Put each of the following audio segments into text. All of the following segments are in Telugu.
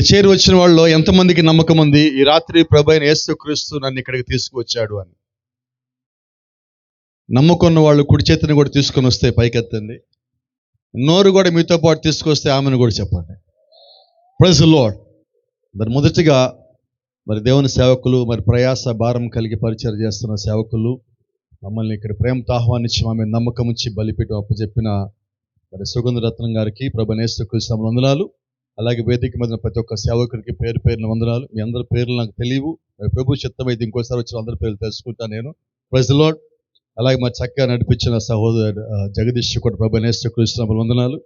చేరి వచ్చిన వాళ్ళు ఎంతమందికి నమ్మకం ఉంది ఈ రాత్రి ప్రభు అయిన యేసుక్రీస్తు నన్ను ఇక్కడికి తీసుకువచ్చాడు అని? నమ్ముకున్న వాళ్ళు కుడి చేతిని కూడా తీసుకొని వస్తే పైకెత్తండి. నోరు కూడా మీతో పాటు తీసుకొస్తే ఆమెను కూడా చెప్పండి. Praise the Lord. మరి మొదటిగా మరి దేవుని సేవకులు, మరి ప్రయాస భారం కలిగి పరిచయం చేస్తున్న సేవకులు, మమ్మల్ని ఇక్కడ ప్రేమతో ఆహ్వానించి ఆమె నమ్మకం ఉంచి బలిపీఠం అప్పచెప్పిన మరి సుగంధ రత్నం గారికి ప్రభు యేసుక్రీస్తు నామమున వందనాలు. అలాగే వేదిక మీద ప్రతి ఒక్క సేవకుడికి పేరు పేరున వందనాలు. మీ అందరి పేర్లు నాకు తెలియవు, మరి ప్రభు చిత్తమైతే ఇంకోసారి వచ్చిన అందరి పేర్లు తెలుసుకుంటాను నేను. Praise the Lord. అలాగే మరి చక్కగా నడిపించిన సహోదరు జగదీష్ కూడా ప్రభు యేసుక్రీస్తు నామమున వందనాలు.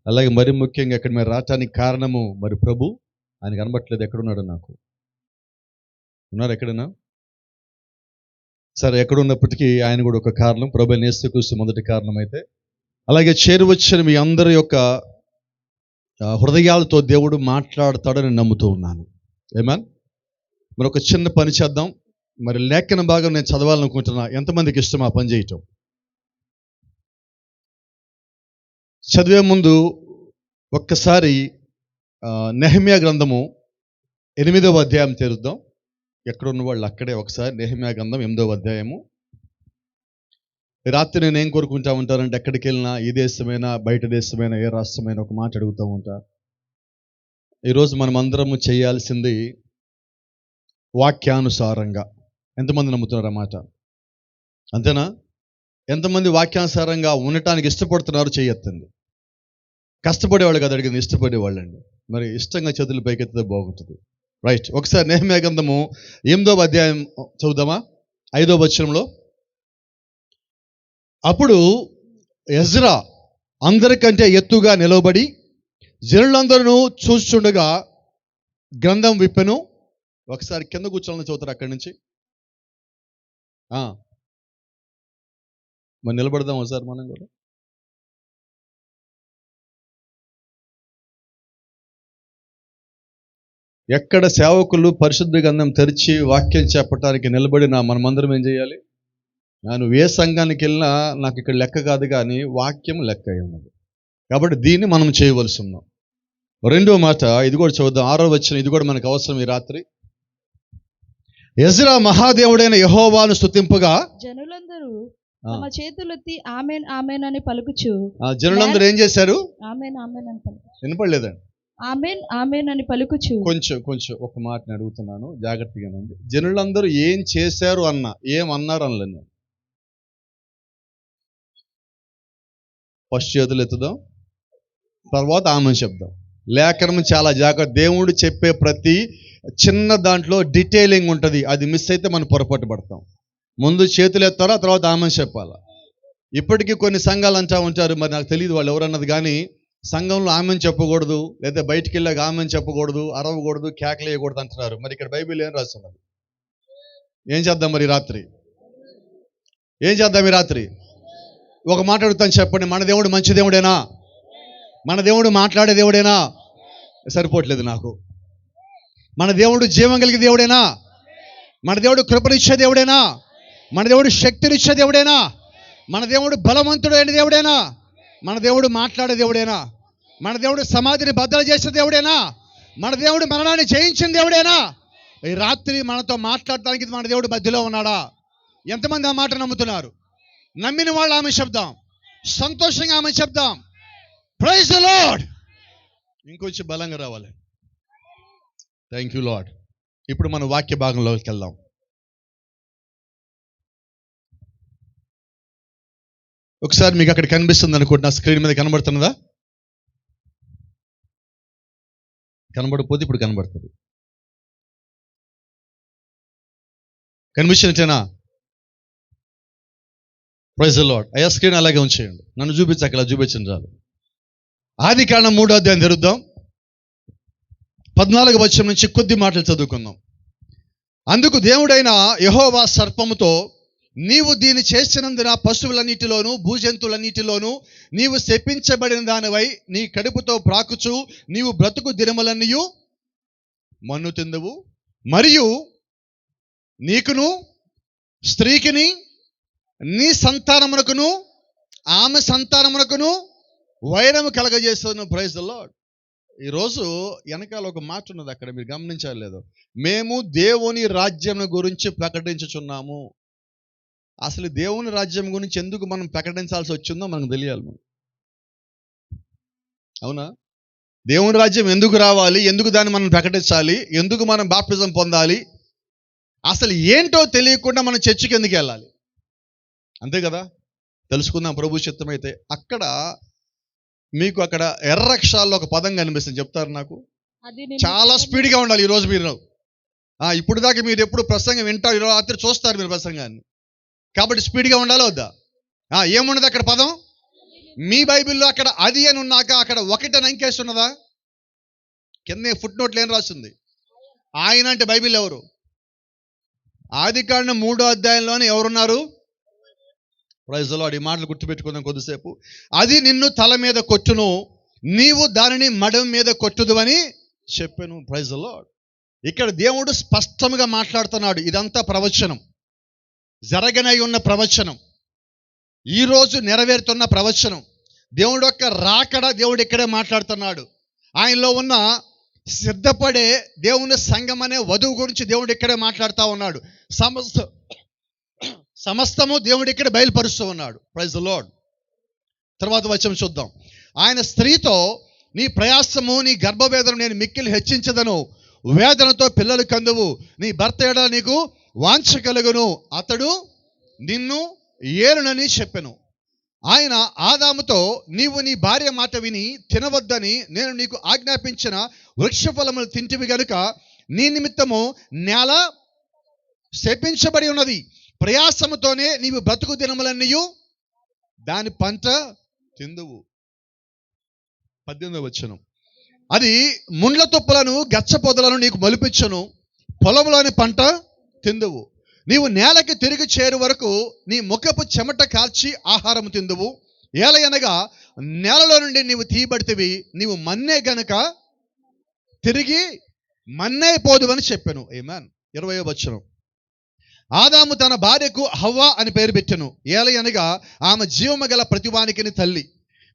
అలాగే మరి ముఖ్యంగా ఇక్కడ మీరు రావటానికి కారణము మరి ప్రభు. ఆయన కనబట్టలేదు, ఎక్కడున్నాడు? నాకు ఉన్నారు ఎక్కడన్నా? సరే, ఎక్కడున్నప్పటికీ ఆయన కూడా ఒక కారణం. ప్రభు యేసుక్రీస్తు మొదటి కారణం అయితే, అలాగే చేరువచ్చిన మీ అందరి యొక్క హృదయాలతో దేవుడు మాట్లాడతాడని నమ్ముతూ ఉన్నాను. ఆమేన్. మరి ఒక చిన్న పని చేద్దాం. మరి లేఖన భాగం నేను చదవాలనుకుంటున్నా. ఎంతమందికి ఇష్టం ఆ పని చేయటం? చదివే ముందు ఒక్కసారి నెహెమ్యా గ్రంథము 8వ అధ్యాయం తెరుద్దాం. ఎక్కడున్న వాళ్ళు అక్కడే ఒకసారి నెహెమ్యా గ్రంథం 8వ అధ్యాయము. రాత్రి నేను ఏం కోరుకుంటా ఉంటానంటే, ఎక్కడికి వెళ్ళినా, ఈ దేశమైనా బయట దేశమైనా ఏ రాష్ట్రమైనా ఒక మాట అడుగుతూ ఉంటా. ఈరోజు మనం అందరము చేయాల్సింది వాక్యానుసారంగా. ఎంతమంది నమ్ముతున్నారు ఆ మాట? అంతేనా? ఎంతమంది వాక్యానుసారంగా ఉండటానికి ఇష్టపడుతున్నారు? చేయొద్దండి. కష్టపడేవాళ్ళు కదా అడిగింది, ఇష్టపడేవాళ్ళండి. మరి ఇష్టంగా చేతులు పైకెత్తితే బాగుంటుంది. రైట్. ఒకసారి నెహెమ్యా గ్రంథము 8వ అధ్యాయం చదువుదామా? 5వ వచనంలో, అప్పుడు ఎజ్రా అందరికంటే ఎత్తుగా నిలవబడి జనులందరూ చూస్తుండగా గ్రంథం విప్పెను. ఒకసారి కింద కూర్చోవాలని చదువుతారు అక్కడి నుంచి. మరి నిలబడదాం ఒకసారి మనం కూడా. ఎక్కడ సేవకులు పరిశుద్ధ గ్రంథం తెరిచి వాక్యం చెప్పడానికి నిలబడినా మనమందరం ఏం చేయాలి? నువ్వు ఏ సంఘానికి వెళ్ళినా నాకు ఇక్కడ లెక్క కాదు, కానీ వాక్యం లెక్క ఉన్నది. కాబట్టి దీన్ని మనం చేయవలసి ఉన్నాం. రెండో మాట ఇది కూడా చూద్దాం. 6వ వచనం, ఇది కూడా మనకు అవసరం ఈ రాత్రి. ఎజ్రా మహాదేవుడైన యెహోవాను స్తుతింపగా జనులందరూ తమ చేతులెత్తి ఆమేన్ ఆమేన్ అని పలుకుచు. జనులందరూ ఏం చేశారు? ఆమేన్ ఆమేన్ అని పలుకుచు. వినపడలేదండి. ఆమేన్ ఆమేన్ అని పలుకుచు. కొంచెం ఒక మాటని అడుగుతున్నాను, జాగ్రత్తగానండి. జనులందరూ ఏం చేశారు అన్నా, ఏమన్నారు అనలేదు. ఫస్ట్ చేతులు ఎత్తుదాం, తర్వాత ఆమెన్ చెప్దాం. లేఖనం చాలా జాగ్రత్త. దేవుడు చెప్పే ప్రతి చిన్న దాంట్లో డీటెయిలింగ్ ఉంటుంది. అది మిస్ అయితే మనం పొరపాటు పడతాం. ముందు చేతులు ఎత్తారా, తర్వాత ఆమెన్ చెప్పాలా. ఇప్పటికీ కొన్ని సంఘాలు అంటా ఉంటారు, మరి నాకు తెలియదు వాళ్ళు ఎవరన్నది, కానీ సంఘంలో ఆమెన్ చెప్పకూడదు, లేదా బయటికి వెళ్ళాక ఆమెన్ చెప్పకూడదు, అరవకూడదు, కేకలు వేయకూడదు అంటున్నారు. మరి ఇక్కడ బైబిల్ ఏం రాస్తున్నది? ఏం చేద్దాం మరి రాత్రి? ఏం చేద్దాం ఈ రాత్రి? ఒక మాట అడుగుతాను, చెప్పండి. మన దేవుడు మంచి దేవుడేనా? మన దేవుడు మాట్లాడే దేవుడేనా? సరిపోవట్లేదు నాకు. మన దేవుడు జీవం కలిగే దేవుడేనా? మన దేవుడు కృపనిచ్చే దేవుడేనా? మన దేవుడు శక్తినిచ్చే దేవుడేనా? మన దేవుడు బలవంతుడైన దేవుడేనా? మన దేవుడు మాట్లాడే దేవుడేనా? మన దేవుడు సమాధిని బద్దలు చేసే దేవుడేనా? మన దేవుడు మరణాన్ని జయించిన దేవుడేనా? ఈ రాత్రి మనతో మాట్లాడటానికి మన దేవుడు మధ్యలో ఉన్నాడా? ఎంతమంది ఆ మాట నమ్ముతున్నారు? నమ్మిన వాళ్ళు ఆమె చెప్దాం, సంతోషంగా ఆమె చెప్దాం. Praise the Lord. ఇంకొంచెం బలంగా రావాలి. Thank you Lord. ఇప్పుడు మనం వాక్య భాగంలోకి వెళ్దాం. ఒకసారి మీకు అక్కడ కనిపిస్తుంది అనుకుంటున్నా, స్క్రీన్ మీద కనబడుతున్నదా? కనబడకపోతే ఇప్పుడు కనబడుతుంది. కనిపించినట్టేనా? Praise the lord. అయ్యా స్క్రీన్ అలాగే ఉంచేయండి, నన్ను చూపించాక అలా చూపించండి చాలు. ఆదికాండం 3వ అధ్యాయం తెరుద్దాం. 14వ వచనం నుంచి కొద్ది మాటలు చదువుకుందాం. అందుకు దేవుడైన యెహోవా సర్పముతో, నీవు దీన్ని చేసినందున పశువులన్నిటిలోను భూజంతువులన్నిటిలోను నీవు శపించబడిన దానివై నీ కడుపుతో ప్రాకుచు నీవు బ్రతుకు దినములన్నీయు మన్ను తిందువు, మరియు నీకును స్త్రీకిని నీ సంతానమునకును ఆమె సంతానమునకును వైరము కలగజేస్తాను. Praise the lord. ఈరోజు వెనకాల ఒక మాట ఉన్నది, అక్కడ మీరు గమనించాలి లేదు, మేము దేవుని రాజ్యం గురించి ప్రకటించుచున్నాము. అసలు దేవుని రాజ్యం గురించి ఎందుకు మనం ప్రకటించాల్సి వచ్చిందో మనకు తెలియాలి. అవునా? దేవుని రాజ్యం ఎందుకు రావాలి, ఎందుకు దాన్ని మనం ప్రకటించాలి, ఎందుకు మనం బాప్టిజం పొందాలి, అసలు ఏంటో తెలియకుండా మనం చర్చికి ఎందుకు వెళ్ళాలి? అంతే కదా? తెలుసుకుందాం ప్రభు చిత్తమైతే. అక్కడ మీకు అక్కడ ఎర్రక్షరాల్లో ఒక పదం కనిపిస్తుంది, చెప్తారు నాకు? చాలా స్పీడ్గా ఉండాలి ఈరోజు మీరు. ఇప్పుడు దాకా మీరు ఎప్పుడు ప్రసంగం వింటారు, ఈరోజు రాత్రి చూస్తారు మీరు ప్రసంగాన్ని, కాబట్టి స్పీడ్గా ఉండాలి వద్దా? ఏమున్నది అక్కడ పదం? మీ బైబిల్లో అక్కడ అది అని ఉన్నాక అక్కడ ఒకటని అంకేసి ఉన్నదా? కింద ఫుట్ నోట్లు ఏం రాస్తుంది? ఆయన అంటే బైబిల్ ఎవరు? ఆదికాండం 3వ అధ్యాయంలోనే ఎవరున్నారు? Praise the Lord. ఈ మాటలు గుర్తుపెట్టుకుందాం కొద్దిసేపు. అది నిన్ను తల మీద కొట్టును, నీవు దానిని మడం మీద కొట్టుదు అని చెప్పాను. Praise the Lord. ఇక్కడ దేవుడు స్పష్టంగా మాట్లాడుతున్నాడు. ఇదంతా ప్రవచనం, జరగనై ఉన్న ప్రవచనం, ఈరోజు నెరవేరుతున్న ప్రవచనం. దేవుడు యొక్క రాకడ దేవుడు ఇక్కడే మాట్లాడుతున్నాడు. ఆయనలో ఉన్న సిద్ధపడే దేవుని సంఘం అనే వధువు గురించి దేవుడు ఇక్కడే మాట్లాడుతూ ఉన్నాడు. సమస్తము దేవుడు ఇక్కడ బయలుపరుస్తూ ఉన్నాడు. Praise the Lord. తర్వాత వచనం చూద్దాం. ఆయన స్త్రీతో, నీ ప్రయాసము నీ గర్భవేదన నేను మిక్కిలి హెచ్చించదను, వేదనతో పిల్లలు కందువు, నీ భర్త ఎడల నీకు వాంఛ కలుగును, అతడు నిన్ను ఏలునని చెప్పెను. ఆయన ఆదాముతో, నీవు నీ భార్య మాట విని తినవద్దని నేను నీకు ఆజ్ఞాపించిన వృక్షఫలములు తింటివి గనుక నీ నిమిత్తము నేల శపించబడి ఉన్నది, ప్రయాసముతోనే నీవు బ్రతుకు దినములన్నీయు దాని పంట తిందువు. 18వ వచనం. అది ముండ్ల తుప్పలను గచ్చ పొదలను నీకు మొలిపించును, పొలంలోని పంట తిందువు. నీవు నేలకి తిరిగి చేరు వరకు నీ ముఖపు చెమట కార్చి ఆహారం తిందువు. ఏలయనగా నేలలో నుండి నీవు తీయబడితివి, నీవు మన్నే గనక తిరిగి మన్నే పోదు అని చెప్పాను. ఆమేన్. 20వ వచనం. ఆదాము తన భార్యకు హవ్వ అని పేరు పెట్టెను, ఏలయనగా ఆమె జీవము గల ప్రతివానికిని తల్లి.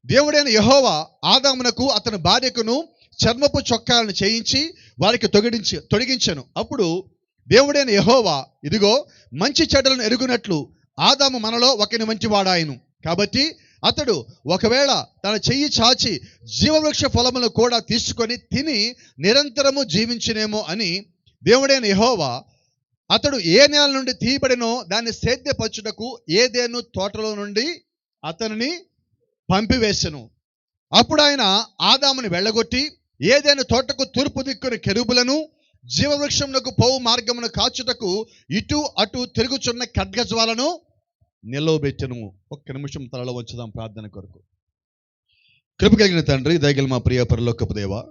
దేవుడైన యెహోవా ఆదామునకు అతని భార్యకును చర్మపు చొక్కాలను చేయించి వారికి తొడిగించెను. అప్పుడు దేవుడైన యెహోవా, ఇదిగో మంచి చెడ్డలను ఎరుగునట్లు ఆదాము మనలో ఒకని మంచి వాడాయను, కాబట్టి అతడు ఒకవేళ తన చెయ్యి చాచి జీవవృక్ష ఫలములను కూడా తీసుకొని తిని నిరంతరము జీవించినేమో అని దేవుడైన యెహోవా అతడు ఏ నేల నుండి తీయబడినో దాన్ని సేద్యపరచుటకు ఏదెను తోటలో నుండి అతనిని పంపివేసెను. అప్పుడు ఆయన ఆదాముని వెళ్ళగొట్టి ఏదెను తోటకు తూర్పు దిక్కున కెరూబులను, జీవవృక్షమునకు పోవు మార్గమును కాచుటకు ఇటు అటు తిరుగుచున్న ఖడ్గజ్వాలను నిలవబెట్టెను. ఒక్క నిమిషం తలలో వంచుదాం ప్రార్థన కొరకు. కృప కలిగిన తండ్రి, దయగల మా ప్రియ పరలోకపు దేవా,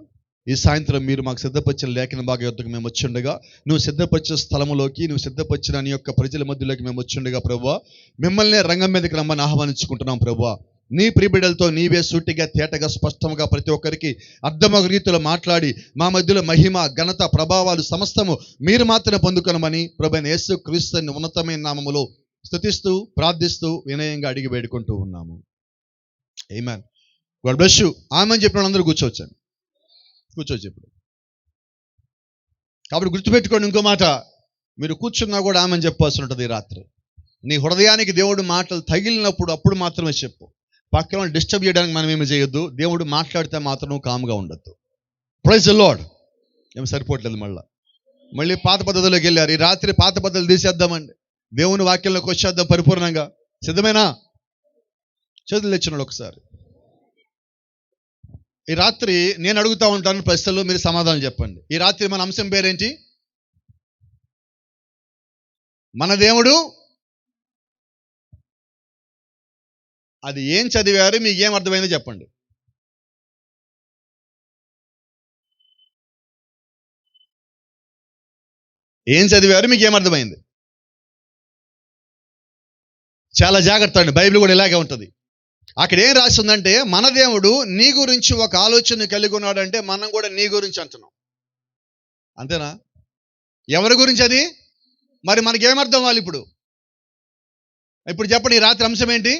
ఈ సాయంత్రం మీరు మాకు సిద్ధపరిచిన లేఖన భాగ యొద్దకు మేము వచ్చుండగా, నువ్వు సిద్ధపరిచిన స్థలములోకి, నువ్వు సిద్ధపరిచిన నీ యొక్క ప్రజల మధ్యలోకి మేము వచ్చుండగా ప్రభువా, మిమ్మల్ని రంగం మీదకి రమ్మని ఆహ్వానించుకుంటున్నాం ప్రభువా. నీ ప్రియబిడ్డలతో నీవే సూటిగా తేటగా స్పష్టంగా ప్రతి ఒక్కరికి అర్థమగు రీతిలో మాట్లాడి మా మధ్యలో మహిమ ఘనత ప్రభావాలు సమస్తము మీరు మాత్రమే పొందుకొనమని ప్రభువైన యేసు క్రీస్తుని ఉన్నతమైన నామములో స్తుతిస్తూ ప్రార్థిస్తూ వినయంగా అడిగి వేడుకుంటూ ఉన్నాము. ఆమేన్. God bless you. ఆమేన్ చెప్పిన వాళ్ళందరూ కూర్చోవచ్చండి. కూర్చోవచ్చు ఇప్పుడు. కాబట్టి గుర్తుపెట్టుకోండి ఇంకో మాట, మీరు కూర్చున్నా కూడా ఆమేన్ చెప్పాల్సి ఉంటుంది ఈ రాత్రి. నీ హృదయానికి దేవుడు మాటలు తగిలినప్పుడు అప్పుడు మాత్రమే చెప్పు. పక్కన డిస్టర్బ్ చేయడానికి మనం ఏమి చేయొద్దు. దేవుడు మాట్లాడితే మాత్రం కామ్గా ఉండొద్దు. Praise the Lord. ఏమి సరిపోవట్లేదు. మళ్ళీ పాత పద్ధతిలోకి వెళ్ళారు. ఈ రాత్రి పాత పద్ధతులు తీసేద్దామండి, దేవుని వాక్యంలోకి వచ్చేద్దాం పరిపూర్ణంగా. సిద్ధమేనా? చేతులు తెచ్చినాడు ఒకసారి. ఈ రాత్రి నేను అడుగుతూ ఉంటాను ప్రశ్నలు, మీరు సమాధానం చెప్పండి. ఈ రాత్రి మన అంశం పేరేంటి? మన దేవుడు. అది ఏం చదివారు, మీకు ఏం అర్థమైందో చెప్పండి. ఏం చదివారు, మీకు ఏం అర్థమైంది? చాలా జాగ్రత్త అండి, బైబిల్ కూడా ఇలాగే ఉంటుంది. అక్కడ ఏం రాస్తుందంటే, మన దేవుడు నీ గురించి ఒక ఆలోచన కలిగి ఉన్నాడంటే మనం కూడా నీ గురించి అంటున్నాం. అంతేనా? ఎవరి గురించి అది? మరి మనకేమర్థం అవ్వాలి ఇప్పుడు? చెప్పండి, ఈ రాత్రి అంశం ఏంటి?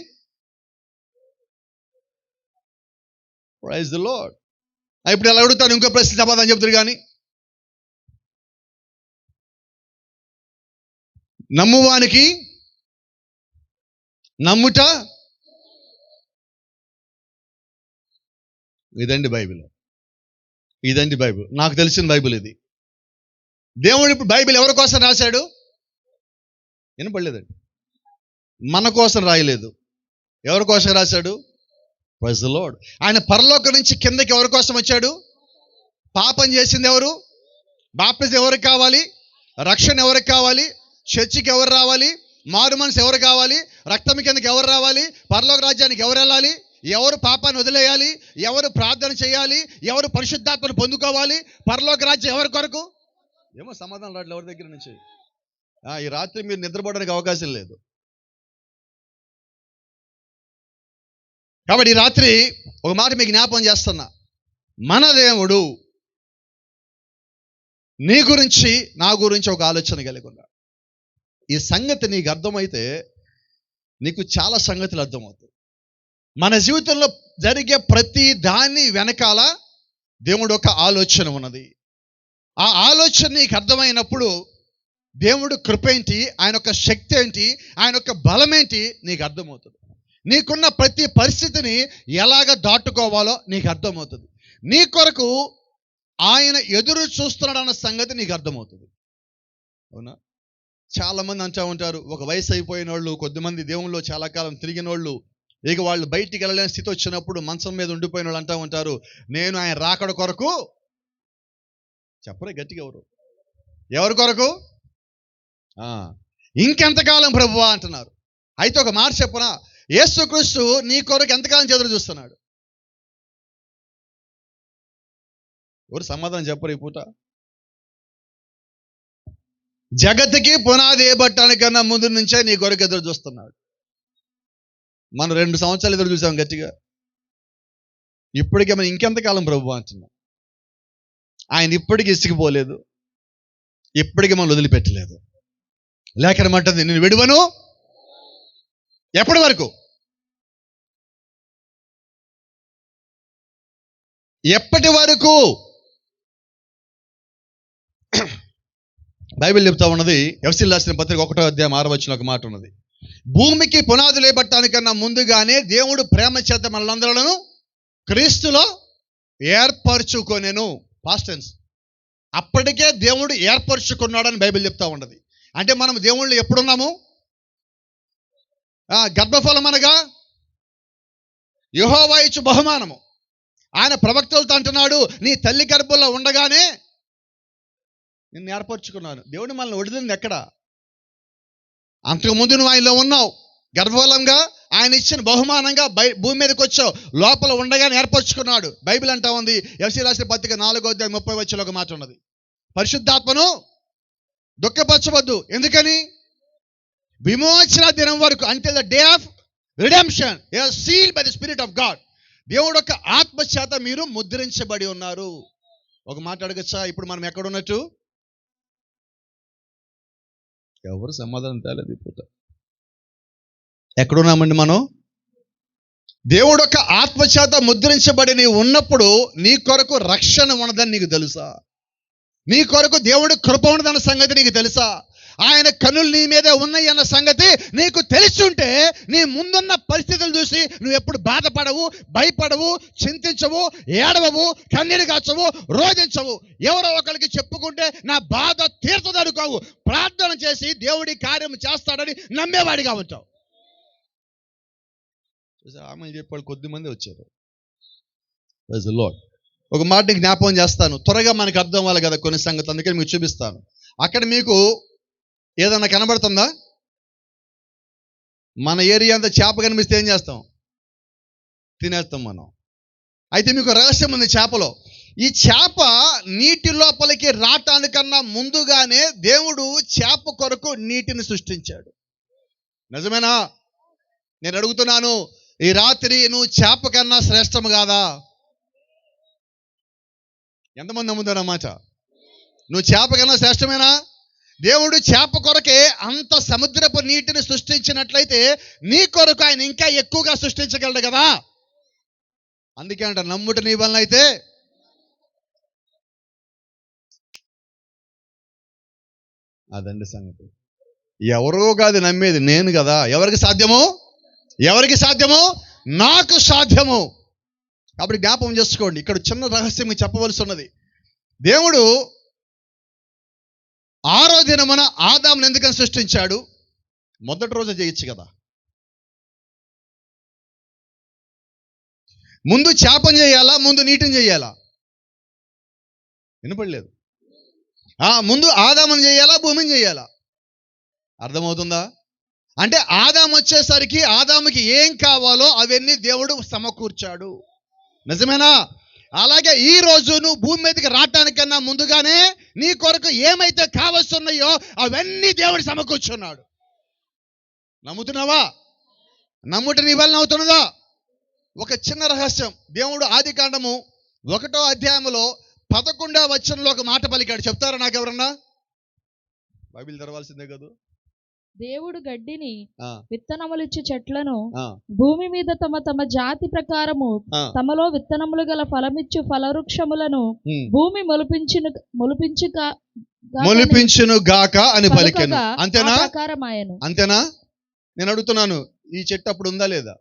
Praise the Lord. ఇప్పుడు ఎలా అడుగుతాను, ఇంకో ప్రశ్న సమాధానం చెప్తారు కానీ, నమ్మువానికి నమ్ముట, ఇదండి బైబిల్. ఇదండి బైబిల్. నాకు తెలిసిన బైబిల్ ఇది. దేవుడు ఇప్పుడు బైబిల్ ఎవరి కోసం రాశాడు? వినపడలేదండి. మన కోసం రాయలేదు. ఎవరి కోసం రాశాడు? Praise the Lord. ఆయన పరలోకం నుంచి కిందకి ఎవరి కోసం వచ్చాడు? పాపం చేసింది ఎవరు? బాప్టిజం ఎవరికి కావాలి? రక్షణ ఎవరికి కావాలి? చర్చికి ఎవరు రావాలి? మారు మనసు ఎవరు కావాలి? రక్తం కిందకి ఎవరు రావాలి? పరలోక రాజ్యానికి ఎవరు వెళ్ళాలి? ఎవరు పాపాన్ని వదిలేయాలి? ఎవరు ప్రార్థన చేయాలి? ఎవరు పరిశుద్ధాత్మను పొందుకోవాలి? పరలోక రాజ్యం ఎవరి కొరకు? ఏమో సమాధానం రావట్లేదు ఎవరి దగ్గర నుంచి. ఈ రాత్రి మీరు నిద్రపోవడానికి అవకాశం లేదు. కాబట్టి ఈ రాత్రి ఒక మాట మీకు జ్ఞాపకం చేస్తున్నా. మన దేవుడు నీ గురించి నా గురించి ఒక ఆలోచన కలిగి ఉన్నాడు. ఈ సంగతి నీకు అర్థమైతే నీకు చాలా సంగతులు అర్థమవుతాయి. మన జీవితంలో జరిగే ప్రతి దాని వెనకాల దేవుడు ఒక ఆలోచన ఉన్నది. ఆ ఆలోచన నీకు అర్థమైనప్పుడు దేవుడు కృప ఏంటి, ఆయన యొక్క శక్తి ఏంటి, ఆయన యొక్క బలం ఏంటి నీకు అర్థమవుతుంది. నీకున్న ప్రతి పరిస్థితిని ఎలాగ దాటుకోవాలో నీకు అర్థమవుతుంది. నీ కొరకు ఆయన ఎదురు చూస్తున్నాడు అన్న సంగతి నీకు అర్థమవుతుంది. అవునా? చాలామంది అంటూ ఉంటారు, ఒక వయసు అయిపోయిన వాళ్ళు, కొద్దిమంది దేవుళ్ళు చాలా కాలం తిరిగిన వాళ్ళు, ఇక వాళ్ళు బయటికి వెళ్ళలేని స్థితి వచ్చినప్పుడు మంచం మీద ఉండిపోయిన వాళ్ళు అంటూ ఉంటారు, నేను ఆయన రాకడ కొరకు. చెప్పరే గట్టిగా ఎవరి కొరకు? ఇంకెంతకాలం ప్రభువా అంటున్నారు. అయితే ఒక మాట చెప్పనా, యేసుక్రీస్తు నీ కొరకు ఎంతకాలం ఎదురు చూస్తున్నాడు? ఎవరు సమాధానం చెప్పరు ఈ పూట. జగత్తుకి పునాది వేయబట్టానికన్నా ముందు నుంచే నీ కొరకు ఎదురు చూస్తున్నాడు. మనం 2 సంవత్సరాలు ఎదురు చూసాం గట్టిగా. ఇప్పటికే మనం ఇంకెంతకాలం ప్రభువా అంటున్నాం. ఆయన ఇప్పటికీ ఇసిగిపోలేదు, ఇప్పటికీ మనం వదిలిపెట్టలేదు. లేఖనమంటుంది, నేను విడువను. ఎప్పటి వరకు? ఎప్పటి వరకు? బైబిల్ చెప్తా ఉన్నది, ఎఫెసీయులకు రాసిన పత్రిక 1వ అధ్యాయం 6వ వచనంలో ఒక మాట ఉన్నది, భూమికి పునాదులు వేయబట్టానికన్నా ముందుగానే దేవుడు ప్రేమ చేత మనలందరూ క్రీస్తులో ఏర్పరచుకొనెను. Past tense. అప్పటికే దేవుడు ఏర్పరచుకున్నాడని బైబిల్ చెప్తా ఉన్నది. అంటే మనం దేవుళ్ళు ఎప్పుడున్నాము? గర్భఫలం అనగా యెహోవా ఇచ్చు బహుమానము. ఆయన ప్రవక్తలతో అంటున్నాడు, నీ తల్లి గర్భంలో ఉండగానే నిన్ను ఏర్పరచుకున్నాను. దేవుడు మనల్ని వదిలింది ఎక్కడ? అంతకుముందు నువ్వు ఆయనలో ఉన్నావు. గర్భఫలంగా ఆయన ఇచ్చిన బహుమానంగా భూమి మీదకి వచ్చావు. లోపల ఉండగానే ఏర్పరచుకున్నాడు. బైబిల్ అంటా ఉంది, ఎఫెసీయులకు రాసిన పత్రిక 4వ అధ్యాయం 30వ వచనంలో ఒక మాట ఉన్నది, పరిశుద్ధాత్మను దుఃఖపరచవద్దు. ఎందుకని? విమోచన దినం వరకు, until the day of redemption you are sealed by the Spirit of God. దేవుడు యొక్క ఆత్మ చేత మీరు ముద్రించబడి ఉన్నారు. ఒక మాట అడగచ్చా, ఇప్పుడు మనం ఎక్కడ ఉన్నట్టు? ఎవరు సమాధానం తేలేదు ఇప్పుడు. ఎక్కడున్నామండి మనం? దేవుడు యొక్క ఆత్మ చేత ముద్రించబడి నీవు ఉన్నప్పుడు నీ కొరకు రక్షణ ఉన్నదని నీకు తెలుసా? నీ కొరకు దేవుడు కృప ఉన్నదన్న సంగతి నీకు తెలుసా? ఆయన కన్నులు నీ మీదే ఉన్నాయి అన్న సంగతి నీకు తెలుసుంటే నీ ముందున్న పరిస్థితులు చూసి నువ్వు ఎప్పుడు బాధపడవు, భయపడవు, చింతించవు, ఏడవవు, కన్నీరు కాచవు, రోధించవు. ఎవరో ఒకరికి చెప్పుకుంటే నా బాధ తీర్చదనుకోవు. ప్రార్థన చేసి దేవుడి కార్యం చేస్తాడని నమ్మేవాడిగా ఉంటావు. ఆమె చెప్పాడు, కొద్దిమంది వచ్చారు. Praise the Lord. ఒక మాట జ్ఞాపకం చేస్తాను, త్వరగా మనకు అర్థం అవ్వాలి కదా కొన్ని సంగతులు, అందుకని మీకు చూపిస్తాను. అక్కడ మీకు ఏదన్నా కనబడుతుందా? మన ఏరియా అంతా చేప కనిపిస్తే ఏం చేస్తాం? తినేస్తాం మనం. అయితే మీకు రహస్యం ఉంది చేపలో. ఈ చేప నీటి లోపలికి రావటానికన్నా ముందుగానే దేవుడు చేప కొరకు నీటిని సృష్టించాడు. నిజమేనా? నేను అడుగుతున్నాను, ఈ రాత్రి నువ్వు చేప కన్నా శ్రేష్టము కాదా? ఎంతమంది నమ్ముతారన్నమాట? నువ్వు చేప కన్నా శ్రేష్టమేనా? దేవుడు చేప కొరకే అంత సముద్రపు నీటిని సృష్టించినట్లయితే నీ కొరకు ఆయన ఇంకా ఎక్కువగా సృష్టించగలడు కదా. అందుకే అంట, నమ్ముట నీ వలన అయితే అదండి సంగతి. ఎవరో కాదు నమ్మేది, నేను కదా. ఎవరికి సాధ్యము? ఎవరికి సాధ్యము? నాకు సాధ్యము. కాబట్టి జ్ఞాపకం చేసుకోండి, ఇక్కడ చిన్న రహస్యం మీకు చెప్పవలసి ఉన్నది. దేవుడు 6వ దినమున ఆదామును ఎందుకని సృష్టించాడు? మొదటి రోజు చేయొచ్చు కదా. ముందు చేపను చేయాలా, ముందు నీటిని చేయాలా? వినపడలేదు. ముందు ఆదామును చేయాలా, భూమిని చేయాలా? అర్థమవుతుందా? అంటే ఆదాము వచ్చేసరికి ఆదాముకి ఏం కావాలో అవన్నీ దేవుడు సమకూర్చాడు. నిజమేనా? అలాగే ఈ రోజు నువ్వు భూమి మీదకి రావటానికన్నా ముందుగానే నీ కొరకు ఏమైతే కావస్తున్నాయో అవన్నీ దేవుడు సమకూర్చున్నాడు. నమ్ముతున్నావా? నమ్ముట నీ వలన అవుతున్నదా? ఒక చిన్న రహస్యం. దేవుడు ఆదికాండము 1వ అధ్యాయంలో 11వ వచనంలో ఒక మాట పలికాడు. చెప్తారా నాకు ఎవరన్నా? బైబిల్ తెరవాల్సిందే కదా. దేవుడు గడ్డిని, విత్తనములిచ్చు చెట్లను, భూమి మీద తమ తమ జాతి ప్రకారము తమలో విత్తనములు గల ఫలమిచ్చు ఫలవృక్షములను భూమి మొలిపించును గాక అని పలికెను. అంతేనా? అంతేనా? నేను అడుగుతున్నాను, ఈ చెట్టు అప్పుడు ఉందా లేదా?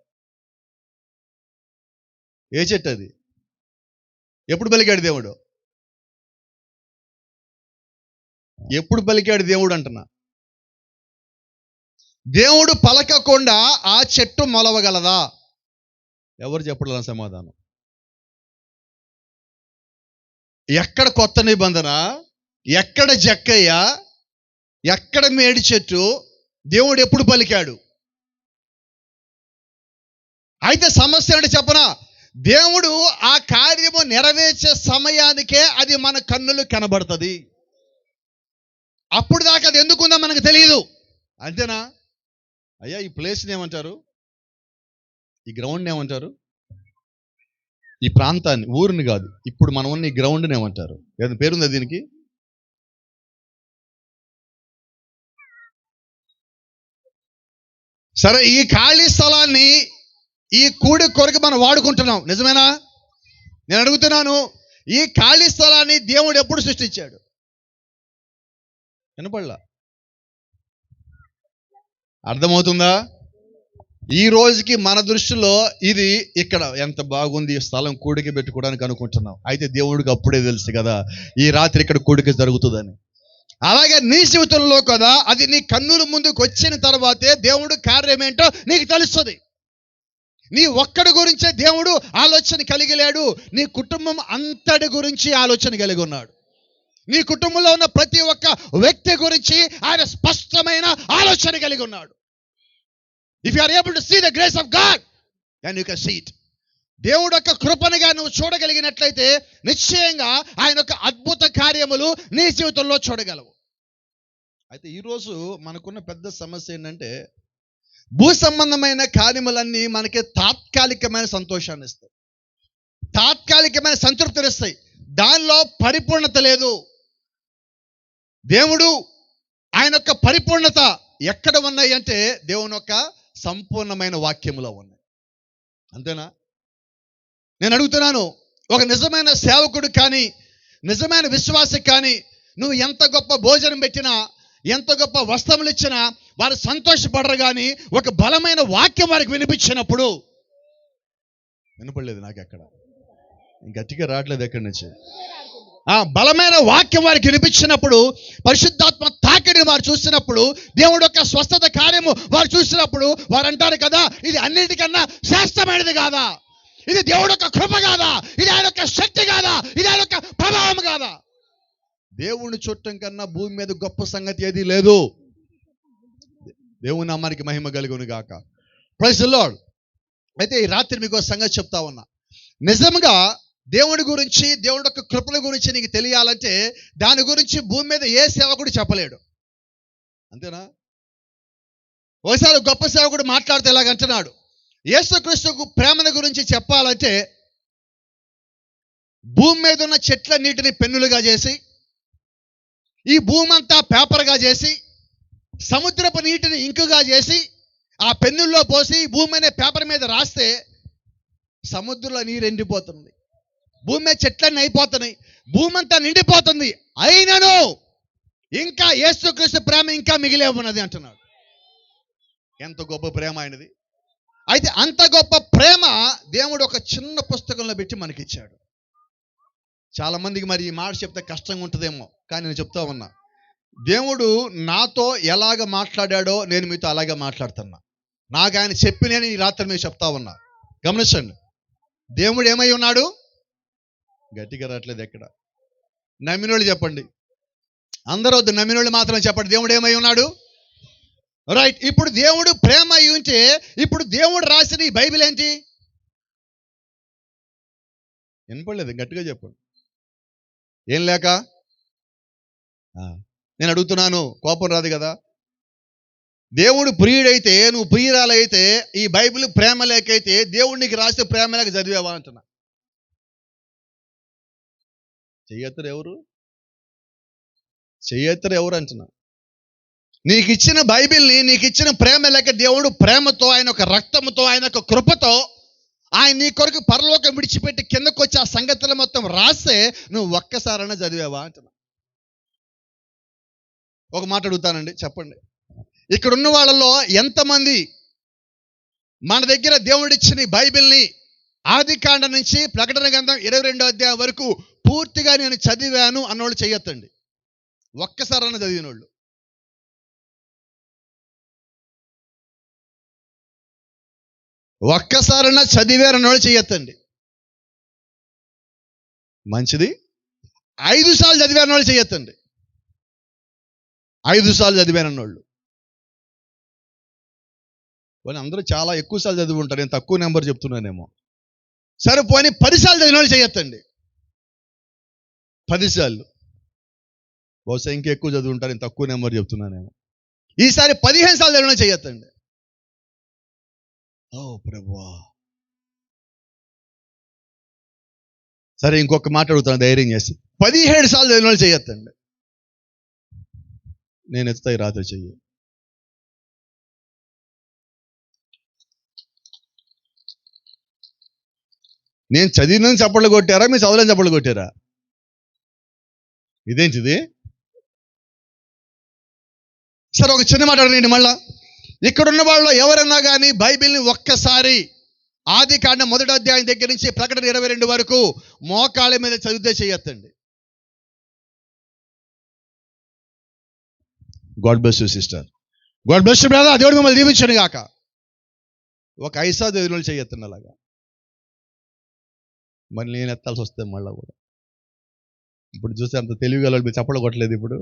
ఏ చెట్టు అది? ఎప్పుడు పలికాడు దేవుడు? ఎప్పుడు పలికాడు దేవుడు అంటున్నా. దేవుడు పలకకుండా ఆ చెట్టు మొలవగలదా? ఎవరు చెప్పడం సమాధానం. ఎక్కడ కొత్త నిబంధన, ఎక్కడ జక్కయ్య, ఎక్కడ మేడి చెట్టు? దేవుడు ఎప్పుడు పలికాడు? అయితే సమస్య అంటే చెప్పనా, దేవుడు ఆ కార్యము నెరవేర్చే సమయానికే అది మన కన్నులు కనబడుతుంది. అప్పుడు దాకా అది ఎందుకుందో మనకు తెలియదు. అంతేనా? అయ్యా, ఈ ప్లేస్ని ఏమంటారు? ఈ గ్రౌండ్ని ఏమంటారు? ఈ ప్రాంతాన్ని, ఊరిని కాదు, ఇప్పుడు మనం ఉన్న ఈ గ్రౌండ్ని ఏమంటారు? ఏదైనా పేరుందా దీనికి? సరే, ఈ ఖాళీ స్థలాన్ని ఈ కూడి కొరకు మనం వాడుకుంటున్నాం. నిజమేనా? నేను అడుగుతున్నాను, ఈ ఖాళీ స్థలాన్ని దేవుడు ఎప్పుడు సృష్టించాడు? వినపడలా? అర్థమవుతుందా? ఈ రోజుకి మన దృష్టిలో ఇది ఇక్కడ ఎంత బాగుంది, ఈ స్థలం కూడిక పెట్టుకోవడానికి అనుకుంటున్నాం. అయితే దేవుడికి అప్పుడే తెలుసు కదా ఈ రాత్రి ఇక్కడ కూడిక జరుగుతుందని. అలాగే నీ జీవితంలో కదా, అది నీ కన్నుల ముందుకు వచ్చిన తర్వాతే దేవుడు కార్యం ఏంటో నీకు తెలుస్తుంది. నీ ఒక్కడి గురించే దేవుడు ఆలోచన కలిగి లేడు, నీ కుటుంబం అంతటి గురించి ఆలోచన కలిగి ఉన్నాడు. నీ కుటుంబంలో ఉన్న ప్రతి ఒక్క వ్యక్తి గురించి ఆయన స్పష్టమైన ఆలోచన కలిగి ఉన్నాడు. If you are able to see the grace of God and you can see it. దేవుడు యొక్క కృపనుగా నువ్వు చూడగలిగినట్లయితే నిశ్చయంగా ఆయన యొక్క అద్భుత కార్యములు నీ జీవితంలో చూడగలవు. అయితే ఈరోజు మనకున్న పెద్ద సమస్య ఏంటంటే, భూ సంబంధమైన కార్యములన్నీ మనకి తాత్కాలికమైన సంతోషాన్ని ఇస్తాయి, తాత్కాలికమైన సంతృప్తిని ఇస్తాయి. దానిలో పరిపూర్ణత లేదు. దేవుడు ఆయన యొక్క పరిపూర్ణత ఎక్కడ ఉన్నాయి అంటే దేవుని యొక్క సంపూర్ణమైన వాక్యములో ఉన్నాయి. అంతేనా? నేను అడుగుతున్నాను, ఒక నిజమైన సేవకుడు కానీ, నిజమైన విశ్వాసి కానీ, నువ్వు ఎంత గొప్ప భోజనం పెట్టినా, ఎంత గొప్ప వస్త్రములు ఇచ్చినా వారు సంతోషపడరు. కానీ ఒక బలమైన వాక్యం వారికి వినిపించినప్పుడు, వినపడలేదు నాకు ఎక్కడ, గట్టిగా రావట్లేదు ఎక్కడి నుంచి, బలమైన వాక్యం వారికి వినిపించినప్పుడు, పరిశుద్ధాత్మ తాకిడిని వారు చూసినప్పుడు, దేవుడు యొక్క స్వస్థత కార్యము వారు చూసినప్పుడు వారు అంటారు కదా, ఇది అన్నిటికన్నా శ్రేష్టమైనది కాదా? ఇది దేవుడు యొక్క కృప కాదా? ఇది ఆయన యొక్క శక్తి కాదా? ఇది ఆయన యొక్క ప్రభావం కాదా? దేవుని చూడటం కన్నా భూమి మీద గొప్ప సంగతి ఏది లేదు. దేవుని నామానికి మహిమ కలుగును గాక. Praise the Lord. అయితే ఈ రాత్రి మీకు సంగతి చెప్తా ఉన్నా. నిజంగా దేవుడి గురించి, దేవుడి యొక్క కృపల గురించి నీకు తెలియాలంటే దాని గురించి భూమి మీద ఏ సేవకుడు చెప్పలేడు. అంతేనా? ఒకసారి గొప్ప సేవకుడు మాట్లాడితే ఎలాగంటున్నాడు, యేసుక్రీస్తు ప్రేమను గురించి చెప్పాలంటే భూమి మీద ఉన్న చెట్లన్నిటిని పెన్నులుగా చేసి, ఈ భూమి అంతా పేపర్గా చేసి, సముద్రపు నీటిని ఇంకుగా చేసి, ఆ పెన్నుల్లో పోసి భూమి అనే పేపర్ మీద రాస్తే సముద్రంలో నీరు ఎండిపోతుంది, భూమి మీద చెట్లన్నీ అయిపోతున్నాయి, భూమి అంతా నిండిపోతుంది. అయినను ఇంకా యేసుక్రీస్తు ప్రేమ ఇంకా మిగిలే ఉన్నది అంటున్నాడు. ఎంత గొప్ప ప్రేమ ఆయనది. అయితే అంత గొప్ప ప్రేమ దేవుడు ఒక చిన్న పుస్తకంలో పెట్టి మనకిచ్చాడు. చాలా మందికి మరి ఈ మాట చెప్తే కష్టంగా ఉంటుందేమో, కానీ నేను చెప్తా ఉన్నా, దేవుడు నాతో ఎలాగ మాట్లాడాడో నేను మీతో అలాగే మాట్లాడుతున్నా. నాకు ఆయన చెప్పి నేను ఈ రాత్రి మీకు చెప్తా ఉన్నా. గమనించండి, దేవుడు ఏమై ఉన్నాడు? గట్టిగా రావట్లేదు ఎక్కడ. నమ్మినోళ్ళు చెప్పండి, అందరూ వద్దు, నమ్మినోళ్ళు మాత్రం చెప్పండి. దేవుడు ఏమై ఉన్నాడు? రైట్. ఇప్పుడు దేవుడు ప్రేమ అయి ఉంటే ఇప్పుడు దేవుడు రాసిన ఈ బైబిల్ ఏంటి? వినపడలేదు, గట్టిగా చెప్పండి. ఏం లేక నేను అడుగుతున్నాను, కోపం రాదు కదా. దేవుడు ప్రియుడైతే, నువ్వు ప్రియురాలైతే, ఈ బైబిల్ ప్రేమ లేకైతే దేవుడు నీకు రాస్తే ప్రేమ లేక చదివావా అంటున్నా. చెయ్యత్తరు ఎవరు? చెయ్యత్తరు ఎవరు అంటున్నా. నీకు ఇచ్చిన బైబిల్ని, నీకు ఇచ్చిన ప్రేమ లేక దేవుడు ప్రేమతో, ఆయన ఒక రక్తంతో, ఆయన ఒక కృపతో ఆయన నీ కొరకు పరలోకం విడిచిపెట్టి కిందకు వచ్చి ఆ సంగతులు మొత్తం రాస్తే నువ్వు ఒక్కసారైనా చదివావా అంటున్నా. ఒక మాట అడుగుతానండి, చెప్పండి. ఇక్కడ ఉన్న వాళ్ళలో ఎంతమంది మన దగ్గర దేవుడిచ్చిన బైబిల్ని ఆదికాండం నుంచి ప్రకటన గ్రంథం 22వ అధ్యాయం వరకు పూర్తిగా నేను చదివాను అన్నోళ్ళు చెయ్యొద్దండి. ఒక్కసారైనా చదివిన వాళ్ళు. ఒక్కసారైనా చదివారన్నోళ్ళు చెయ్యొద్దండి. మంచిది. 5 సార్లు చదివారన్నోళ్ళు చెయ్యొద్దండి. 5 సార్లు చదివారన్నోళ్ళు. వాళ్ళు అందరూ చాలా ఎక్కువ సార్లు చదివి ఉంటారు, నేను తక్కువ నెంబర్ చెప్తున్నానేమో. సరే పోనీ 10 సార్లు చదివిన వాళ్ళు చెయ్యొద్దండి. 10 సార్లు. బహుశా ఇంకా ఎక్కువ చదివి ఉంటారు, నేను తక్కువ నెంబర్ చెప్తున్నానేమో. ఈసారి 15 సార్లు చదివిన వాళ్ళు చెయ్యొద్దండి. ఓ ప్రభువా. సరే ఇంకొక మాట అడుగుతాను ధైర్యం చేసి. 17 సార్లు చదివిన వాళ్ళు చెయ్యొద్దండి. నేను ఎత్తుతాయి రాత్రి చెయ్యి. నేను చదివిన చప్పట్లు కొట్టారా, మీ చదవలేని చప్పట్లు కొట్టారా? ఇదేంటిది? సరే ఒక చిన్న మాట అడగండి మళ్ళా. ఇక్కడున్న వాళ్ళు ఎవరన్నా కానీ బైబిల్ని ఒక్కసారి ఆదికాండం 1వ అధ్యాయం దగ్గర నుంచి ప్రకటన 22 వరకు మోకాళ్ళ మీద చదివితే చేయొద్దండి. God bless you sister. God bless you brother. దేవుడు మిమ్మల్ని దీవించను గాక. ఒక 5 సార్లు చదివిన వాళ్ళు చేయొద్దండి అలాగా. మరి నేను ఎత్తాల్సి వస్తే మళ్ళీ కూడా. ఇప్పుడు చూస్తే అంత తెలివిగల మీరు చప్పట్లు కొట్టలేదు. ఇప్పుడు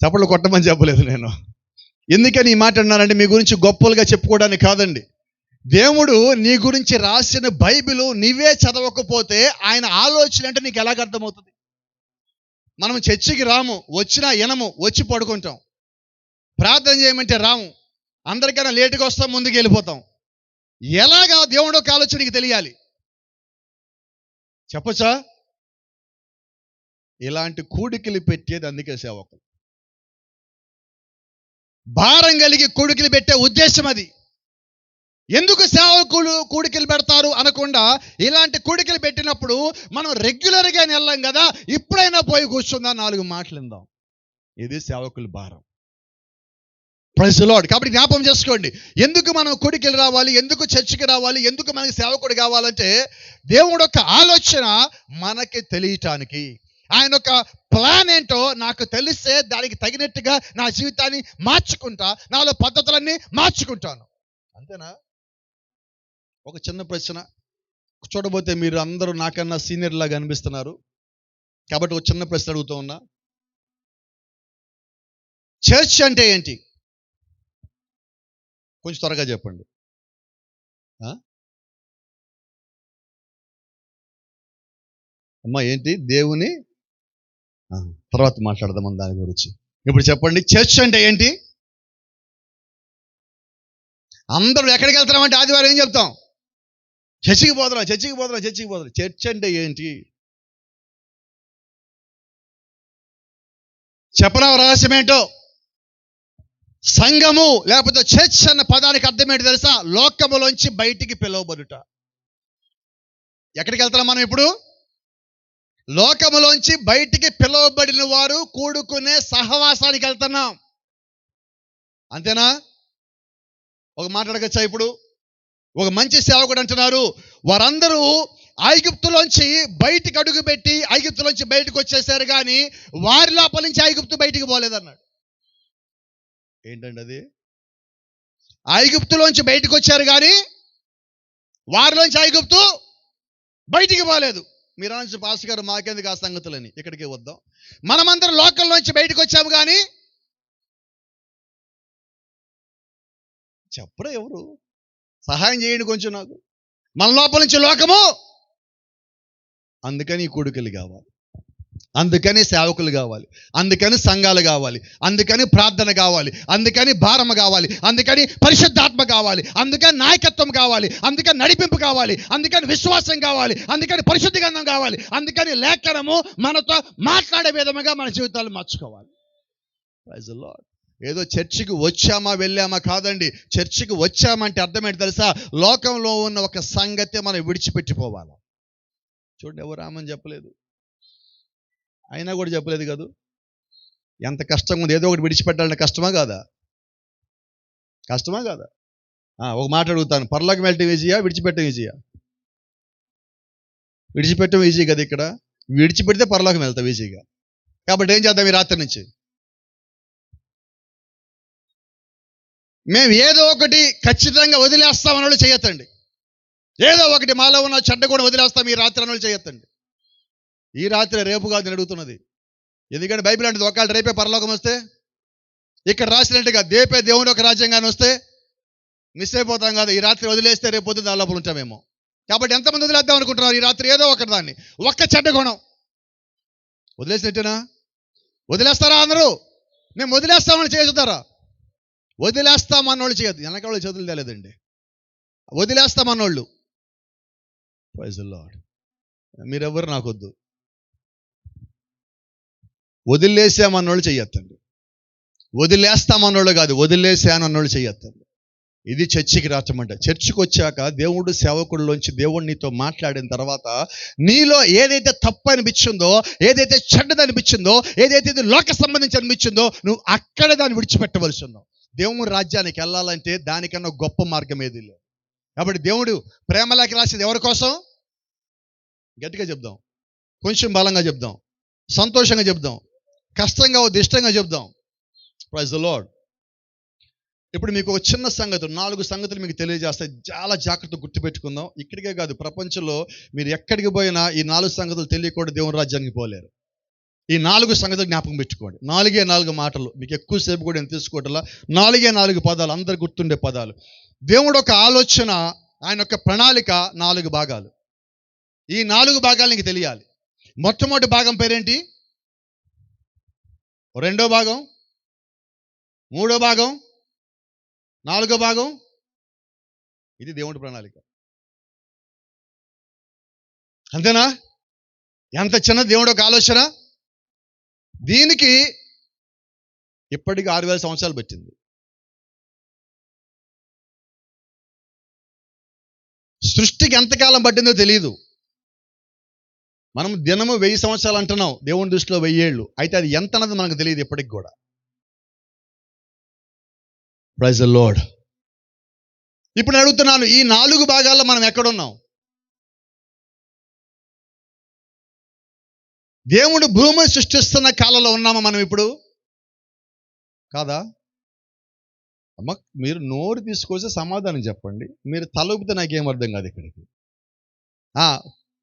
చప్పట్లు కొట్టమని చెప్పలేదు నేను. ఎందుకని ఈ మాట అన్నానంటే మీ గురించి గొప్పలుగా చెప్పుకోవడానికి కాదండి. దేవుడు నీ గురించి రాసిన బైబిల్ నీవే చదవకపోతే ఆయన ఆలోచన అంటే నీకు ఎలాగ అర్థమవుతుంది? మనం చర్చికి రాము, వచ్చినా వినము, వచ్చి పడుకుంటాం. ప్రార్థన చేయమంటే రాము, అందరికన్నా లేటుగా వస్తాం, ముందుకు వెళ్ళిపోతాం. ఎలాగా దేవుడు ఒక ఆలోచన నీకు తెలియాలి, చెప్పచ్చా? ఇలాంటి కూడికలు పెట్టేది అందుకే సేవకులు. భారం కలిగి కూడికలు పెట్టే ఉద్దేశం అది. ఎందుకు సేవకులు కూడికలు పెడతారు అనకుండా, ఇలాంటి కూడికలు పెట్టినప్పుడు మనం రెగ్యులర్గా వెళ్ళాం కదా, ఇప్పుడైనా పోయి కూర్చుందా 4 మాటలు విందాం. ఇది సేవకుల భారం. Praise the Lord. కాబట్టి జ్ఞాపకం చేసుకోండి, ఎందుకు మనం కూడికలు రావాలి, ఎందుకు చర్చికి రావాలి, ఎందుకు మనకి సేవకుడు కావాలంటే దేవుడు ఒక ఆలోచన మనకి తెలియటానికి. ఆయన ఒక ప్లాన్ ఏంటో నాకు తెలిస్తే దానికి తగినట్టుగా నా జీవితాన్ని మార్చుకుంటా, నాలో పద్ధతులన్నీ మార్చుకుంటాను. అంతేనా? ఒక చిన్న ప్రశ్న. చూడబోతే మీరు అందరూ నాకన్నా సీనియర్ లాగా అనిపిస్తున్నారు కాబట్టి ఒక చిన్న ప్రశ్న అడుగుతూ ఉన్నా. చర్చ్ అంటే ఏంటి? కొంచెం త్వరగా చెప్పండి. అమ్మా ఏంటి? దేవుని తర్వాత మాట్లాడదాం దాని గురించి. ఇప్పుడు చెప్పండి, చర్చ్ అంటే ఏంటి? అందరూ ఎక్కడికి వెళ్తున్నామంటే ఆదివారం ఏం చెప్తాం? చర్చికి పోతున్నాం, చర్చికి పోతున్నాం, చర్చికి పోతున్నాం. చర్చ్ అంటే ఏంటి? చెప్పరా రహస్యం ఏంటో? సంఘము లేకపోతే చర్చ్ అన్న పదానికి అర్థం ఏంటి తెలుసా? లోకములోంచి బయటికి పిలువబడుట. ఎక్కడికి వెళ్తున్నాం మనం ఇప్పుడు? లోకములోంచి బయటికి పిలువబడిన వారు కూడుకునే సహవాసానికి వెళ్తున్నాం. అంతేనా? ఒక మాట్లాడగచ్చా ఇప్పుడు? ఒక మంచి సేవకుడు అంటున్నారు, వారందరూ ఐగుప్తులోంచి బయటికి అడుగుపెట్టి ఐగుప్తులోంచి బయటకు వచ్చేసారు, కానీ వారి లోపల నుంచి ఐగుప్తు బయటికి పోలేదన్నాడు. ఏంటండి అది? ఐగుప్తులోంచి బయటకు వచ్చారు కానీ వారిలోంచి ఐగుప్తు బయటికి పోలేదు. మీరు అనొచ్చు, పాస్టర్ గారు మాకెందుకు ఆ సంగతులని. ఇక్కడికి వద్దాం. మనమందరం లోకంలోంచి బయటకు వచ్చాము కానీ చెప్పరు ఎవరు. సహాయం చేయండి కొంచెం నాకు. మన లోపల నుంచి లోకము. అందుకని కొడుకులు కావాలి, అందుకని సేవకులు కావాలి, అందుకని సంఘాలు కావాలి, అందుకని ప్రార్థన కావాలి, అందుకని భారమ కావాలి, అందుకని పరిశుద్ధాత్మ కావాలి, అందుకని నాయకత్వం కావాలి, అందుకని నడిపింపు కావాలి, అందుకని విశ్వాసం కావాలి, అందుకని పరిశుద్ధ గంధం కావాలి, అందుకని లేఖనము మనతో మాట్లాడే విధముగా మన జీవితాలు మార్చుకోవాలి. Praise the Lord. ఏదో చర్చికి వచ్చామా వెళ్ళామా కాదండి. చర్చికి వచ్చామంటే అర్థం ఏంటి తెలుసా? లోకంలో ఉన్న ఒక సంగతి మనం విడిచిపెట్టిపోవాలి. చూడండి, ఎవరు ఆమని చెప్పలేదు, అయినా కూడా చెప్పలేదు కదా. ఎంత కష్టంగా ఉంది. ఏదో ఒకటి విడిచిపెట్టాలంటే కష్టమా కాదా? కష్టమా కాదా? ఒక మాట అడుగుతాను, పరలోకం వెళ్ళటం ఈజీయా, విడిచిపెట్టడం ఈజీయా? విడిచిపెట్టడం ఈజీ కదా. ఇక్కడ విడిచిపెడితే పరలోకం వెళ్తాం ఈజీగా. కాబట్టి ఏం చేద్దాం ఈ రాత్రి నుంచి? మేము ఏదో ఒకటి ఖచ్చితంగా వదిలేస్తామని వాళ్ళు చేయొద్దండి. ఏదో ఒకటి మాలో ఉన్న చెడ్డ కూడా వదిలేస్తాం ఈ రాత్రి అని వాళ్ళు చేయొద్దండి. ఈ రాత్రి, రేపు కాదు నేను అడుగుతున్నది. ఎందుకంటే బైబిల్ అంటే ఒకవేళ రేపే పరలోకం వస్తే, ఇక్కడ రాసినట్టుగా దేపే దేవుని ఒక రాజ్యంగానే వస్తే మిస్ అయిపోతాం కదా. ఈ రాత్రి వదిలేస్తే రేపు పొద్దున్న దాని లోపల ఉంటామేమో. కాబట్టి ఎంతమంది వదిలేద్దాం అనుకుంటున్నారు ఈ రాత్రి? ఏదో ఒకటి దాన్ని, ఒక్క చెడ్డ గుణం వదిలేసినట్టేనా? వదిలేస్తారా అందరూ? మేము వదిలేస్తామని చేస్తారా? వదిలేస్తామన్నోళ్ళు చేయొద్దు. వెనకాళ్ళు చేతులు తేలేదండి. వదిలేస్తామన్నోళ్ళు, ప్రైజ్ ది లార్డ్, మీరెవ్వరు నాకొద్దు. వదిలేసామన్నోళ్ళు చెయ్యొద్దండి. వదిలేస్తామన్నోళ్ళు కాదు, వదిలేసాను అన్నోళ్ళు చెయ్యొద్దండి. ఇది చర్చికి రావటమంట. చర్చికి వచ్చాక దేవుడు సేవకుడిలోంచి దేవుడు నీతో మాట్లాడిన తర్వాత నీలో ఏదైతే తప్పు అనిపించిందో, ఏదైతే చెడ్డది అనిపించిందో, ఏదైతే ఇది లోక సంబంధించి అనిపించిందో, నువ్వు అక్కడ దాన్ని విడిచిపెట్టవలసి ఉన్నావు. దేవుడి రాజ్యానికి వెళ్ళాలంటే దానికన్నా గొప్ప మార్గం ఏది లేదు. కాబట్టి దేవుడు ప్రేమలోకి రాసేది ఎవరి కోసం? గట్టిగా చెప్దాం, కొంచెం బలంగా చెప్దాం, సంతోషంగా చెప్దాం, కష్టంగా వద్దు, ఇష్టంగా చెప్దాం. Praise the Lord. ఇప్పుడు మీకు ఒక చిన్న సంగతి, 4 సంగతులు మీకు తెలియజేస్తే చాలా జాగ్రత్తగా గుర్తుపెట్టుకుందాం. ఇక్కడికే కాదు, ప్రపంచంలో మీరు ఎక్కడికి పోయినా ఈ 4 సంగతులు తెలియకుండా దేవుని రాజ్యానికి పోలేరు. ఈ 4 సంగతులు జ్ఞాపకం పెట్టుకోండి. 4 మాటలు, మీకు ఎక్కువసేపు కూడా నేను తీసుకోవట్లా. 4 పదాలు, అందరు గుర్తుండే పదాలు. దేవుడు ఒక ఆలోచన, ఆయన యొక్క ప్రణాళిక 4 భాగాలు. ఈ 4 భాగాలు నీకు తెలియాలి. మొట్టమొదటి భాగం పేరేంటి? రెండో భాగం, మూడో భాగం, 4వ భాగం. ఇది దేవుడి ప్రణాళిక. అంతేనా? ఎంత చిన్న దేవుడు ఒక ఆలోచన. దీనికి ఇప్పటికి 6000 సంవత్సరాలు పట్టింది. సృష్టికి ఎంతకాలం పట్టిందో తెలియదు. మనం దినము 1000 సంవత్సరాలు అంటున్నాం, దేవుని దృష్టిలో 1000 ఏళ్ళు. అయితే అది ఎంత అన్నది మనకు తెలియదు ఇప్పటికి కూడా. Praise the Lord. ఇప్పుడు నేను అడుగుతున్నాను, ఈ 4 భాగాల్లో మనం ఎక్కడున్నాం? దేవుడు భూమిని సృష్టిస్తున్న కాలంలో ఉన్నామా మనం ఇప్పుడు? కాదా? అమ్మ, మీరు నోరు తీసుకొస్తే సమాధానం చెప్పండి. మీరు తలూపితే నాకేం అర్థం కాదు ఇక్కడికి.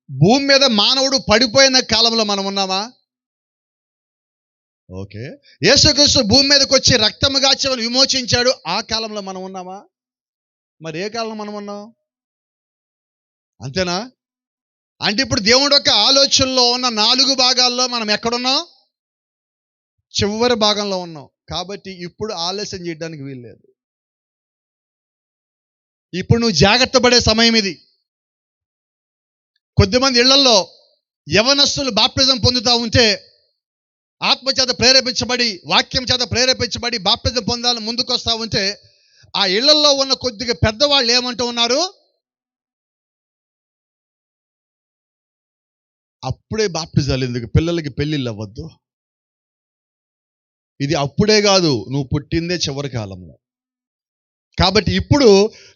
భూమి మీద మానవుడు పడిపోయిన కాలంలో మనం ఉన్నామా? ఓకే. యేసుక్రీస్తు భూమి మీదకి వచ్చి రక్తము గాచి విమోచించాడు, ఆ కాలంలో మనం ఉన్నామా? మరి ఏ కాలంలో మనం ఉన్నాం? అంతేనా? అంటే ఇప్పుడు దేవుడు యొక్క ఆలోచనలో ఉన్న 4 భాగాల్లో మనం ఎక్కడున్నాం? చివరి భాగంలో ఉన్నాం. కాబట్టి ఇప్పుడు ఆలస్యం చేయడానికి వీల్లేదు. ఇప్పుడు నువ్వు జాగ్రత్త పడే సమయం ఇది. కొద్దిమంది ఇళ్లలో యవనస్తులు బాప్టిజం పొందుతూ ఉంటే, ఆత్మచేత ప్రేరేపించబడి, వాక్యం చేత ప్రేరేపించబడి బాప్టిజం పొందాలని ముందుకు వస్తూ ఉంటే, ఆ ఇళ్లలో ఉన్న కొద్దిగా పెద్దవాళ్ళు ఏమంటూ ఉన్నారు? అప్పుడే బాప్టిజాలు ఎందుకు? పిల్లలకి పెళ్ళిళ్ళు అవ్వద్దు. ఇది అప్పుడే కాదు, నువ్వు పుట్టిందే చివరి కాలంలో. కాబట్టి ఇప్పుడు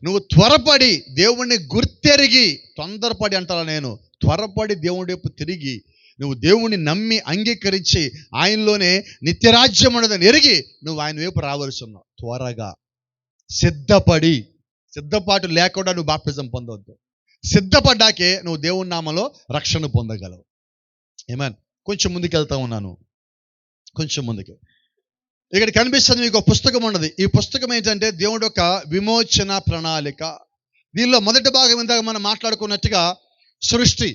నువ్వు త్వరపడి దేవుణ్ణి గుర్తెరిగి, తొందరపడి అంటారా నేను, త్వరపడి దేవుడి వైపు తిరిగి నువ్వు దేవుణ్ణి నమ్మి అంగీకరించి ఆయనలోనే నిత్యరాజ్యం ఉన్నదని ఎరిగి నువ్వు ఆయన వైపు రావాల్సి ఉన్నావు. త్వరగా సిద్ధపడి, సిద్ధపాటు లేకుండా నువ్వు బాప్టిజం పొందవద్దు. సిద్ధపడ్డాకే నువ్వు దేవుని నామలో రక్షణ పొందగలవు. ఏమన్ కొంచెం ముందుకు వెళ్తా ఉన్నాను, కొంచెం ముందుకు. ఇక్కడ కనిపిస్తుంది మీకు ఒక పుస్తకం ఉన్నది. ఈ పుస్తకం ఏంటంటే దేవుడి యొక్క విమోచన ప్రణాళిక. దీనిలో మొదటి భాగం ఇందాక మనం మాట్లాడుకున్నట్టుగా సృష్టి,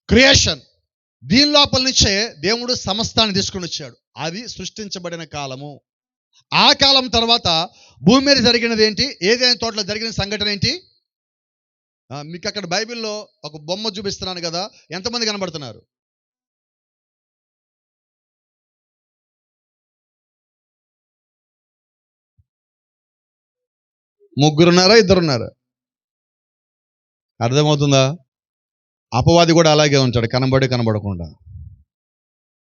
క్రియేషన్. దీని లోపల నుంచే దేవుడు సమస్తాన్ని తీసుకుని వచ్చాడు. అది సృష్టించబడిన కాలము. ఆ కాలం తర్వాత భూమి మీద జరిగినది ఏంటి? ఏదైనా తోటలో జరిగిన సంఘటన ఏంటి? మీకు అక్కడ బైబిల్లో ఒక బొమ్మ చూపిస్తున్నాను కదా, ఎంతమంది కనబడుతున్నారు? ముగ్గురున్నారా, ఇద్దరున్నారా? అర్థమవుతుందా? అపవాది కూడా అలాగే ఉంటాడు, కనబడకుండా.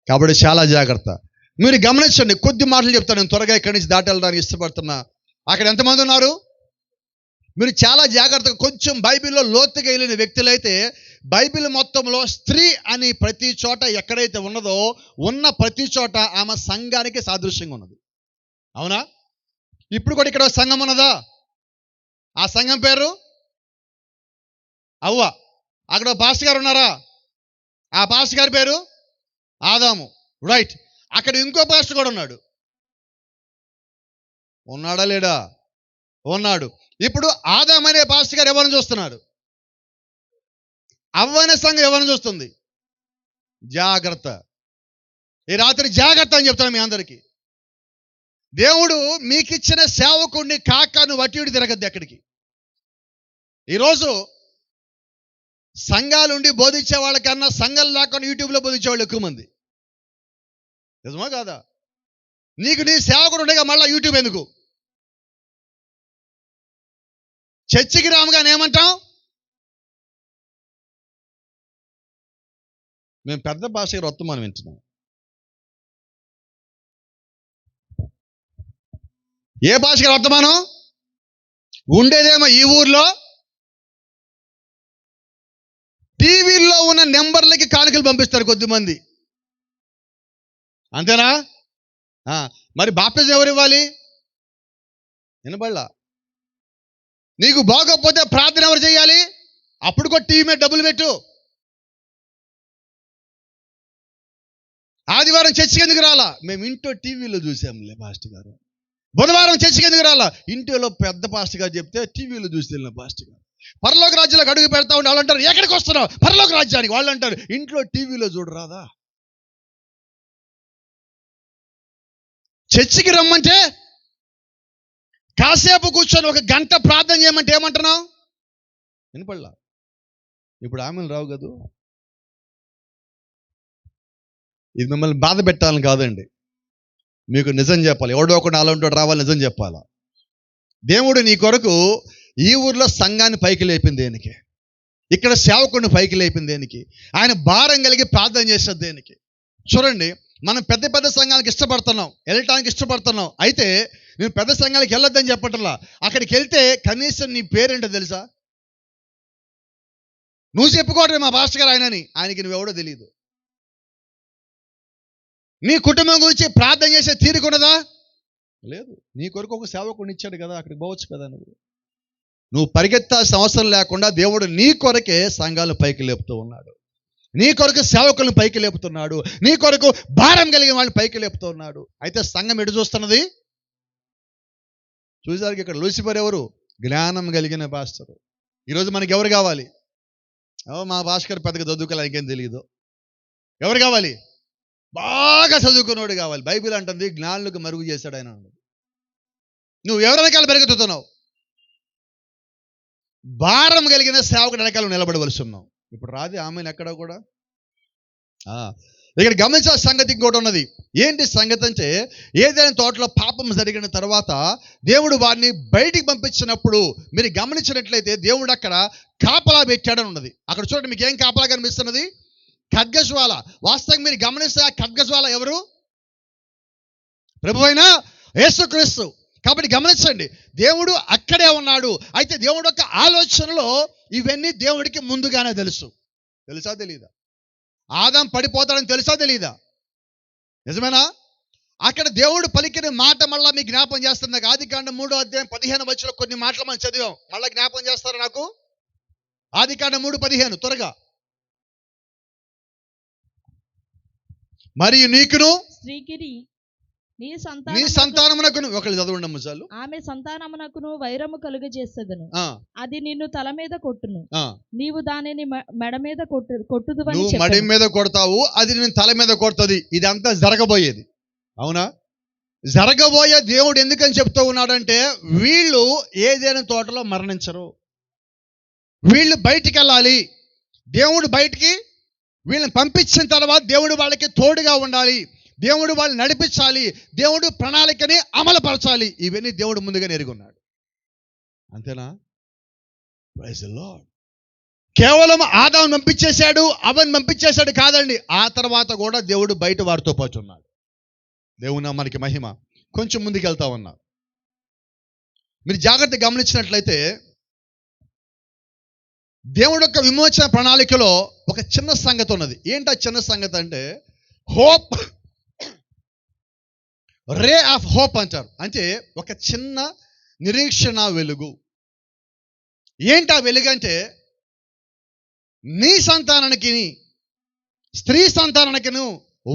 కాబట్టి చాలా జాగ్రత్త. మీరు గమనించండి, కొద్ది మాటలు చెప్తాను, నేను త్వరగా ఇక్కడి నుంచి దాటి వెళ్ళడానికి ఇష్టపడుతున్నా. అక్కడ ఎంతమంది ఉన్నారు? మీరు చాలా జాగ్రత్తగా కొంచెం బైబిల్లో లోతుగా వెళ్ళిన వ్యక్తులైతే, బైబిల్ మొత్తంలో స్త్రీ అని ప్రతి చోట ఎక్కడైతే ఉన్నదో, ఉన్న ప్రతి చోట ఆమె సంఘానికి సాదృశ్యంగా ఉన్నది. అవునా? ఇప్పుడు కూడా ఇక్కడ సంఘం ఉన్నదా? ఆ సంఘం పేరు అవ్వ. అక్కడ పాస్టర్ గారు ఉన్నారా? ఆ పాస్టర్ గారి పేరు ఆదాము. రైట్. అక్కడ ఇంకో పాస్టర్ కూడా ఉన్నాడు. ఉన్నాడా లేడా? ఉన్నాడు. ఇప్పుడు ఆదాం అనే పాస్టర్ గారు ఎవరిని చూస్తున్నారు? అవ్వ అనే సంఘం ఎవరిని చూస్తుంది? జాగ్రత్త. ఈ రాత్రి జాగ్రత్త అని చెప్తాను మీ అందరికీ. దేవుడు మీకు ఇచ్చిన సేవకుడిని కాక నువ్వు అటు ఇటు తిరగద్దు ఎక్కడికి. ఈరోజు సంఘాలుండి బోధించే వాళ్ళకన్నా సంఘాలు లేకుండా యూట్యూబ్లో బోధించే వాళ్ళు ఎక్కువ మంది. నిజమా కాదా? నీకు నీ సేవకుడు ఉండగా మళ్ళీ యూట్యూబ్ ఎందుకు? చర్చికి రాముగానే ఏమంటాం? మేము పెద్ద భాష వర్తమానం వింటున్నాం. ఏ భాషకి వర్తమానం? ఉండేదేమో ఈ ఊర్లో, టీవీల్లో ఉన్న నెంబర్లకి కానుకలు పంపిస్తారు కొద్దిమంది. అంతేనా? మరి బాప్టిజం ఎవరు ఇవ్వాలి? వినబడలా? నీకు బాగోకపోతే ప్రార్థన ఎవరు చేయాలి? అప్పుడు కూడా టీవీ మీద డబ్బులు పెట్టు. ఆదివారం చర్చికి ఎందుకు రాలా? మేము ఇంట్లో టీవీలో చూసాంలే పాస్టర్ గారు. బుధవారం చర్చికి ఎందుకు రాలా? ఇంటిలో పెద్ద పాస్టర్ గారు చెప్తే టీవీలో చూసి వెళ్ళిన పాస్టర్ గారు. పరలోక రాజ్యాలకు అడుగు పెడతా ఉంటే వాళ్ళు అంటారు, ఎక్కడికి వస్తున్నావు పరలోక రాజ్యానికి? వాళ్ళు అంటారు, ఇంట్లో టీవీలో చూడరాదా? చర్చికి రమ్మంటే కాసేపు కూర్చొని ఒక గంట ప్రార్థన చేయమంటే ఏమంటున్నావు? వినపడలా? ఇప్పుడు ఆమెలు రావు కదా. ఇది మిమ్మల్ని బాధ పెట్టాలని కాదండి, మీకు నిజం చెప్పాలి. ఎవడో ఒకటి అలాంటి రావాలి, నిజం చెప్పాలా. దేవుడు నీ కొరకు ఈ ఊర్లో సంఘాన్ని పైకి లేపింది దేనికి? ఇక్కడ సేవకుడిని పైకి లేపింది దేనికి? ఆయన భారం కలిగి ప్రార్థన చేసేది దేనికి? చూడండి, మనం పెద్ద పెద్ద సంఘాలకు ఇష్టపడుతున్నాం, వెళ్ళటానికి ఇష్టపడుతున్నాం. అయితే నేను పెద్ద సంఘాలకు వెళ్ళొద్దని చెప్పట్లా. అక్కడికి వెళ్తే కనీసం నీ పేరేంటో తెలుసా? నువ్వు చెప్పుకోవడం మా పాస్టర్ గారు ఆయనని, ఆయనకి నువ్వెవడో తెలియదు. నీ కుటుంబం గురించి ప్రార్థన చేసే తీరుకున్నదా? లేదు. నీ కొరకు ఒక సేవకుడిని ఇచ్చాడు కదా, అక్కడికి పోవచ్చు కదా. నువ్వు పరిగెత్తాల్సిన అవసరం లేకుండా దేవుడు నీ కొరకే సంఘాలు పైకి లేపుతూ ఉన్నాడు. నీ కొరకు సేవకులను పైకి లేపుతున్నాడు. నీ కొరకు భారం కలిగిన వాళ్ళని పైకి లేపుతూ ఉన్నాడు. అయితే సంఘం ఎటు చూస్తున్నది? చూసారు ఇక్కడ లూసిఫర్ ఎవరు? జ్ఞానం కలిగిన పాస్టర్. ఈరోజు మనకి ఎవరు కావాలి? మా భాస్కర్ పెద్దగా చదువుకోవాలి, ఇంకేం తెలియదు. ఎవరు కావాలి? బాగా చదువుకున్నవాడు కావాలి. బైబిల్ అంటుంది జ్ఞానులకు మరుగు చేశాడు ఆయన. నువ్వు ఎవరి వెనకాల పెరుగుతున్నావు? భారం కలిగిన సేవకుడు వెనకాల నిలబడవలసి ఉన్నావు. ఇప్పుడు రాది ఆమెను ఎక్కడ కూడా. ఇక్కడ గమనించాల్సిన సంగతి ఇంకోటి ఉన్నది. ఏంటి సంగతి అంటే, ఏదైనా తోటలో పాపం జరిగిన తర్వాత దేవుడు వారిని బయటికి పంపించినప్పుడు మీరు గమనించినట్లయితే దేవుడు అక్కడ కాపలా పెట్టాడని ఉన్నది. అక్కడ చూడండి, మీకు ఏం కాపలా కనిపిస్తున్నది? ఖడ్గజ్వాల. వాస్తవంగా మీరు గమనిస్తే ఆ ఖడ్గజ్వాల ఎవరు? ప్రభువైన యేసుక్రీస్తు. కాబట్టి గమనించండి, దేవుడు అక్కడే ఉన్నాడు. అయితే దేవుడు యొక్క ఆలోచనలో ఇవన్నీ దేవుడికి ముందుగానే తెలుసా తెలీదా? ఆదాం పడిపోతాడని తెలుసా తెలీదా? నిజమేనా? అక్కడ దేవుడు పలికిన మాట మళ్ళా మీకు జ్ఞాపం చేస్తుంది. ఆదికాండం 3:15 కొన్ని మాటలు మనం చదివాం. మళ్ళీ జ్ఞాపం చేస్తారా నాకు? ఆదికాండం 3:15 త్వరగా. మరియు నీకును స్త్రీకిని నీ నీ సంతానమునకును, ఒకళ్ళు చదవండి అమ్మ చాలు. ఆమె సంతానమునకును వైరము కలుగజేసేదను, అది నిన్ను తల మీద కొట్టును, నీవు దానిని మెడ మీద కొట్టుదువని నువ్వు చెప్పెను. మడి మీద కొడతావు, అది నేను తల మీద కొడుతుంది. ఇదంతా జరగబోయేది. అవునా? జరగబోయే దేవుడు ఎందుకని చెప్తూ ఉన్నాడంటే, వీళ్ళు ఏదైనా తోటలో మరణించరు, వీళ్ళు బయటికి వెళ్ళాలి. దేవుడు బయటికి వీళ్ళని పంపించిన తర్వాత దేవుడు వాళ్ళకి తోడుగా ఉండాలి, దేవుడు వాళ్ళని నడిపించాలి, దేవుడు ప్రణాళికని అమలుపరచాలి. ఇవన్నీ దేవుడు ముందుగా ఎరుగున్నాడు. అంతేనా? Praise the Lord. కేవలం ఆదామును పంపించేశాడు, అవన్ని పంపించేశాడు కాదండి. ఆ తర్వాత కూడా దేవుడు బయట వారితో పాటు ఉన్నాడు. దేవుని మనకి మహిమ. కొంచెం ముందుకు వెళ్తా ఉన్నా. మీరు జాగ్రత్తగా గమనించినట్లయితే దేవుడు యొక్క విమోచన ప్రణాళికలో ఒక చిన్న సంగతి ఉన్నది. ఏంటి ఆ చిన్న సంగతి అంటే, హోప్, రే ఆఫ్ హోప్ అంటారు. అంటే ఒక చిన్న నిరీక్షణ వెలుగు. ఏంటి ఆ వెలుగు అంటే, నీ సంతానానికి స్త్రీ సంతానానికిను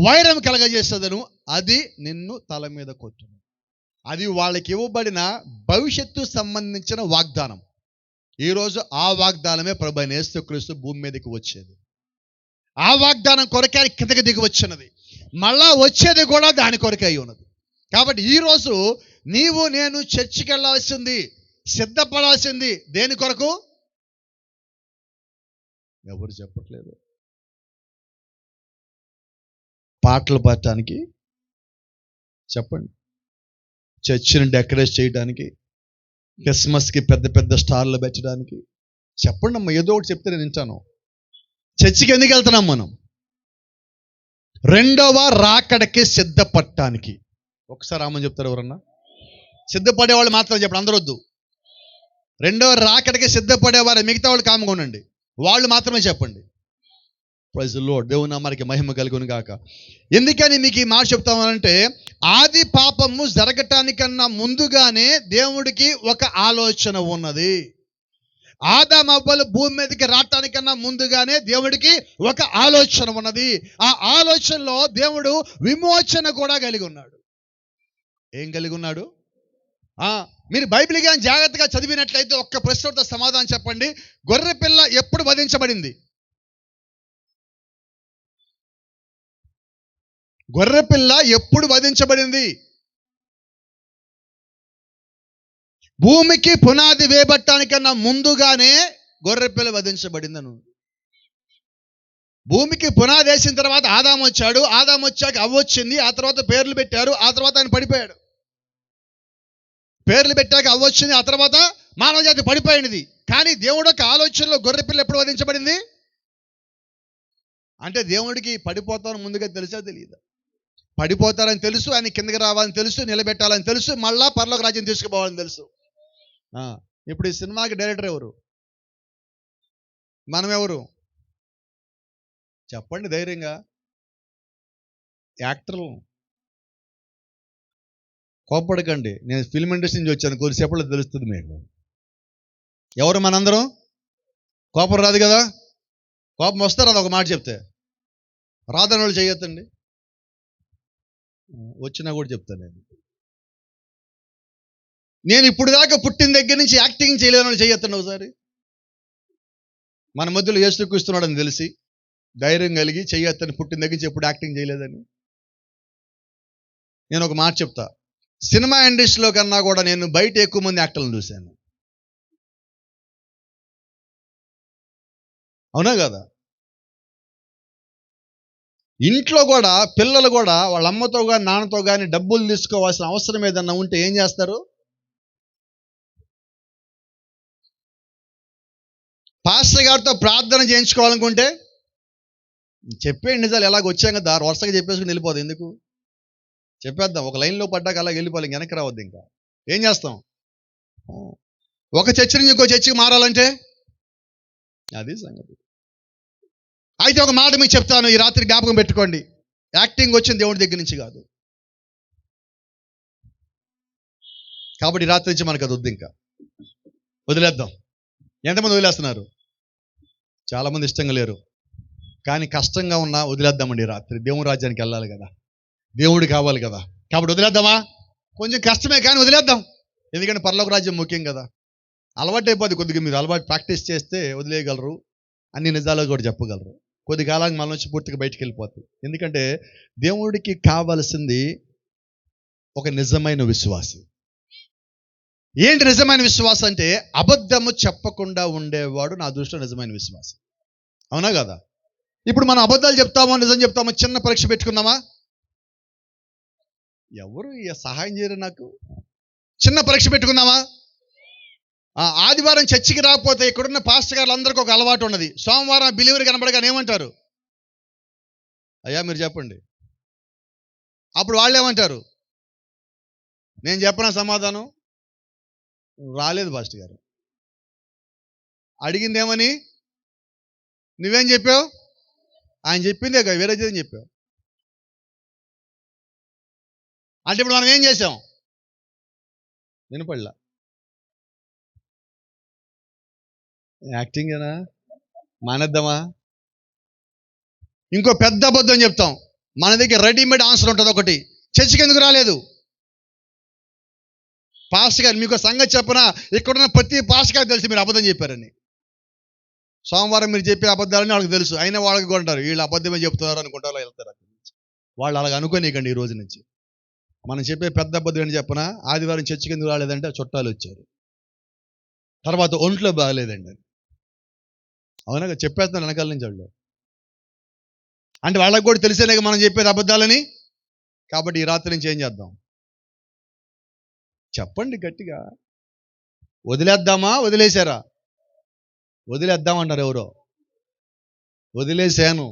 వైరం కలగజేసేదను, అది నిన్ను తల మీద కొట్టును. అది వాళ్ళకి ఇవ్వబడిన భవిష్యత్తు సంబంధించిన వాగ్దానం. ఈరోజు ఆ వాగ్దానమే ప్రభువైన యేసుక్రీస్తు భూమి మీదకి వచ్చేది. ఆ వాగ్దానం కొరకే కిందకి దిగి వచ్చినది, మళ్ళా వచ్చేది కూడా దాని కొరకే అయి ఉన్నది. కాబట్టి ఈరోజు నీవు నేను చర్చికి వెళ్ళాల్సింది, సిద్ధపడాల్సింది దేని కొరకు? ఎవరు చెప్పట్లేదు. పాటలు పాడటానికి చెప్పండి, చర్చిని డెకరేట్ చేయడానికి, క్రిస్మస్కి పెద్ద పెద్ద స్టార్లు పెట్టడానికి చెప్పండి అమ్మా. ఏదో ఒకటి చెప్తే నేను వింటాను. చర్చికి ఎందుకు వెళ్తున్నాం మనం? రెండవ రాకడకి సిద్ధపడటానికి. ఒకసారి రామని చెప్తారు ఎవరన్నా? సిద్ధపడేవాళ్ళు మాత్రం చెప్పండి, అందరూ వద్దు. రెండవ రాకడకి సిద్ధపడేవారు, మిగతా వాళ్ళు కామ్గా ఉండండి, వాళ్ళు మాత్రమే చెప్పండి. Praise the Lord. దేవుని నామానికి మహిమ కలుగును గాక. ఎందుకని మీకు ఈ మాట చెప్తామనంటే, ఆది పాపము జరగటానికన్నా ముందుగానే దేవుడికి ఒక ఆలోచన ఉన్నది. ఆదాము అవ్వలు భూమి మీదకి రావటానికన్నా ముందుగానే దేవుడికి ఒక ఆలోచన ఉన్నది. ఆ ఆలోచనలో దేవుడు విమోచన కూడా కలిగి ఉన్నాడు. ఏం కలిగి ఉన్నాడు? మీరు బైబిల్ కానీ జాగ్రత్తగా చదివినట్లయితే ఒక్క ప్రశ్నతో సమాధానం చెప్పండి. గొర్రె పిల్ల ఎప్పుడు వధించబడింది? గొర్రెపిల్ల ఎప్పుడు వధించబడింది? భూమికి పునాది వేయబట్టానికన్నా ముందుగానే గొర్రెపిల్ల వధించబడిందను. భూమికి పునాది వేసిన తర్వాత ఆదాము వచ్చాడు, ఆదాము వచ్చాక అవ్వ వచ్చింది, ఆ తర్వాత పేర్లు పెట్టారు, ఆ తర్వాత ఆయన పడిపోయాడు. పేర్లు పెట్టాక అవ్వ వచ్చింది, ఆ తర్వాత మానవ జాతి పడిపోయినది. కానీ దేవుడు యొక్క ఆలోచనలో గొర్రెపిల్ల ఎప్పుడు వధించబడింది అంటే, దేవుడికి పడిపోతాను ముందుగా తెలుసా తెలియదా? పడిపోతారని తెలుసు, ఆయన కిందకి రావాలని తెలుసు, నిలబెట్టాలని తెలుసు, మళ్ళా పరలోక రాజ్యం తీసుకుపోవాలని తెలుసు. ఇప్పుడు ఈ సినిమాకి డైరెక్టర్ ఎవరు? మనం ఎవరు చెప్పండి ధైర్యంగా? యాక్టర్లు. కోపడకండి, నేను ఫిల్మ్ ఇండస్ట్రీ నుంచి వచ్చాను, కొద్దిసేపట్లో తెలుస్తుంది మీకు ఎవరు మనందరం. కోపం రాదు కదా? కోపం వస్తారు, అది ఒక మాట చెప్తే. రాదని వాళ్ళు చేయొద్దండి, వచ్చినా కూడా చెప్తాను. నేను ఇప్పుడు దాకా పుట్టిన దగ్గర నుంచి యాక్టింగ్ చేయలేదని వాళ్ళు చేయొద్దండి ఒకసారి. మన మధ్యలో యేసుక్రీస్తున్నాడని తెలిసి ధైర్యం కలిగి చేయొద్దని, పుట్టిన దగ్గర నుంచి ఎప్పుడు యాక్టింగ్ చేయలేదని. నేను ఒక మాట చెప్తా, సినిమా ఇండస్ట్రీలో కన్నా కూడా నేను బయట ఎక్కువ మంది యాక్టర్లను చూశాను. అవునా కదా? ఇంట్లో కూడా పిల్లలు కూడా వాళ్ళ అమ్మతో కానీ నాన్నతో కానీ డబ్బులు తీసుకోవాల్సిన అవసరం ఏదన్నా ఉంటే ఏం చేస్తారు? పాస్టర్ గారితో ప్రార్థన చేయించుకోవాలనుకుంటే చెప్పే నిజాలు ఎలాగ వచ్చాం కదా వరుసగా చెప్పేసుకుని వెళ్ళిపోదు. ఎందుకు చెప్పేద్దాం, ఒక లైన్లో పడ్డాక అలా వెళ్ళిపోవాలి, ఇంక వెనక్కి రావద్దు. ఇంకా ఏం చేస్తాం? ఒక చర్చ నుంచి ఇంకో చర్చికి మారాలంటే అది సంగతి. అయితే ఒక మాట మీకు చెప్తాను, ఈ రాత్రి జ్ఞాపకం పెట్టుకోండి. యాక్టింగ్ వచ్చింది దేవుడి దగ్గర నుంచి కాదు. కాబట్టి రాత్రి నుంచి మనకు అది వద్దు, ఇంకా వదిలేద్దాం. ఎంతమంది వదిలేస్తున్నారు? చాలామంది ఇష్టంగా లేరు, కానీ కష్టంగా ఉన్నా వదిలేద్దామండి. రాత్రి దేవుని రాజ్యానికి వెళ్ళాలి కదా, దేవుడు కావాలి కదా. కాబట్టి వదిలేద్దామా? కొంచెం కష్టమే కానీ వదిలేద్దాం, ఎందుకంటే పరలోక రాజ్యం ముఖ్యం కదా. అలవాటు అయిపోద్ది. కొద్దిగా మీరు అలవాటు ప్రాక్టీస్ చేస్తే వదిలేయగలరు, అన్ని నిజాలు కూడా చెప్పగలరు. కొద్ది కాలానికి మన నుంచి పూర్తిగా బయటికి వెళ్ళిపోతుంది. ఎందుకంటే దేవుడికి కావాల్సింది ఒక నిజమైన విశ్వాసం. ఏంటి నిజమైన విశ్వాసం అంటే? అబద్ధము చెప్పకుండా ఉండేవాడు నా దృష్టిలో నిజమైన విశ్వాసం. అవునా కదా? ఇప్పుడు మనం అబద్ధాలు చెప్తామో నిజం చెప్తామో చిన్న పరీక్ష పెట్టుకుందామా? ఎవరు సహాయం చేయరు నాకు? చిన్న పరీక్ష పెట్టుకుందామా? ఆదివారం చర్చికి రాకపోతే ఇక్కడున్న పాస్టర్ గారు అందరికీ ఒక అలవాటు ఉన్నది. సోమవారం బిలీవర్ కనబడగానే ఏమంటారు? అయ్యా మీరు చెప్పండి. అప్పుడు వాళ్ళు ఏమంటారు? నేను చెప్పిన సమాధానం రాలేదు పాస్టర్ గారు. అడిగింది ఏమని? నువ్వేం చెప్పావు? ఆయన చెప్పిందే కదా, వేరే ఏం చెప్పావు అంటే ఇప్పుడు మనం ఏం చేసాం? వినపడలా. యాక్టింగేనా? మానేద్దామా? ఇంకో పెద్ద అబద్ధం చెప్తాం. మన దగ్గర రెడీమేడ్ ఆన్సర్ ఉంటుంది ఒకటి. చర్చికి ఎందుకు రాలేదు? పాస్టర్ గారు మీకు సంగతి చెప్పనా, ఇక్కడున్న ప్రతి పాస్టర్ గారు తెలిసి మీరు అబద్ధం చెప్పారని. సోమవారం మీరు చెప్పే అబద్ధాలని వాళ్ళకి తెలుసు, అయినా వాళ్ళకి కొంటారు. వీళ్ళు అబద్ధమే చెప్తున్నారు అనుకుంటారు, వెళ్తారు అక్కడి నుంచి. వాళ్ళు అలాగ అనుకోనీకండి. ఈ రోజు నుంచి మనం చెప్పే పెద్ద అబద్ధం ఏంటి చెప్పనా? ఆదివారం చర్చికి ఎందుకు రాలేదంటే చుట్టాలు వచ్చారు, తర్వాత ఒంట్లో బాగలేదండి. అవునా? చెప్పేస్తున్నారు వెనకాల నుంచి వాళ్ళు. అంటే వాళ్ళకి కూడా తెలిసేనే మనం చెప్పేది అబద్ధాలని. కాబట్టి ఈ రాత్రి నుంచి ఏం చేద్దాం? చెప్పండి గట్టిగా. వదిలేద్దామా? వదిలేశారా? వదిలేద్దామన్నారు ఎవరో. వదిలేశాను.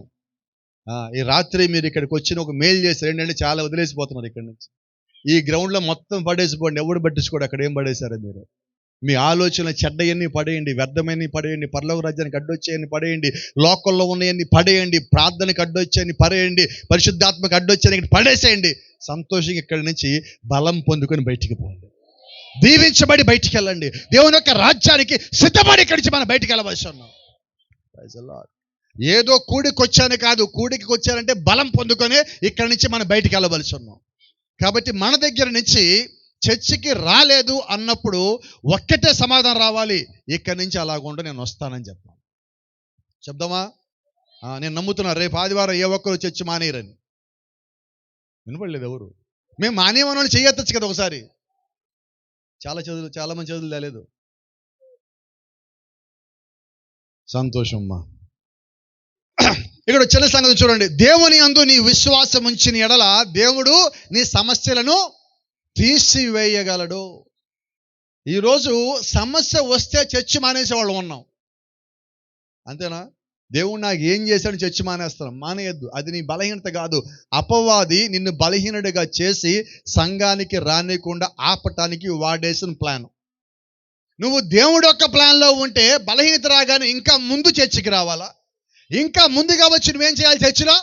ఈ రాత్రి మీరు ఇక్కడికి వచ్చిన ఒక మేలు చేశారు. ఏంటంటే చాలా వదిలేసిపోతున్నారు ఇక్కడి నుంచి. ఈ గ్రౌండ్లో మొత్తం పడేసిపోండి, ఎవడు పట్టించుకోడు. అక్కడ ఏం పడేశారు మీరు? మీ ఆలోచన చెడ్డయన్ని పడేయండి, వ్యర్థమైనవి పడేయండి, పరలోక రాజ్యానికి అడ్డొచ్చేయన్ని పడేయండి, లోకల్లో ఉన్నవన్నీ పడేయండి, ప్రార్థనకి అడ్డొచ్చేయన్ని పడేయండి, పరిశుద్ధాత్మకి అడ్డొచ్చేయని పడేసేయండి. సంతోషంగా ఇక్కడి నుంచి బలం పొందుకొని బయటికి పోండి, దీవించబడి బయటికి వెళ్ళండి. దేవుని యొక్క రాజ్యానికి సిద్ధపడి ఇక్కడి నుంచి మనం బయటికి వెళ్ళవలసి ఉన్నాం. ఏదో కూడికొచ్చాను కాదు, కూడికి వచ్చానంటే బలం పొందుకొని ఇక్కడి నుంచి మనం బయటికి వెళ్ళవలసి ఉన్నాం. కాబట్టి మన దగ్గర నుంచి చర్చికి రాలేదు అన్నప్పుడు ఒక్కటే సమాధానం రావాలి, ఇక్కడి నుంచి అలాగుండా నేను వస్తానని చెప్తాను. చెప్దామా? నేను నమ్ముతున్నా రేపు ఆదివారం ఏ ఒక్కరు చర్చి మానేయరని. వినపడలేదు ఎవరు? మేము మానేయమని చెయ్యొచ్చు కదా ఒకసారి. చాలా మంది చదువులు తేలేదు. సంతోషమ్మా. ఇక్కడ చిన్న సంగతి చూడండి. దేవుని యందు నీ విశ్వాసం ఉంచిన ఎడల దేవుడు నీ సమస్యలను తీసివేయగలడు. ఈరోజు సమస్య వస్తే చర్చి మానేసే వాళ్ళు ఉన్నాం, అంతేనా? దేవుడు నాకు ఏం చేశాడు చర్చి మానేస్తాను? మానేయద్దు. అది నీ బలహీనత కాదు. అపవాది నిన్ను బలహీనుడిగా చేసి సంఘానికి రానికుండా ఆపటానికి వాడేసిన ప్లాన్. నువ్వు దేవుడి యొక్క ప్లాన్లో ఉంటే బలహీనత రాగానే ఇంకా ముందు చర్చికి రావాలా? ఇంకా ముందుగా వచ్చి నువ్వేం చేయాలి చర్చిలో?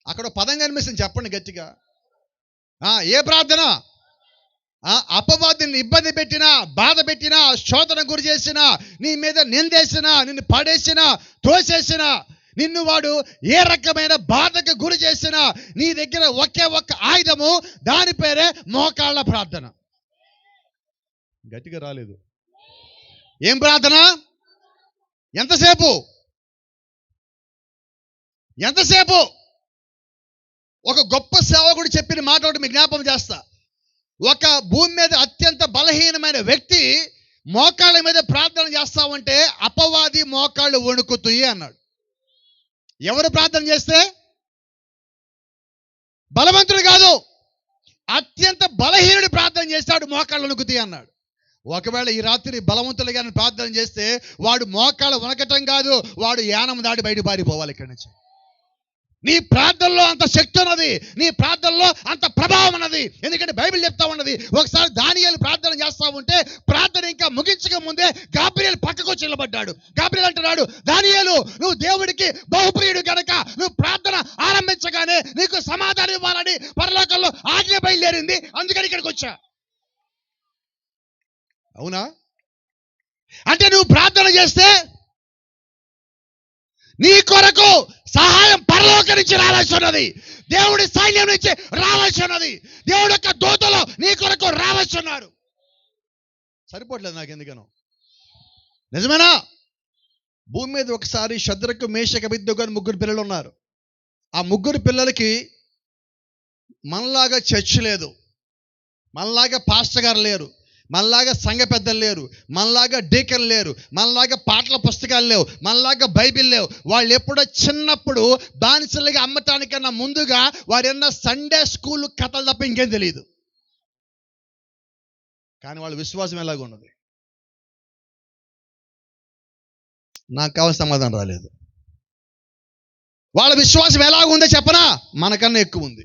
అక్కడ పదం కనిపిస్తుంది, చెప్పండి గట్టిగా. ఏ ప్రార్థన? అపవాదిని ఇబ్బంది పెట్టినా, బాధ పెట్టినా, శోధన గురి చేసినా, నీ మీద నిందేసినా, నిన్ను పడేసినా, తోసేసినా, నిన్ను వాడు ఏ రకమైన బాధకు గురి చేసినా నీ దగ్గర ఒకే ఒక్క ఆయుధము, దాని పేరే మోకాళ్ళ ప్రార్థన. గట్టిగా రాలేదు. ఏం ప్రార్థన? ఎంతసేపు? ఒక గొప్ప సేవకుడు చెప్పిన మాట ఒకటి మీకు జ్ఞాపకం చేస్తా. ఒక భూమి మీద అత్యంత బలహీనమైన వ్యక్తి మోకాళ్ళ మీద ప్రార్థన చేస్తామంటే అపవాది మోకాళ్ళు వణుకుతాయి అన్నాడు. ఎవరు ప్రార్థన చేస్తే? బలవంతుడు కాదు, అత్యంత బలహీనుడు ప్రార్థన చేస్తాడు, మోకాళ్ళు వణుకుతాయి అన్నాడు. ఒకవేళ ఈ రాత్రి బలవంతులు కానీ ప్రార్థన చేస్తే వాడు మోకాళ్ళు వణకటం కాదు, వాడు యానం దాటి బయట పారిపోవాలి ఇక్కడి నుంచి. నీ ప్రార్థనలో అంత శక్తి ఉన్నది, నీ ప్రార్థనలో అంత ప్రభావం ఉన్నది. ఎందుకంటే బైబిల్ చెప్తా ఉన్నది, ఒకసారి దానియేలు ప్రార్థన చేస్తా ఉంటే ప్రార్థన ఇంకా ముగించక ముందే గాబ్రియేల్ పక్కకు వచ్చి నిలబడ్డాడు. గాబ్రియేల్ అంటున్నాడు, దానియేలు నువ్వు దేవుడికి బహుప్రియుడు గనక నువ్వు ప్రార్థన ఆరంభించగానే నీకు సమాధానం ఇవ్వాలని పరలోకంలో ఆజ్ఞ బయలుదేరింది, అందుకని ఇక్కడికి వచ్చా. అవునా? అంటే నువ్వు ప్రార్థన చేస్తే నీ కొరకు సహాయం పరలోకం నుంచి రావాల్సి ఉన్నది, దేవుడి సైన్యం నుంచి రావాల్సి ఉన్నది, దేవుడి యొక్క దూతలు నీ కొరకు రావాల్సి ఉన్నారు. సరిపోవట్లేదు నాకు ఎందుకనో. నిజమేనా? భూమి మీద ఒకసారి షద్రకు మేషకు అబేద్నెగో అని 3 పిల్లలు ఉన్నారు. ఆ 3 పిల్లలకి మనలాగా చర్చ్ లేదు, మనలాగా పాస్టర్ గారు లేరు, మనలాగా సంఘ పెద్దలు లేరు, మనలాగా డీకన్ లేరు, మనలాగా పాటల పుస్తకాలు లేవు, మనలాగా బైబిల్ లేవు. వాళ్ళు ఎప్పుడో చిన్నప్పుడు బానిసలుగా అమ్మటానికన్నా ముందుగా వారన్న సండే స్కూల్ కథలు తప్ప ఇంకేం తెలియదు. కానీ వాళ్ళ విశ్వాసం ఎలాగ ఉన్నది? నాకు కావాల్సిన సమాధానం రాలేదు. వాళ్ళ విశ్వాసం ఎలాగ ఉందో చెప్పనా? మనకన్నా ఎక్కువ ఉంది.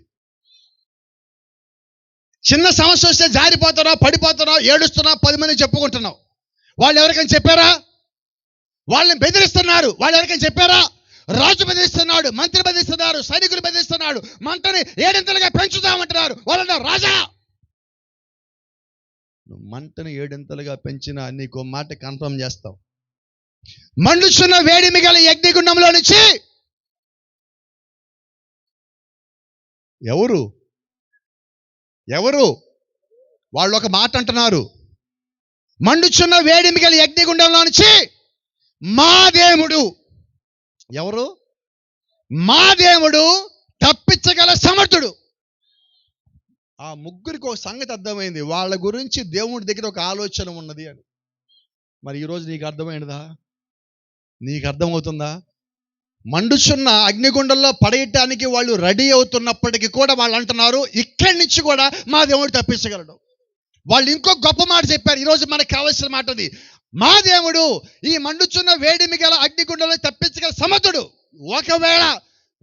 చిన్న సమస్య వస్తే జారిపోతున్నావు, పడిపోతున్నావు, ఏడుస్తున్నావు, 10 మంది చెప్పుకుంటున్నావు. వాళ్ళు ఎవరికైనా చెప్పారా? వాళ్ళని బెదిరిస్తున్నారు. వాళ్ళు ఎవరికైనా చెప్పారా? రాజు బెదిరిస్తున్నాడు, మంత్రి బెదిరిస్తున్నారు, సైనికులు బెదిరిస్తున్నాడు, మంటని 7 పెంచుతామంటున్నారు. వాళ్ళన్నారు, రాజా నువ్వు మంటని 7 పెంచినా నీకు మాట కన్ఫర్మ్ చేస్తావు. మండుచున్న వేడి మిగల అగ్నిగుండంలో నుంచి ఎవరు వాళ్ళు ఒక మాట అంటున్నారు, మండుచున్న వేడి మిగల అగ్నిగుండంలో నుంచి మా దేవుడు. ఎవరు? మా దేవుడు తప్పించగల సమర్థుడు. ఆ 3 ఒక సంగతి అర్థమైంది, వాళ్ళ గురించి దేవుడి దగ్గర ఒక ఆలోచన ఉన్నది అని. మరి ఈరోజు నీకు అర్థమైనదా? నీకు అర్థమవుతుందా? మండుచున్న అగ్నిగుండంలో పడేయటానికి వాళ్ళు రెడీ అవుతున్నప్పటికీ కూడా వాళ్ళు అంటున్నారు, ఇక్కడి నుంచి కూడా మా దేవుడు తప్పించగలడు. వాళ్ళు ఇంకో గొప్ప మాట చెప్పారు. ఈరోజు మనకు కావాల్సిన మాట అది, మా దేవుడు ఈ మండుచున్న వేడిమి గల అగ్నిగుండంలో తప్పించగల సమర్థుడు. ఒకవేళ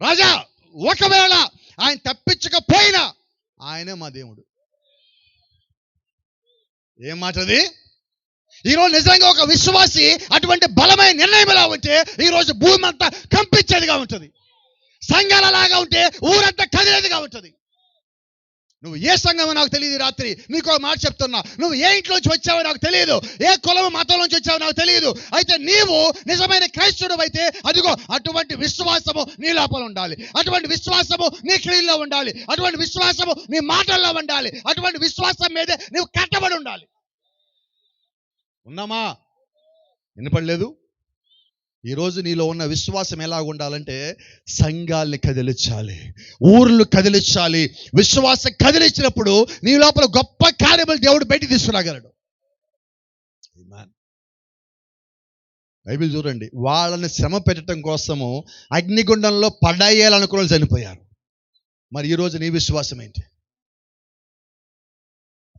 రాజా, ఒకవేళ ఆయన తప్పించకపోయినా ఆయనే మా దేవుడు. ఏం మాట అది? ఈరోజు నిజంగా ఒక విశ్వాసి అటువంటి బలమైన నిర్ణయం ఎలా ఉంటే ఈరోజు భూమి అంతా కంపించేదిగా ఉంటుంది, సంఘాలలాగా ఉంటే ఊరంతా కదిలేదిగా ఉంటుంది. నువ్వు ఏ సంఘమో నాకు తెలియదు. రాత్రి నీకు ఒక మాట చెప్తున్నా, నువ్వు ఏ ఇంట్లోంచి వచ్చావో నాకు తెలియదు, ఏ కులం మతంలోంచి వచ్చావో నాకు తెలియదు. అయితే నీవు నిజమైన క్రైస్తవుడు అయితే అదిగో అటువంటి విశ్వాసము నీ లోపల ఉండాలి, అటువంటి విశ్వాసము నీ క్రియల్లో ఉండాలి, అటువంటి విశ్వాసము నీ మాటల్లో ఉండాలి, అటువంటి విశ్వాసం మీదే నువ్వు కట్టబడి ఉండాలి. ఉన్నామా? వినపడలేదు? ఈరోజు నీలో ఉన్న విశ్వాసం ఎలా ఉండాలంటే సంఘాల్ని కదిలించాలి, ఊర్లు కదిలించాలి. విశ్వాసం కదిలించినప్పుడు నీ లోపల గొప్ప కార్యములు దేవుడు బయటికి తీసుకురాగలడు. బైబిల్ చూడండి, వాళ్ళని శ్రమ పెట్టడం కోసము అగ్నిగుండంలో పడేయాలనుకున్న చనిపోయారు. మరి ఈరోజు నీ విశ్వాసం ఏంటి?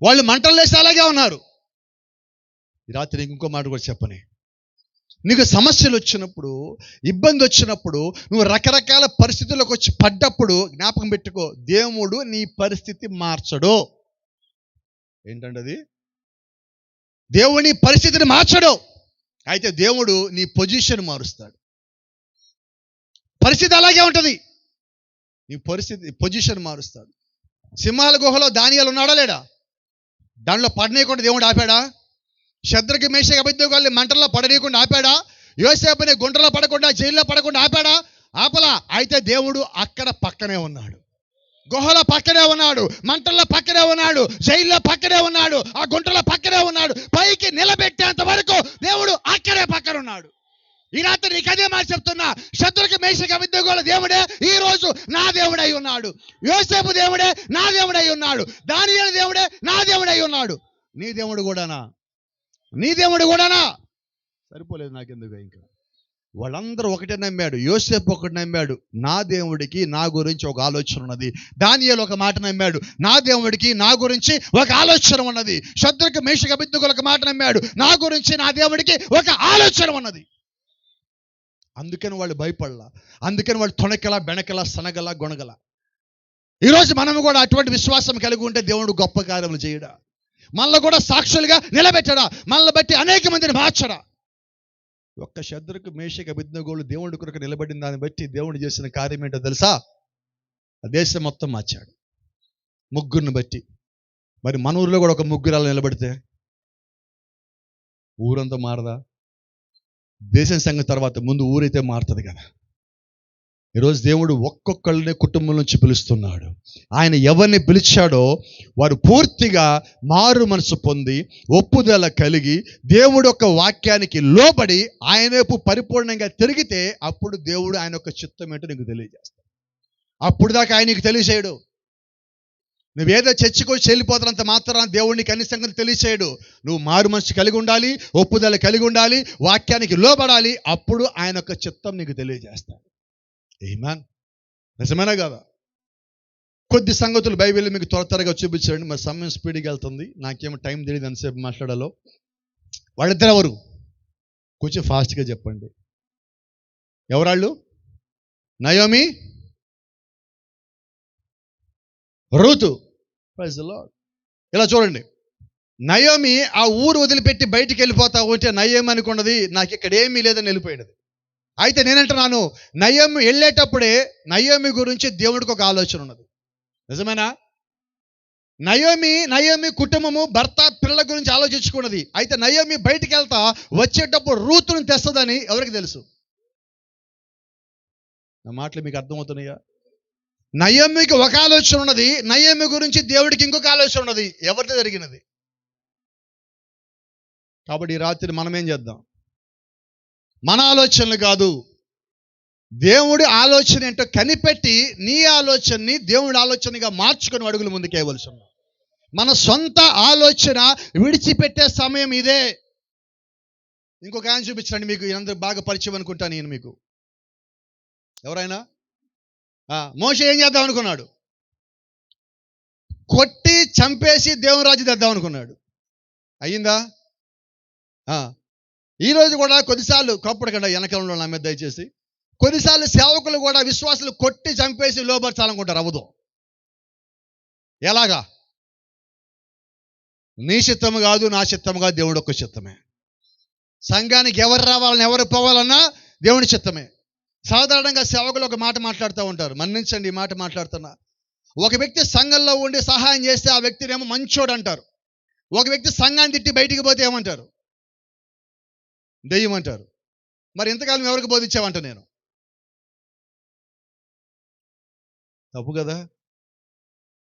వాళ్ళు మంటలు వేసి అలాగే ఉన్నారు. ఈ రాత్రి ఇంకో మాట కూడా చెప్పని, నీకు సమస్యలు వచ్చినప్పుడు, ఇబ్బంది వచ్చినప్పుడు, నువ్వు రకరకాల పరిస్థితుల్లోకి వచ్చి పడ్డప్పుడు జ్ఞాపకం పెట్టుకో, దేవుడు నీ పరిస్థితి మార్చడు. ఏంటంటే అది? దేవుడు నీ పరిస్థితిని మార్చడు, అయితే దేవుడు నీ పొజిషన్ మారుస్తాడు. పరిస్థితి అలాగే ఉంటుంది, నీ పరిస్థితి పొజిషన్ మారుస్తాడు. సింహాల గుహలో దానియేలు ఉన్నాడా లేడా? దానిలో పడనీయకుండా దేవుడు ఆపాడా? షద్రకు మేషకు అబేద్నెగోల్ని మంటల్లో పడనీయకుండా ఆపాడా? యోసేపుని గుంటలో పడకుండా, జైల్లో పడకుండా ఆపాడా? ఆపలా. అయితే దేవుడు అక్కడ పక్కనే ఉన్నాడు, గుహలో పక్కనే ఉన్నాడు, మంటల్లో పక్కనే ఉన్నాడు, జైల్లో పక్కనే ఉన్నాడు, ఆ గుంటలో పక్కనే ఉన్నాడు. పైకి నిలబెట్టేంత వరకు దేవుడు అక్కడే పక్కన ఉన్నాడు. ఈ రాత్రి నీకు అదే మాట చెప్తున్నా, షద్రకు మేషకు అబేద్నెగోల దేవుడే ఈ రోజు నా దేవుడై ఉన్నాడు, యోసేపు దేవుడే నా దేవుడై ఉన్నాడు, దానియేలు దేవుడే నా దేవుడై ఉన్నాడు. నీ దేవుడు కూడానా? నీ దేవుడు కూడానా? సరిపోలేదు నాకెందుకు? ఇంకా వాళ్ళందరూ ఒకటే నమ్మాడు. యోసేపు ఒకటి నమ్మాడు, నా దేవుడికి నా గురించి ఒక ఆలోచన ఉన్నది. దానియేలు ఒక మాట నమ్మాడు, నా దేవుడికి నా గురించి ఒక ఆలోచన ఉన్నది. షద్రకు మేషకు అబేద్నెగోల ఒక మాట నమ్మాడు, నా గురించి నా దేవుడికి ఒక ఆలోచన ఉన్నది. అందుకని వాళ్ళు భయపడలా, అందుకని వాళ్ళు తొణకెలా, బెణకెలా, సనగల, గొనగల. ఈరోజు మనము కూడా అటువంటి విశ్వాసం కలిగి ఉంటే దేవుడు గొప్ప కార్యములు చేయడా, మనల్ని కూడా సాక్షులుగా నిలబెట్టడా, మనల్ని బట్టి అనేక మందిని మార్చడా. ఒక్క శద్రకు, మేషకు, అబేద్నెగోలు దేవుడి కొరకు నిలబడిన దాన్ని బట్టి దేవుడు చేసిన కార్యం ఏంటో తెలుసా? ఆ దేశం మొత్తం మార్చాడు, ముగ్గురిని బట్టి. మరి మన ఊరిలో కూడా ఒక ముగ్గురు అలా నిలబడితే ఊరంతా మారదా? దేశం సంగతి తర్వాత ముందు ఊరైతే మారుతుంది కదా. ఈరోజు దేవుడు ఒక్కొక్కళ్ళని కుటుంబం నుంచి పిలుస్తున్నాడు. ఆయన ఎవరిని పిలిచాడో వారు పూర్తిగా మారు మనసు పొంది, ఒప్పుదల కలిగి, దేవుడు యొక్క వాక్యానికి లోబడి ఆయన వైపు పరిపూర్ణంగా తిరిగితే అప్పుడు దేవుడు ఆయన యొక్క చిత్తం ఏంటో నీకు తెలియజేస్తాడు. అప్పుడు దాకా ఆయన నీకు తెలియచేయడు. నువ్వేదో చర్చకొచ్చి వెళ్ళిపోతున్నంత మాత్రాన దేవుడు నీకు అన్ని సంగతులు తెలియచేయడు. నువ్వు మారు మనసు కలిగి ఉండాలి, ఒప్పుదల కలిగి ఉండాలి, వాక్యానికి లోబడాలి. అప్పుడు ఆయన యొక్క చిత్తం నీకు తెలియజేస్తాడు. ఆమేన్. నిజమేనా కదా? కొద్ది సంగతులు బైబిల్ మీకు త్వరగా చూపించండి. మరి సమయం స్పీడ్గా వెళ్తుంది, నాకేమో టైం తెలియదు ఎంతసేపు మాట్లాడాలో. వాళ్ళిద్దరు ఎవరు? కొంచెం ఫాస్ట్గా చెప్పండి. ఎవరాళ్ళు? Naomi, Ruth. Praise the lord. ఇలా చూడండి, నయోమి ఆ ఊరు వదిలిపెట్టి బయటికి వెళ్ళిపోతా ఉంటే నయోమి అనుకున్నది నాకు ఇక్కడ ఏమీ లేదని వెళ్ళిపోయినది. అయితే నేనంటున్నాను, నయోమి వెళ్ళేటప్పుడే నయోమి గురించి దేవుడికి ఒక ఆలోచన ఉన్నది. నిజమేనా? నయోమి కుటుంబము, భర్త, పిల్లల గురించి ఆలోచించుకున్నది. అయితే నయోమి బయటికి వెళ్తా వచ్చేటప్పుడు రూతును తెస్తుందని ఎవరికి తెలుసు? నా మాటలు మీకు అర్థమవుతున్నాయా? నయోమికి ఒక ఆలోచన ఉన్నది, నయోమి గురించి దేవుడికి ఇంకొక ఆలోచన ఉన్నది. ఎవరితో జరిగినది? కాబట్టి ఈ రాత్రి మనం ఏం చేద్దాం? మన ఆలోచనలు కాదు, దేవుడి ఆలోచన ఏంటో కనిపెట్టి నీ ఆలోచనని దేవుడి ఆలోచనగా మార్చుకొని అడుగులు ముందుకేయవలసి ఉన్నాం. మన సొంత ఆలోచన విడిచిపెట్టే సమయం ఇదే. ఇంకొక ఆయన చూపించండి, మీకు అందరూ బాగా పరిచయం అనుకుంటాను నేను మీకు. ఎవరైనా? మోషే ఏం చేద్దాం అనుకున్నాడు? కొట్టి చంపేసి దేవుని రాజ్యం తెద్దాం అనుకున్నాడు. అయ్యిందా? ఈరోజు కూడా కొద్దిసార్లు కోప్పడకుండా వెనకాలంలో నా మీద దయచేసి, కొన్నిసార్లు సేవకులు కూడా విశ్వాసులు కొట్టి చంపేసి లోపరచాలనుకుంటారు. అవ్వదు. ఎలాగా? నీ చిత్తము కాదు, నా చిత్తము కాదు, దేవుడు ఒక్క చిత్తమే. సంఘానికి ఎవరు రావాలని, ఎవరు పోవాలన్నా దేవుని చిత్తమే. సాధారణంగా సేవకులు ఒక మాట మాట్లాడుతూ ఉంటారు, మన్నించండి ఈ మాట మాట్లాడుతున్నా. ఒక వ్యక్తి సంఘంలో ఉండి సహాయం చేస్తే ఆ వ్యక్తినేమో మంచోడు అంటారు. ఒక వ్యక్తి సంఘాన్ని తిట్టి బయటికి పోతే ఏమంటారు? దెయ్యం అంటారు. మరి ఇంతకాలం ఎవరికి బోధించావంట నేను? తప్పు కదా.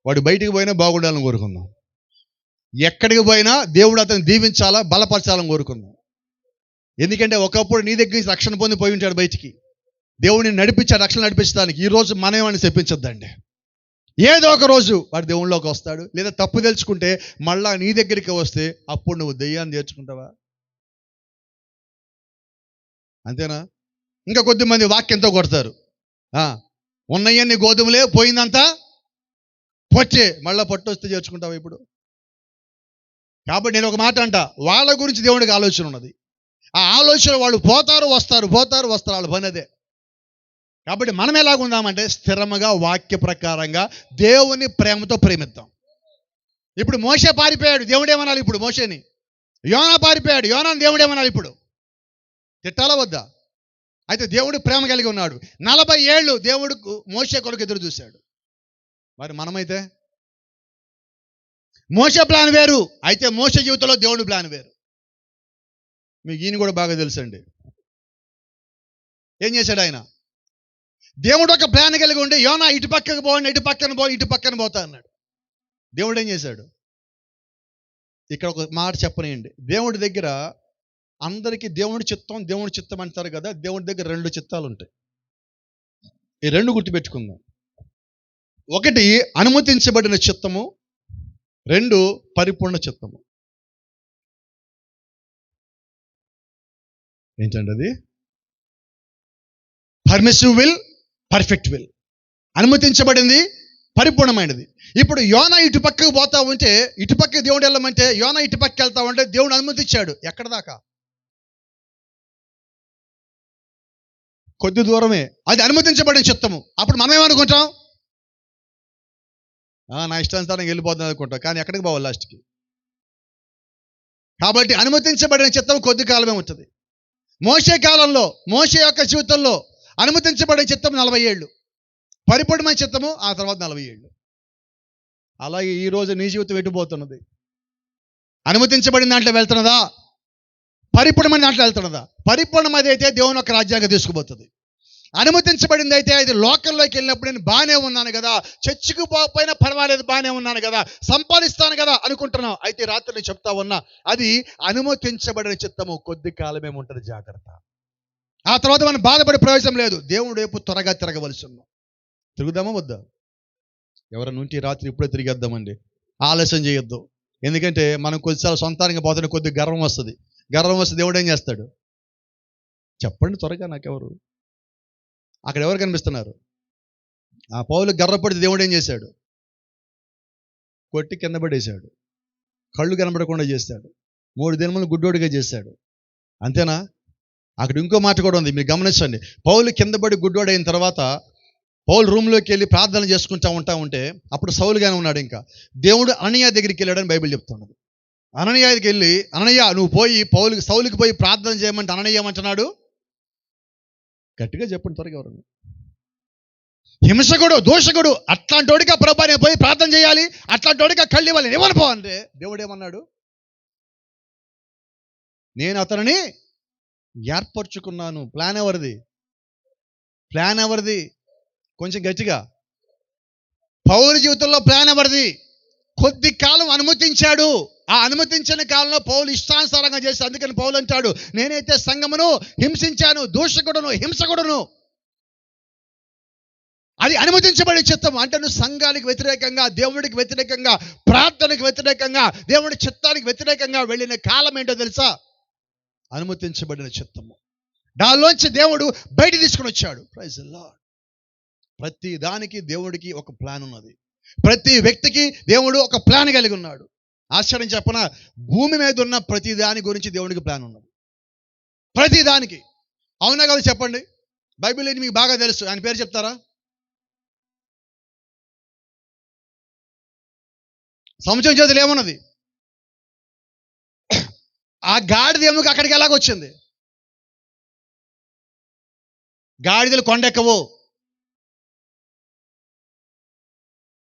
వాడు బయటికి పోయినా బాగుండాలని కోరుకుందాం, ఎక్కడికి పోయినా దేవుడు అతను దీవించాలా, బలపరచాలని కోరుకుందాం. ఎందుకంటే ఒకప్పుడు నీ దగ్గర నుంచి రక్షణ పొంది పోయి ఉంటాడు బయటికి, దేవుడిని నడిపించాడు రక్షణ నడిపించడానికి. ఈరోజు మనమేమని చెప్పించొద్దండి. ఏదో ఒక రోజు వాడు దేవుళ్ళలోకి వస్తాడు. లేదా తప్పు తెలుసుకుంటే మళ్ళా నీ దగ్గరికి వస్తే అప్పుడు నువ్వు దెయ్యాన్ని నేర్చుకుంటావా? అంతేనా? ఇంకా కొద్దిమంది వాక్యంతో కొడతారు. ఉన్నయన్ని గోధుమలే, పోయిందంతా పొచ్చే, మళ్ళా పొట్టు వస్తే చేర్చుకుంటావా ఇప్పుడు? కాబట్టి నేను ఒక మాట అంట, వాళ్ళ గురించి దేవుడికి ఆలోచన ఉన్నది. ఆ ఆలోచన వాళ్ళు పోతారు వస్తారు వాళ్ళ పని అదే. కాబట్టి మనం ఎలాగుందామంటే స్థిరముగా వాక్య ప్రకారంగా దేవుని ప్రేమతో ప్రేమిద్దాం. ఇప్పుడు మోషే పారిపోయాడు, దేవుడేమనాలి ఇప్పుడు మోషేని? యోనా పారిపోయాడు, యోనాని దేవుడేమనాలి ఇప్పుడు? తిట్టాలా వద్దా? అయితే దేవుడు ప్రేమ కలిగి ఉన్నాడు. 40 ఏళ్ళు దేవుడు మోషే కొరకు ఎదురు చూశాడు. మరి మనమైతే మోషే ప్లాన్ వేరు, అయితే మోషే జీవితంలో దేవుడు ప్లాన్ వేరు. మీకు ఈయన కూడా బాగా తెలుసండి. ఏం చేశాడు ఆయన? దేవుడు ఒక ప్లాన్ కలిగి ఉండి యోనా ఇటు పక్కకు పోండి, ఇటు పక్కన పోతా అన్నాడు. దేవుడు ఏం చేశాడు? ఇక్కడ ఒక మాట చెప్పనియండి. దేవుడి దగ్గర అందరికీ దేవుడి చిత్తం అంటారు కదా. దేవుడి దగ్గర 2 చిత్తాలు ఉంటాయి. ఈ 2 గుర్తుపెట్టుకుందాం. ఒకటి అనుమతించబడిన చిత్తము, 2 పరిపూర్ణ చిత్తము. ఏంటండి అది? Permissive will, perfect will. అనుమతించబడింది, పరిపూర్ణమైనది. ఇప్పుడు యోనా ఇటు పక్కకు పోతా ఉంటే, ఇటు పక్కకి దేవుడు వెళ్ళమంటే యోనా ఇటు పక్కకి వెళ్తా ఉంటే దేవుడు అనుమతించాడు. ఎక్కడ దాకా? కొద్ది దూరమే, అది అనుమతించబడిన చిత్తము. అప్పుడు మనం ఏమనుకుంటాం? నా ఇష్టానుసారం వెళ్ళిపోతుంది అనుకుంటాం, కానీ ఎక్కడికి పోవాలి లాస్ట్కి? కాబట్టి అనుమతించబడిన చిత్తం కొద్ది కాలమే ఉంటుంది. మోషే కాలంలో, మోషే యొక్క జీవితంలో అనుమతించబడిన చిత్తం 40 ఏళ్ళు, పరిపూర్ణమైన చిత్తము ఆ తర్వాత 40 ఏళ్ళు. అలాగే ఈరోజు నీ జీవితం ఎటుపోతున్నది? అనుమతించబడిన దాంట్లో వెళ్తున్నదా? పరిపూర్ణమైన దాంట్లో వెళ్తున్నదా? పరిపూర్ణమైనది అయితే దేవుని యొక్క రాజ్యానికి తీసుకుపోతుంది. అనుమతించబడింది అయితే అది లోకంలోకి వెళ్ళినప్పుడు నేను బాగానే ఉన్నాను కదా, చర్చికి పోకపోయినా పర్వాలేదు, బాగానే ఉన్నాను కదా, సంపాదిస్తాను కదా అనుకుంటున్నావు. అయితే రాత్రి నేను చెప్తా ఉన్నా, అది అనుమతించబడిన చిత్తము కొద్ది కాలమే ఉంటుంది, జాగ్రత్త. ఆ తర్వాత మనం బాధపడే ప్రయోజనం లేదు. దేవుడు వైపు త్వరగా తిరగవలసి ఉన్నాం. తిరుగుదామా వద్దా? ఎవరైనా ఉంటే రాత్రి ఇప్పుడే తిరిగేద్దామండి, ఆలస్యం చేయొద్దు. ఎందుకంటే మనం కొద్దిసార్లు సొంతానికి పోతున్న కొద్ది గర్వం వస్తుంది. గర్వం వస్తే దేవుడు ఏం చేస్తాడు? చెప్పండి త్వరగా, నాకెవరు అక్కడ ఎవరు కనిపిస్తున్నారు? ఆ పౌలు గర్వపడితే దేవుడు ఏం చేశాడు? కొట్టి కింద పడేశాడు, కళ్ళు కనబడకుండా చేశాడు, 3 దినములు గుడ్డోడిగా చేశాడు. అంతేనా? అక్కడ ఇంకో మాట కూడా ఉంది, మీరు గమనించండి. పౌలు కింద పడి గుడ్డోడైన తర్వాత పౌలు రూమ్లోకి వెళ్ళి ప్రార్థన చేసుకుంటా ఉంటే అప్పుడు సౌలుగానే ఉన్నాడు. ఇంకా దేవుడు అననీయ దగ్గరికి వెళ్ళాడని బైబిల్ చెప్తున్నది. అననీయ దగ్గరికి వెళ్ళి, అననీయ నువ్వు పోయి సౌలుకి పోయి ప్రార్థన చేయమంటే అననీయ ఏమంటున్నాడు? గట్టిగా చెప్పండి త్వరగా ఎవరు? హింసకుడు, దోషకుడు, అట్లాంటి వాడికి ప్రభా నేను పోయి ప్రార్థన చేయాలి, అట్లాంటి వాడికి కళ్ళు ఇవ్వాలి, ఏమనుకో అంటే దేవుడు ఏమన్నాడు? నేను అతనిని ఏర్పరచుకున్నాను. ప్లాన్ ఎవరిది? ప్లాన్ ఎవరిది? కొంచెం గట్టిగా. పౌలు జీవితంలో ప్లాన్ ఎవరిది? కొద్ది కాలం అనుమతించాడు. ఆ అనుమతించిన కాలంలో పౌలు ఇష్టానుసారంగా చేసి, అందుకని పౌలు అంటాడు, నేనైతే సంఘమును హింసించాను, దూషకుడును, హింసకుడును. అది అనుమతించబడే చిత్తం. అంటే నువ్వు సంఘానికి వ్యతిరేకంగా, దేవుడికి వ్యతిరేకంగా, ప్రార్థనకు వ్యతిరేకంగా, దేవుడి చిత్తానికి వ్యతిరేకంగా వెళ్ళిన కాలం ఏంటో తెలుసా? అనుమతించబడిన చిత్తము. దానిలోంచి దేవుడు బయట తీసుకుని వచ్చాడు. Praise the Lord. ప్రతి దానికి దేవుడికి ఒక ప్లాన్ ఉన్నది. ప్రతి వ్యక్తికి దేవుడు ఒక ప్లాన్ కలిగి ఉన్నాడు. ఆశ్చర్యం చెప్పనా? భూమి మీద ఉన్న ప్రతి దాని గురించి దేవుడికి ప్లాన్ ఉన్నది. ప్రతి దానికి. అవునా కదా చెప్పండి? బైబిల్ మీకు బాగా తెలుసు, ఆయన పేరు చెప్తారా? సంవత్సరం చేతులు ఏమున్నది? ఆ గాడిద ఎముక అక్కడికి ఎలాగొచ్చింది? గాడిదలు కొండెక్కవు.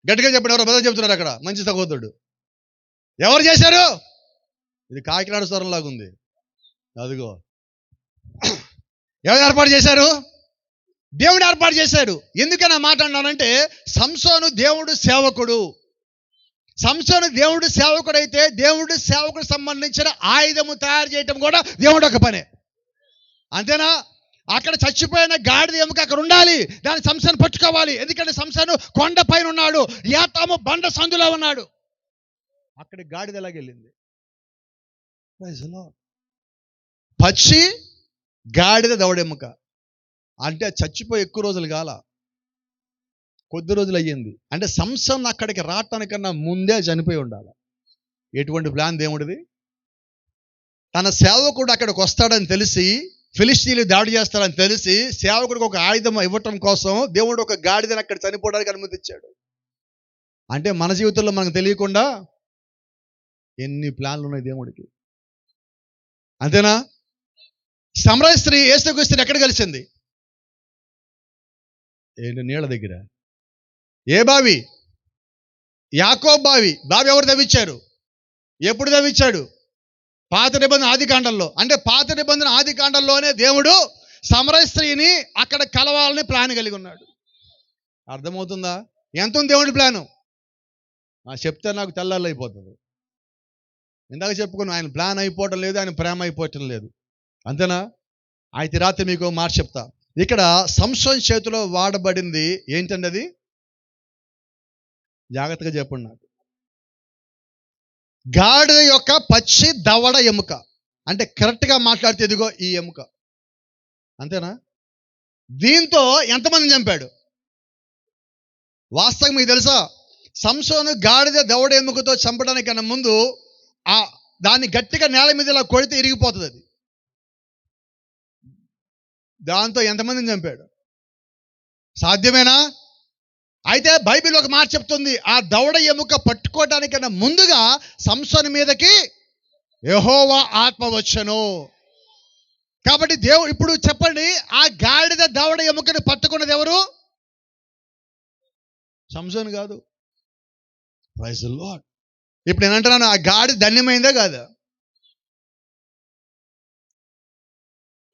గట్టిగా చెప్పండి, ఎవరో బదులు చెప్తున్నారు అక్కడ, మంచి సహోదరుడు. ఎవరు చేశారు? ఇది కాకినాడ స్వరం లాగుంది. అదిగో, ఎవరు ఏర్పాటు చేశారు? దేవుడు ఏర్పాటు చేశాడు. ఎందుకని ఆ మాట అన్నానంటే, సంసోను దేవుడు సేవకుడు. సంసోను దేవుడు సేవకుడైతే దేవుడు సేవకుడు సంబంధించిన ఆయుధము తయారు చేయటం కూడా దేవుడు ఒక పనే. అంతేనా? అక్కడ చచ్చిపోయిన గాడిద ఎముక అక్కడ ఉండాలి, దాన్ని సంసోను పట్టుకోవాలి. ఎందుకంటే సంసోను కొండ పైన ఉన్నాడు, యాతాము బండ సందులో ఉన్నాడు. అక్కడ గాడిద ఎలాగెళ్ళింది? పచ్చి గాడిద దవడెముక అంటే చచ్చిపోయి ఎక్కువ రోజులు కాల, కొద్ది రోజులు అయ్యింది. అంటే సంసోను అక్కడికి రావటానికన్నా ముందే చనిపోయి ఉండాలి. ఎటువంటి ప్లాన్ దేవుడిది? తన సేవకుడు అక్కడికి వస్తాడని తెలిసి, ఫిలిష్తీయులు దాడి చేస్తారని తెలిసి, సేవకుడికి ఒక ఆయుధం ఇవ్వటం కోసం దేవుడు ఒక గాడిదని అక్కడ చనిపోవడానికి అనుమతించాడు. అంటే మన జీవితంలో మనకు తెలియకుండా ఎన్ని ప్లాన్లు ఉన్నాయి దేవుడికి. అంతేనా? సమరయ స్త్రీ యేసుక్రీస్తుని ఎక్కడ కలిసింది? ఏంటి? నీళ్ళ దగ్గర. ఏ బావి? యాకోబు బావి. బావి ఎవరు తవ్వించారు? ఎప్పుడు తవ్వించాడు? పాత నిబంధన ఆది కాండంలో. అంటే పాత నిబంధన ఆది కాండంలోనే దేవుడు సమరయ స్త్రీని అక్కడ కలవాలని ప్లాన్ కలిగి ఉన్నాడు. అర్థమవుతుందా? ఎంత ఉంది దేవుడి ప్లాను? చెప్తే నాకు తెల్లాళ్ళు అయిపోతుంది. ఇందాక చెప్పుకున్నాను, ఆయన ప్లాన్ అయిపోవటం లేదు, ఆయన ప్రేమ అయిపోవటం లేదు. అంతేనా? అయితే రాత్రి మీకు మాట చెప్తా. ఇక్కడ సంసోను చేతిలో వాడబడింది ఏంటండి? అది జాగ్రత్తగా చెప్పండి నాకు. గాడిద యొక్క పచ్చి దవడ ఎముక. అంటే కరెక్ట్గా మాట్లాడితే ఇదిగో ఈ ఎముక. అంతేనా? దీంతో ఎంతమందిని చంపాడు? వాస్తవం మీకు తెలుసా? సంసోను గాడిద దవడ ఎముకతో చంపడానికన్నా ముందు దాన్ని గట్టిగా నేల మీద ఇలా కొడితే ఇరిగిపోతుంది. అది దాంతో ఎంతమందిని చంపాడు? సాధ్యమేనా? అయితే బైబిల్ ఒక మాట చెప్తుంది, ఆ దవడ ఎముక పట్టుకోవడానికన్నా ముందుగా సంసోను మీదకి యెహోవా ఆత్మ వచ్చెను. కాబట్టి దేవుడు, ఇప్పుడు చెప్పండి, ఆ గాడిద దవడ ఎముకని పట్టుకున్నది ఎవరు? సంసోను కాదు. Praise the Lord. ఇప్పుడు నేను అంటున్నాను, ఆ గాడిద ధన్యమైందా కాదా?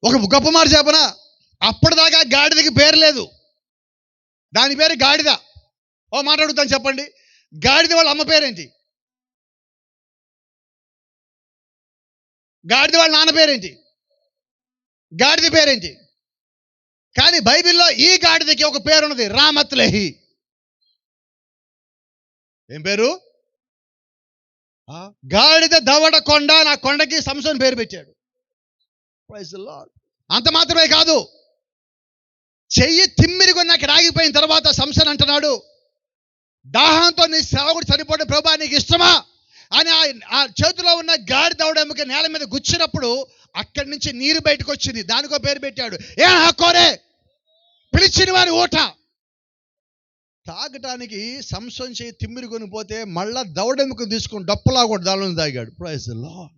ఒక గొప్ప మాట చెప్పనా, అప్పటిదాకా గాడిదకి పేరు లేదు, దాని పేరు గాడిద. ఓ మాట అడుగుతాను, చెప్పండి, గాడిద వాళ్ళ అమ్మ పేరేంటి? గాడిద వాళ్ళ నాన్న పేరేంటి? గాడిద పేరేంటి? కానీ బైబిల్లో ఈ గాడిదకి ఒక పేరు ఉన్నది, రామత్ లెహి. ఏం పేరు? గాడిద దవడ కొండ. నా కొండకి సంసోను పేరు పెట్టాడు. Praise the Lord. అంత మాత్రమే కాదు, చెయ్యి తిమ్మిరిగా నాకు రాగిపోయిన తర్వాత సంసోను అంటున్నాడు, దాహంతో నీ సేవకుడు చనిపోవడం ప్రభువా నీకు ఇష్టమా అని ఆ చేతిలో ఉన్న గాడి దవడ ఎముక నేల మీద గుచ్చినప్పుడు అక్కడి నుంచి నీరు బయటకు వచ్చింది. దానికో పేరు పెట్టాడు, ఏ హకోరే, పిలిచిన వారి ఊట. తాగటానికి సంసోను చేయి తిమ్మిరికొని పోతే మళ్ళా దవడ ఎముక తీసుకుని డప్పులా కూడా దానిలో తాగాడు. Praise the Lord.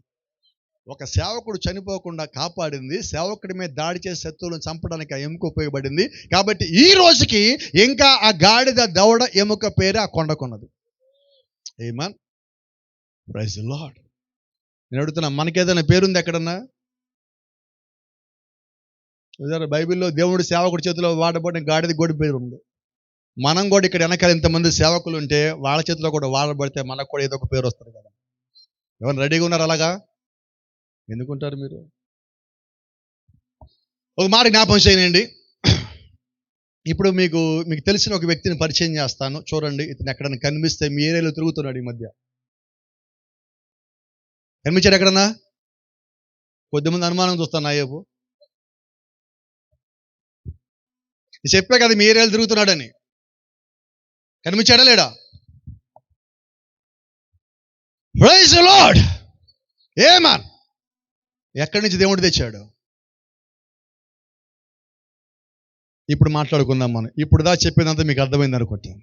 ఒక సేవకుడు చనిపోకుండా కాపాడింది, సేవకుడి మీద దాడి చేసే శత్రువులను చంపడానికి ఆ ఎముక ఉపయోగపడింది. కాబట్టి ఈ రోజుకి ఇంకా ఆ గాడిద దవడ ఎముక పేరు ఆ కొండకున్నది. ఆమేన్. Praise the lord. నేను అడుగుతున్నా, మనకేదైనా పేరుంది ఎక్కడన్నా? బైబిల్లో దేవుడు సేవకుడి చేతిలో వాడబడిన గాడిద గోడి పేరు ఉంది. మనం కూడా ఇక్కడ వెనకాల ఇంతమంది సేవకులు ఉంటే వాళ్ళ చేతిలో కూడా వాడబడితే మనకు కూడా ఏదో ఒక పేరు వస్తుంది కదా. ఎవరు రెడీగా ఉన్నారు అలాగా? ఎందుకుంటారు మీరు? ఒక మాట జ్ఞాపకం చేయండి. ఇప్పుడు మీకు తెలిసిన ఒక వ్యక్తిని పరిచయం చేస్తాను, చూడండి. ఇతను ఎక్కడన్నా కనిపిస్తే, మీ ఏరియాలో తిరుగుతున్నాడు ఈ మధ్య. కనిపించాడు ఎక్కడన్నా? కొద్దిమంది అనుమానం చూస్తాను నాయపు. చెప్పే కదా మీ ఏరియాలో తిరుగుతున్నాడని. కనిపించాడా లేడా? Praise the lord. ఆమేన్. ఎక్కడి నుంచి దేవుడు తెచ్చాడు? ఇప్పుడు మాట్లాడుకుందాం మనం. ఇప్పుడు దా చెప్పేదంతా మీకు అర్థమైంది అనుకుంటాను.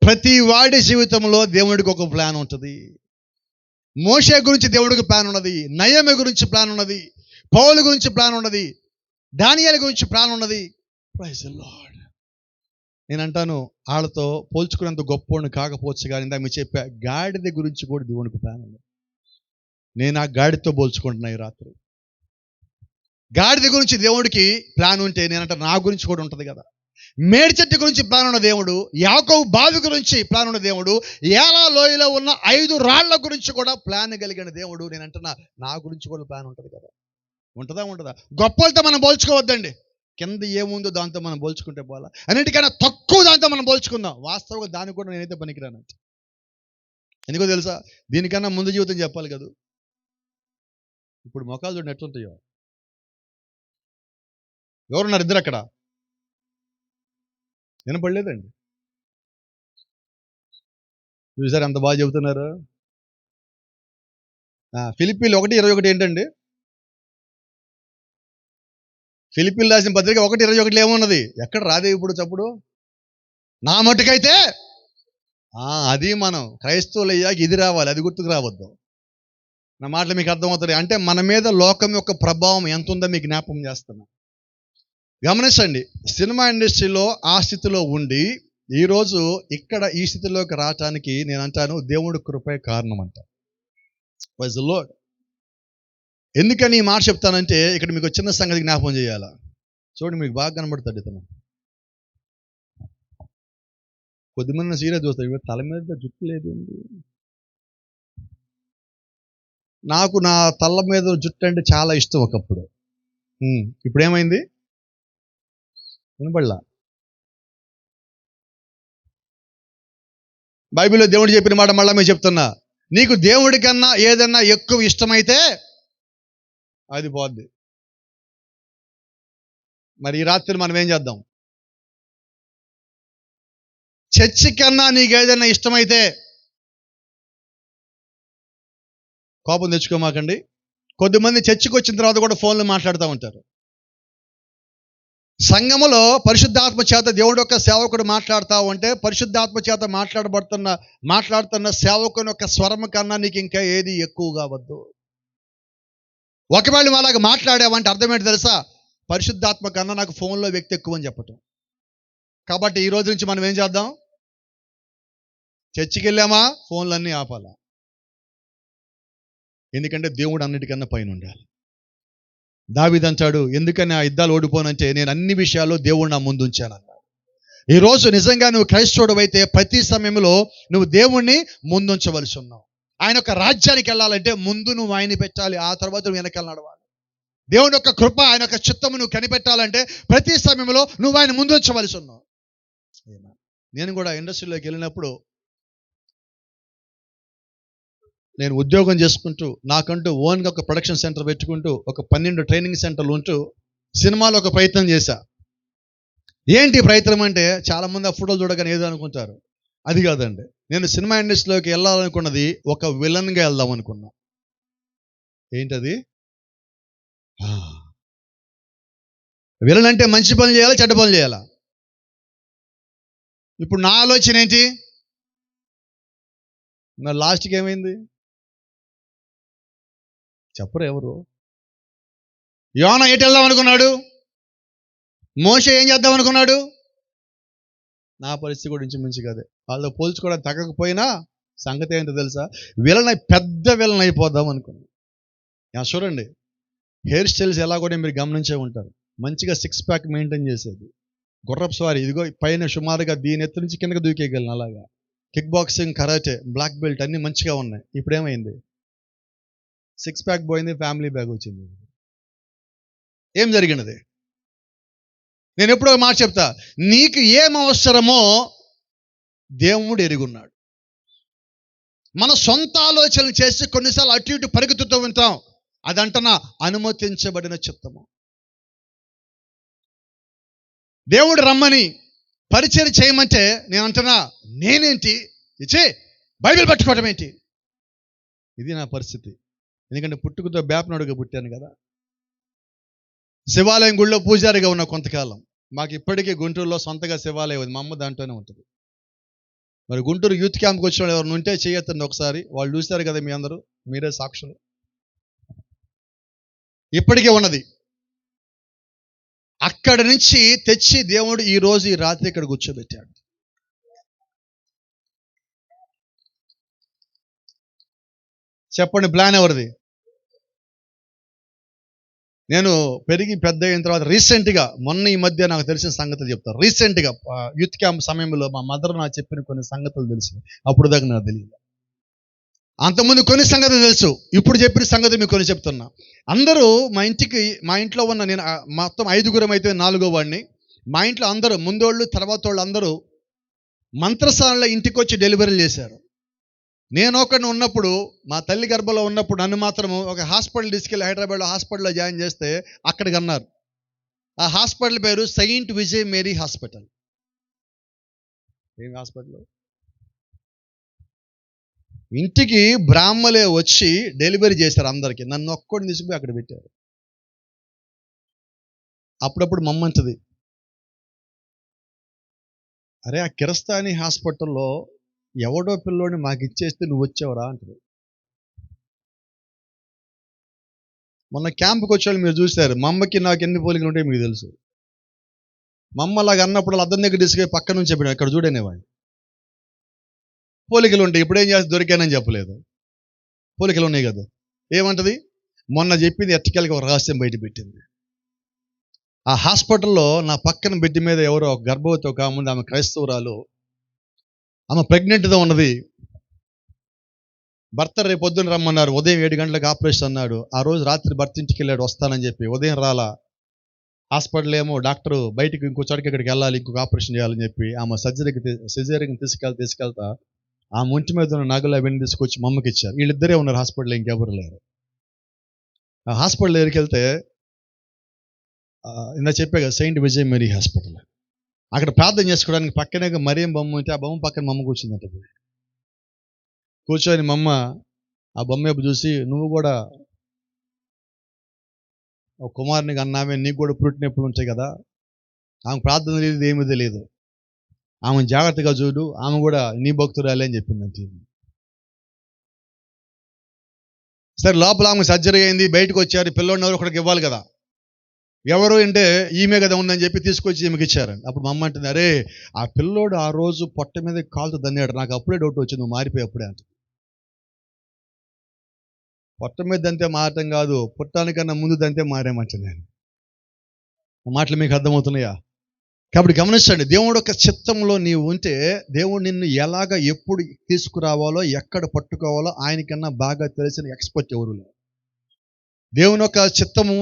ప్రతి వాడి జీవితంలో దేవుడికి ఒక ప్లాన్ ఉంటుంది. మోషే గురించి దేవుడికి ప్లాన్ ఉన్నది, నయమి గురించి ప్లాన్ ఉన్నది, పౌలు గురించి ప్లాన్ ఉన్నది, దానియేలు గురించి ప్లాన్ ఉన్నది. Praise the lord. నేను అంటాను, వాళ్ళతో పోల్చుకునేంత గొప్పవాడిని కాకపోవచ్చు, కానీ ఇందాక మీరు చెప్పా, గాడిద గురించి కూడా దేవుడికి ప్లాన్ ఉంది. నేను ఆ గాడితో పోల్చుకుంటున్నా ఈ రాత్రి. గాడిద గురించి దేవుడికి ప్లాన్ ఉంటే నేనంట నా గురించి కూడా ఉంటుంది కదా. మేడి చెట్టు గురించి ప్లాన్ ఉన్న దేవుడు, యాకోబు బావి గురించి ప్లాన్ ఉన్న దేవుడు, ఏలా లోయలో ఉన్న 5 రాళ్ల గురించి కూడా ప్లాన్ కలిగిన దేవుడు. నేనంటున్నా నా గురించి కూడా ప్లాన్ ఉంటుంది కదా. ఉంటుందా? గొప్పలతో మనం పోల్చుకోవద్దండి. కింద ఏముందో దాంతో మనం పోల్చుకుంటే పోలా. అన్నిటికైనా తక్కువ దాంతో మనం పోల్చుకుందాం. వాస్తవంగా దానికి కూడా నేనైతే పనికిరానంట. ఎందుకో తెలుసా? దీనికన్నా ముందు జీవితం చెప్పాలి కదా. ఇప్పుడు మొఖాలు చూడండి ఎట్లుంటాయో. ఎవరున్నారు ఇద్దరు అక్కడ? వినపడలేదండి. చూసారు అంత బాగా చెబుతున్నారు. ఫిలిప్పీలు 1:21 ఏంటండి? ఫిలిప్పీలు రాసిన పత్రిక 1:21 ఏమున్నది? ఎక్కడ రాదే ఇప్పుడు చప్పుడు? నా మటుకైతే అది మనం క్రైస్తవులు అయ్యాక ఇది రావాలి, అది గుర్తుకు రావద్దు. నా మాటలు మీకు అర్థమవుతుంది. అంటే మన మీద లోకం యొక్క ప్రభావం ఎంత ఉందో మీకు జ్ఞాపకం చేస్తున్నా. గమనించండి, సినిమా ఇండస్ట్రీలో ఆ స్థితిలో ఉండి ఈరోజు ఇక్కడ ఈ స్థితిలోకి రావటానికి నేను అంటాను దేవుడి కృపే కారణం అంట. Praise the Lord. ఎందుకని ఈ మాట చెప్తానంటే, ఇక్కడ మీకు చిన్న సంగతి జ్ఞాపకం చేయాలా. చూడండి, మీకు బాగా కనబడతాడు ఇతను. కొద్దిమంది సీరియస్ చూస్తాడు, తల మీద జుట్టు లేదండి. నాకు నా తల మీద జుట్టు అంటే చాలా ఇష్టం ఒకప్పుడు. ఇప్పుడు ఏమైంది? వినపడలా. బైబిల్లో దేవుడు చెప్పిన మాట మళ్ళా మేము చెప్తున్నా, నీకు దేవుడి కన్నా ఏదన్నా ఎక్కువ ఇష్టమైతే అది పోద్ది. మరి ఈ రాత్రి మనం ఏం చేద్దాం? చర్చి కన్నా నీకు ఏదైనా ఇష్టమైతే కోపం తెచ్చుకోమాకండి. కొద్దిమంది చర్చికి వచ్చిన తర్వాత కూడా ఫోన్లో మాట్లాడుతూ ఉంటారు. సంఘములో పరిశుద్ధాత్మ చేత దేవుడు యొక్క సేవకుడు మాట్లాడుతూ ఉంటే పరిశుద్ధాత్మ చేత మాట్లాడుతున్న సేవకుని యొక్క స్వరం కన్నా నీకు ఇంకా ఏది ఎక్కువ కావద్దు. ఒకవేళ అలాగ మాట్లాడావంటే అర్థం ఏంటి తెలుసా? పరిశుద్ధాత్మ కన్నా నాకు ఫోన్లో వ్యక్తి ఎక్కువ అని చెప్పటం. కాబట్టి ఈ రోజు నుంచి మనం ఏం చేద్దాం? చర్చికి వెళ్ళామా, ఫోన్లన్నీ ఆపాలా. ఎందుకంటే దేవుడు అన్నిటికన్నా పైన ఉండాలి. దావీదు అంటాడు, ఎందుకని ఆ యుద్ధాలు ఓడిపోనంటే నేను అన్ని విషయాల్లో దేవుడు నా ముందు ఉంచానన్నాడు. ఈరోజు నిజంగా నువ్వు క్రైస్తవుడు అయితే ప్రతి సమయంలో నువ్వు దేవుణ్ణి ముందుంచవలసి ఉన్నావు. ఆయన యొక్క రాజ్యానికి వెళ్ళాలంటే ముందు నువ్వు ఆయన్ని పెట్టాలి, ఆ తర్వాత నువ్వు వెనకాల నడవాలి. దేవుని యొక్క కృప, ఆయన యొక్క చిత్తము నువ్వు కనిపెట్టాలంటే ప్రతి సమయంలో నువ్వు ఆయన ముందు ఉంచవలసి ఉన్నావు. నేను కూడా ఇండస్ట్రీలోకి వెళ్ళినప్పుడు నేను ఉద్యోగం చేసుకుంటూ నాకంటూ ఓన్గా ఒక ప్రొడక్షన్ సెంటర్ పెట్టుకుంటూ ఒక 12 ట్రైనింగ్ సెంటర్లు ఉంటూ సినిమాలో ఒక ప్రయత్నం చేశా. ఏంటి ప్రయత్నం అంటే చాలామంది ఆ ఫోటోలు చూడగానే ఏదో అనుకుంటారు. అది కాదండి, నేను సినిమా ఇండస్ట్రీలోకి వెళ్ళాలనుకున్నది ఒక విలన్గా వెళ్దాం అనుకున్నా. ఏంటది? విలన్ అంటే మంచి పనులు చేయాలా, చెడ్డ పనులు చేయాలా? ఇప్పుడు నా ఆలోచన ఏంటి? నా లాస్ట్కి ఏమైంది చెప్పరు ఎవరు? యోనా ఎటు వెళ్దాం అనుకున్నాడు? మోషే ఏం చేద్దాం అనుకున్నాడు? నా పరిస్థితి కూడా ఇంచుమించు కదే. వాళ్ళతో పోల్చుకోవడం తగ్గకపోయినా సంగతి ఏంటో తెలుసా? పెద్ద విలన్ అయిపోదాం అనుకున్నాను. చూడండి, హెయిర్ స్టైల్స్ ఎలా కూడా మీరు గమనించే ఉంటారు. మంచిగా 6 ప్యాక్ మెయింటైన్ చేసేది, గుర్రపు స్వారీ, ఇదిగో పైన సుమారుగా దీని ఎత్తు నుంచి కిందకి దూకేయగలను. అలాగా kick boxing, karate, black belt అన్నీ మంచిగా ఉన్నాయి. ఇప్పుడు ఏమైంది? 6 ప్యాక్ పోయింది, ఫ్యామిలీ బ్యాగ్ వచ్చింది. ఏం జరిగినది? నేను ఎప్పుడో మాట చెప్తా, నీకు ఏం అవసరమో దేవుడు ఎరుగున్నాడు. మన సొంత ఆలోచనలు చేసి కొన్నిసార్లు అటు ఇటు పరిగెత్తుతూ ఉంటాం. అదంటనా అనుమతించబడిన చిత్తము. దేవుడు రమ్మని పరిచయం చేయమంటే నేను అంటున్నా, నేనేంటి ఇచ్చే బైబిల్ పట్టుకోవటం ఏంటి? ఇది నా పరిస్థితి. ఎందుకంటే పుట్టుకతో బేపనడుగా పుట్టాను కదా. శివాలయం గుళ్ళో పూజారిగా ఉన్న కొంతకాలం. మాకు ఇప్పటికీ గుంటూరులో సొంతగా శివాలయం ఉంది, మా అమ్మ దాంట్లోనే ఉంటుంది. మరి గుంటూరు యూత్ క్యాంప్కి వచ్చిన వాళ్ళు ఎవరిని ఉంటే చేయొద్దండి ఒకసారి. వాళ్ళు చూశారు కదా, మీ అందరూ మీరే సాక్షులు. ఇప్పటికే ఉన్నది. అక్కడి నుంచి తెచ్చి దేవుడు ఈ రోజు ఈ రాత్రి ఇక్కడ కూర్చోబెట్టాడు. చెప్పండి, ప్లాన్ ఎవరిది? నేను పెరిగి పెద్ద అయిన తర్వాత రీసెంట్గా మొన్న ఈ మధ్య నాకు తెలిసిన సంగతులు చెప్తాను. రీసెంట్గా యూత్ క్యాంప్ సమయంలో మా మదర్ నాకు చెప్పిన కొన్ని సంగతులు తెలుసు. అప్పుడు దాకా నాకు తెలియదు. అంతకుముందు కొన్ని సంగతులు తెలుసు, ఇప్పుడు చెప్పిన సంగతి మీకు కొన్ని చెప్తున్నా. అందరూ మా ఇంట్లో ఉన్న, నేను మొత్తం 5గురం అయితే 4గో వాడిని. మా ఇంట్లో అందరూ ముందోళ్ళు తర్వాత వాళ్ళు అందరూ మంత్రసాలలో ఇంటికి వచ్చి డెలివరీలు చేశారు. నేను ఒకడిని ఉన్నప్పుడు, మా తల్లి గర్భంలో ఉన్నప్పుడు నన్ను మాత్రము ఒక హాస్పిటల్ తీసుకెళ్ళి హైదరాబాద్లో హాస్పిటల్లో జాయిన్ చేస్తే అక్కడికి అన్నారు. ఆ హాస్పిటల్ పేరు సెయింట్ విజయ్ మేరీ హాస్పిటల్. ఏం హాస్పిటల్? ఇంటికి బ్రాహ్మలే వచ్చి డెలివరీ చేశారు అందరికీ. నన్ను ఒక్కడిని తీసుకుపోయి అక్కడ పెట్టారు. అప్పుడప్పుడు మమ్మంటది, అరే ఆ కిరస్తాని హాస్పిటల్లో ఎవడో పిల్లోని మాకు ఇచ్చేస్తే నువ్వు వచ్చావురా అంటారు. మొన్న క్యాంప్కి వచ్చేవాళ్ళు మీరు చూశారు. మా అమ్మకి నాకు ఎన్ని పోలికలు ఉంటాయో మీకు తెలుసు. మా అమ్మ అలాగ అన్నప్పుడు అద్దం దగ్గర తీసుకెళ్ళి పక్క నుంచి చెప్పాను, ఇక్కడ చూడనేవాడిని. పోలికలు ఉంటాయి. ఇప్పుడేం చేస్తే దొరికానని చెప్పలేదు. పోలికలు ఉన్నాయి కదా. ఏమంటది? మొన్న చెప్పింది ఎట్టకెళ్ళకి ఒక రహస్యం బయట పెట్టింది. ఆ హాస్పిటల్లో నా పక్కన బెడ్ మీద ఎవరో ఒక గర్భవతి ఒక ముందు, ఆమె క్రైస్తవురాలు, ఆమె ప్రెగ్నెంట్గా ఉన్నది. భర్త రేపు పొద్దున్న రమ్మన్నారు. ఉదయం 7 గంటలకు ఆపరేషన్ అన్నాడు. ఆ రోజు రాత్రి భర్త ఇంటికి వెళ్ళాడు వస్తానని చెప్పి. ఉదయం రాలా. హాస్పిటల్ ఏమో డాక్టరు బయటికి ఇంకో చోటకి ఇక్కడికి వెళ్ళాలి, ఇంకొక ఆపరేషన్ చేయాలని చెప్పి ఆమె సర్జరీకి తీసుకెళ్తా ఆ ఒంటి మీద ఉన్న నగలు అవన్నీ తీసుకొచ్చి మా అమ్మకి ఇచ్చారు. వీళ్ళిద్దరే ఉన్నారు హాస్పిటల్లో, ఇంకెవరు లేరు. ఆ హాస్పిటల్ దగ్గరికి వెళ్తే ఇందా చెప్పే కదా సెయింట్ విజయ్ మేరీ హాస్పిటల్. అక్కడ ప్రార్థన చేసుకోవడానికి పక్కనే మరియం బొమ్మ ఉంటే ఆ బొమ్మ పక్కన మా అమ్మ కూర్చుందంట. కూర్చొని మా అమ్మ ఆ బొమ్మ వైపు చూసి, నువ్వు కూడా ఒక కుమారునికి అన్నామే, నీకు కూడా పురిటి నొప్పులు ఉంటాయి కదా, ఆమె ప్రార్థన తెలియదు, ఏమీ తెలియదు. ఆమె జాగ్రత్తగా చూడు, ఆమె కూడా నీ భక్తురాలే అని చెప్పిందంటే. సరే, లోపల ఆమె సర్జరీ అయింది, బయటకు వచ్చారు. పిల్లోడిని ఎవరు ఒకటికి ఇవ్వాలి కదా. ఎవరు అంటే ఈమె కదా ఉందని చెప్పి తీసుకొచ్చి ఈమెకి ఇచ్చారండి. అప్పుడు మా అమ్మ అంటుంది, అరే ఆ పిల్లోడు ఆ రోజు పొట్ట మీద కాలుతో దన్నాడు, నాకు అప్పుడే డౌట్ వచ్చింది, నువ్వు మారిపోయి అప్పుడే అంట. పొట్ట మీద దంతే మారటం కాదు, పుట్టానికన్నా ముందు దంతే మారేమంట. నేను మాటలు మీకు అర్థమవుతున్నాయా? కాబట్టి గమనించండి, దేవుడు యొక్క చిత్తంలో నీవు ఉంటే దేవుడు నిన్ను ఎలాగ ఎప్పుడు తీసుకురావాలో, ఎక్కడ పట్టుకోవాలో ఆయనకన్నా బాగా తెలిసిన ఎక్స్పర్ట్ ఎవరు లేరు. దేవుని యొక్క చిత్తము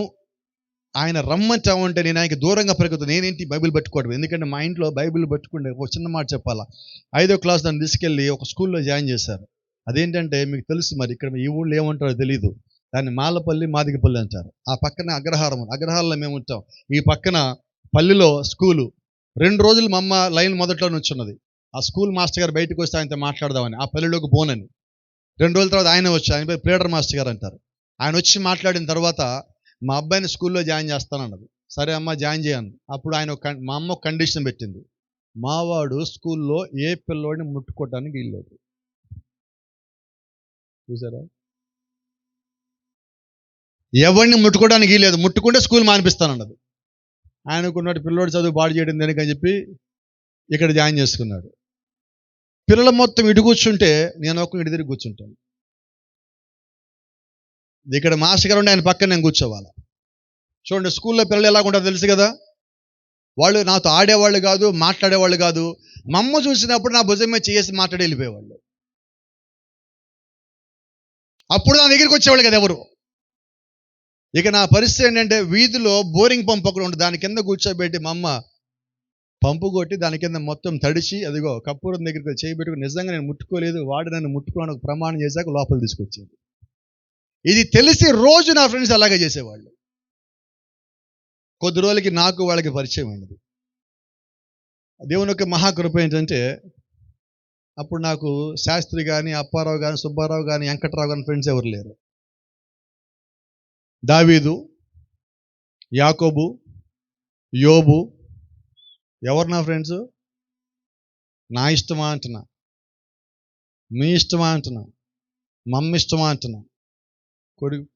ఆయన రమ్మంటామంటే నేను ఆయనకి దూరంగా పెరుగుతాను. నేనేంటి బైబిల్ పట్టుకోవడం, ఎందుకంటే మా ఇంట్లో బైబిల్ పట్టుకుంటే ఒక చిన్న మాట చెప్పాలా, 5వ క్లాస్ దాన్ని తీసుకెళ్ళి ఒక స్కూల్లో జాయిన్ చేశారు. అదేంటంటే మీకు తెలుసు, మరి ఇక్కడ ఈ ఊళ్ళో ఏమంటారో తెలియదు, దాన్ని మాలపల్లి మాదిగపల్లి అంటారు. ఆ పక్కన అగ్రహారంలో మేము ఉంటాం, ఈ పక్కన పల్లిలో స్కూలు. 2 రోజులు మా అమ్మ లైన్ మొదట్లో నుంచున్నది. ఆ స్కూల్ మాస్టర్ గారు బయటకు వస్తే ఆయనతో మాట్లాడదామని, ఆ పల్లెలోకి పోనని. 2 రోజుల తర్వాత ఆయన వచ్చి, ఆయన పేరు ప్లేడర్ మాస్టర్ గారు అంటారు. ఆయన వచ్చి మాట్లాడిన తర్వాత మా అబ్బాయిని స్కూల్లో జాయిన్ చేస్తానన్నది. సరే అమ్మ జాయిన్ చేయను. అప్పుడు ఆయన మా అమ్మ ఒక కండిషన్ పెట్టింది, మావాడు స్కూల్లో ఏ పిల్లోడిని ముట్టుకోవడానికి వీల్లేదు. చూసారా, ఎవరిని ముట్టుకోవడానికి వీల్లేదు, ముట్టుకుంటే స్కూల్ మానిపిస్తానన్నది. ఆయనకున్నట్టు పిల్లోడు చదువు పాడు చేయడం దేనికని చెప్పి ఇక్కడ జాయిన్ చేసుకున్నాడు. పిల్లలు మొత్తం ఇటు కూర్చుంటే నేను ఒక ఇటు తిరిగి కూర్చుంటాను. ఇక్కడ మాస్టర్ గారు ఉండి ఆయన పక్కన నేను కూర్చోవాలి. చూడండి, స్కూల్లో పిల్లలు ఎలా ఉంటారో తెలుసు కదా. వాళ్ళు నాతో ఆడేవాళ్ళు కాదు, మాట్లాడేవాళ్ళు కాదు. మా అమ్మ చూసినప్పుడు నా భుజం మీద చేసి మాట్లాడి వెళ్ళిపోయేవాళ్ళు. అప్పుడు నా దగ్గరికి వచ్చేవాళ్ళు కదా ఎవరు. ఇక నా పరిస్థితి ఏంటంటే, వీధిలో బోరింగ్ పంపు ఒకటి ఉంటుంది, దాని కింద కూర్చోబెట్టి మా అమ్మ పంపు కొట్టి దాని కింద మొత్తం తడిచి, అదిగో కప్పూరం దగ్గరికి చేయబెట్టుకుని, నిజంగా నేను ముట్టుకోలేదు, వాడు నన్ను ముట్టుకోవడానికి ప్రమాణం చేశాక లోపల తీసుకొచ్చేది. ఇది తెలిసి రోజు నా ఫ్రెండ్స్ అలాగే చేసేవాళ్ళు. కొద్ది రోజులకి నాకు వాళ్ళకి పరిచయం అయింది. దేవుని యొక్క మహాకృప ఏంటంటే, అప్పుడు నాకు శాస్త్రి కానీ, అప్పారావు కానీ, సుబ్బారావు కానీ, వెంకట్రావు కానీ ఫ్రెండ్స్ ఎవరు లేరు. దావీదు, యాకోబు, యోబు ఎవరు నా ఫ్రెండ్స్? నా ఇష్టమా అంటున్నా, మీ ఇష్టమా అంటున్నా, మమ్మ ఇష్టమా అంటున్నా.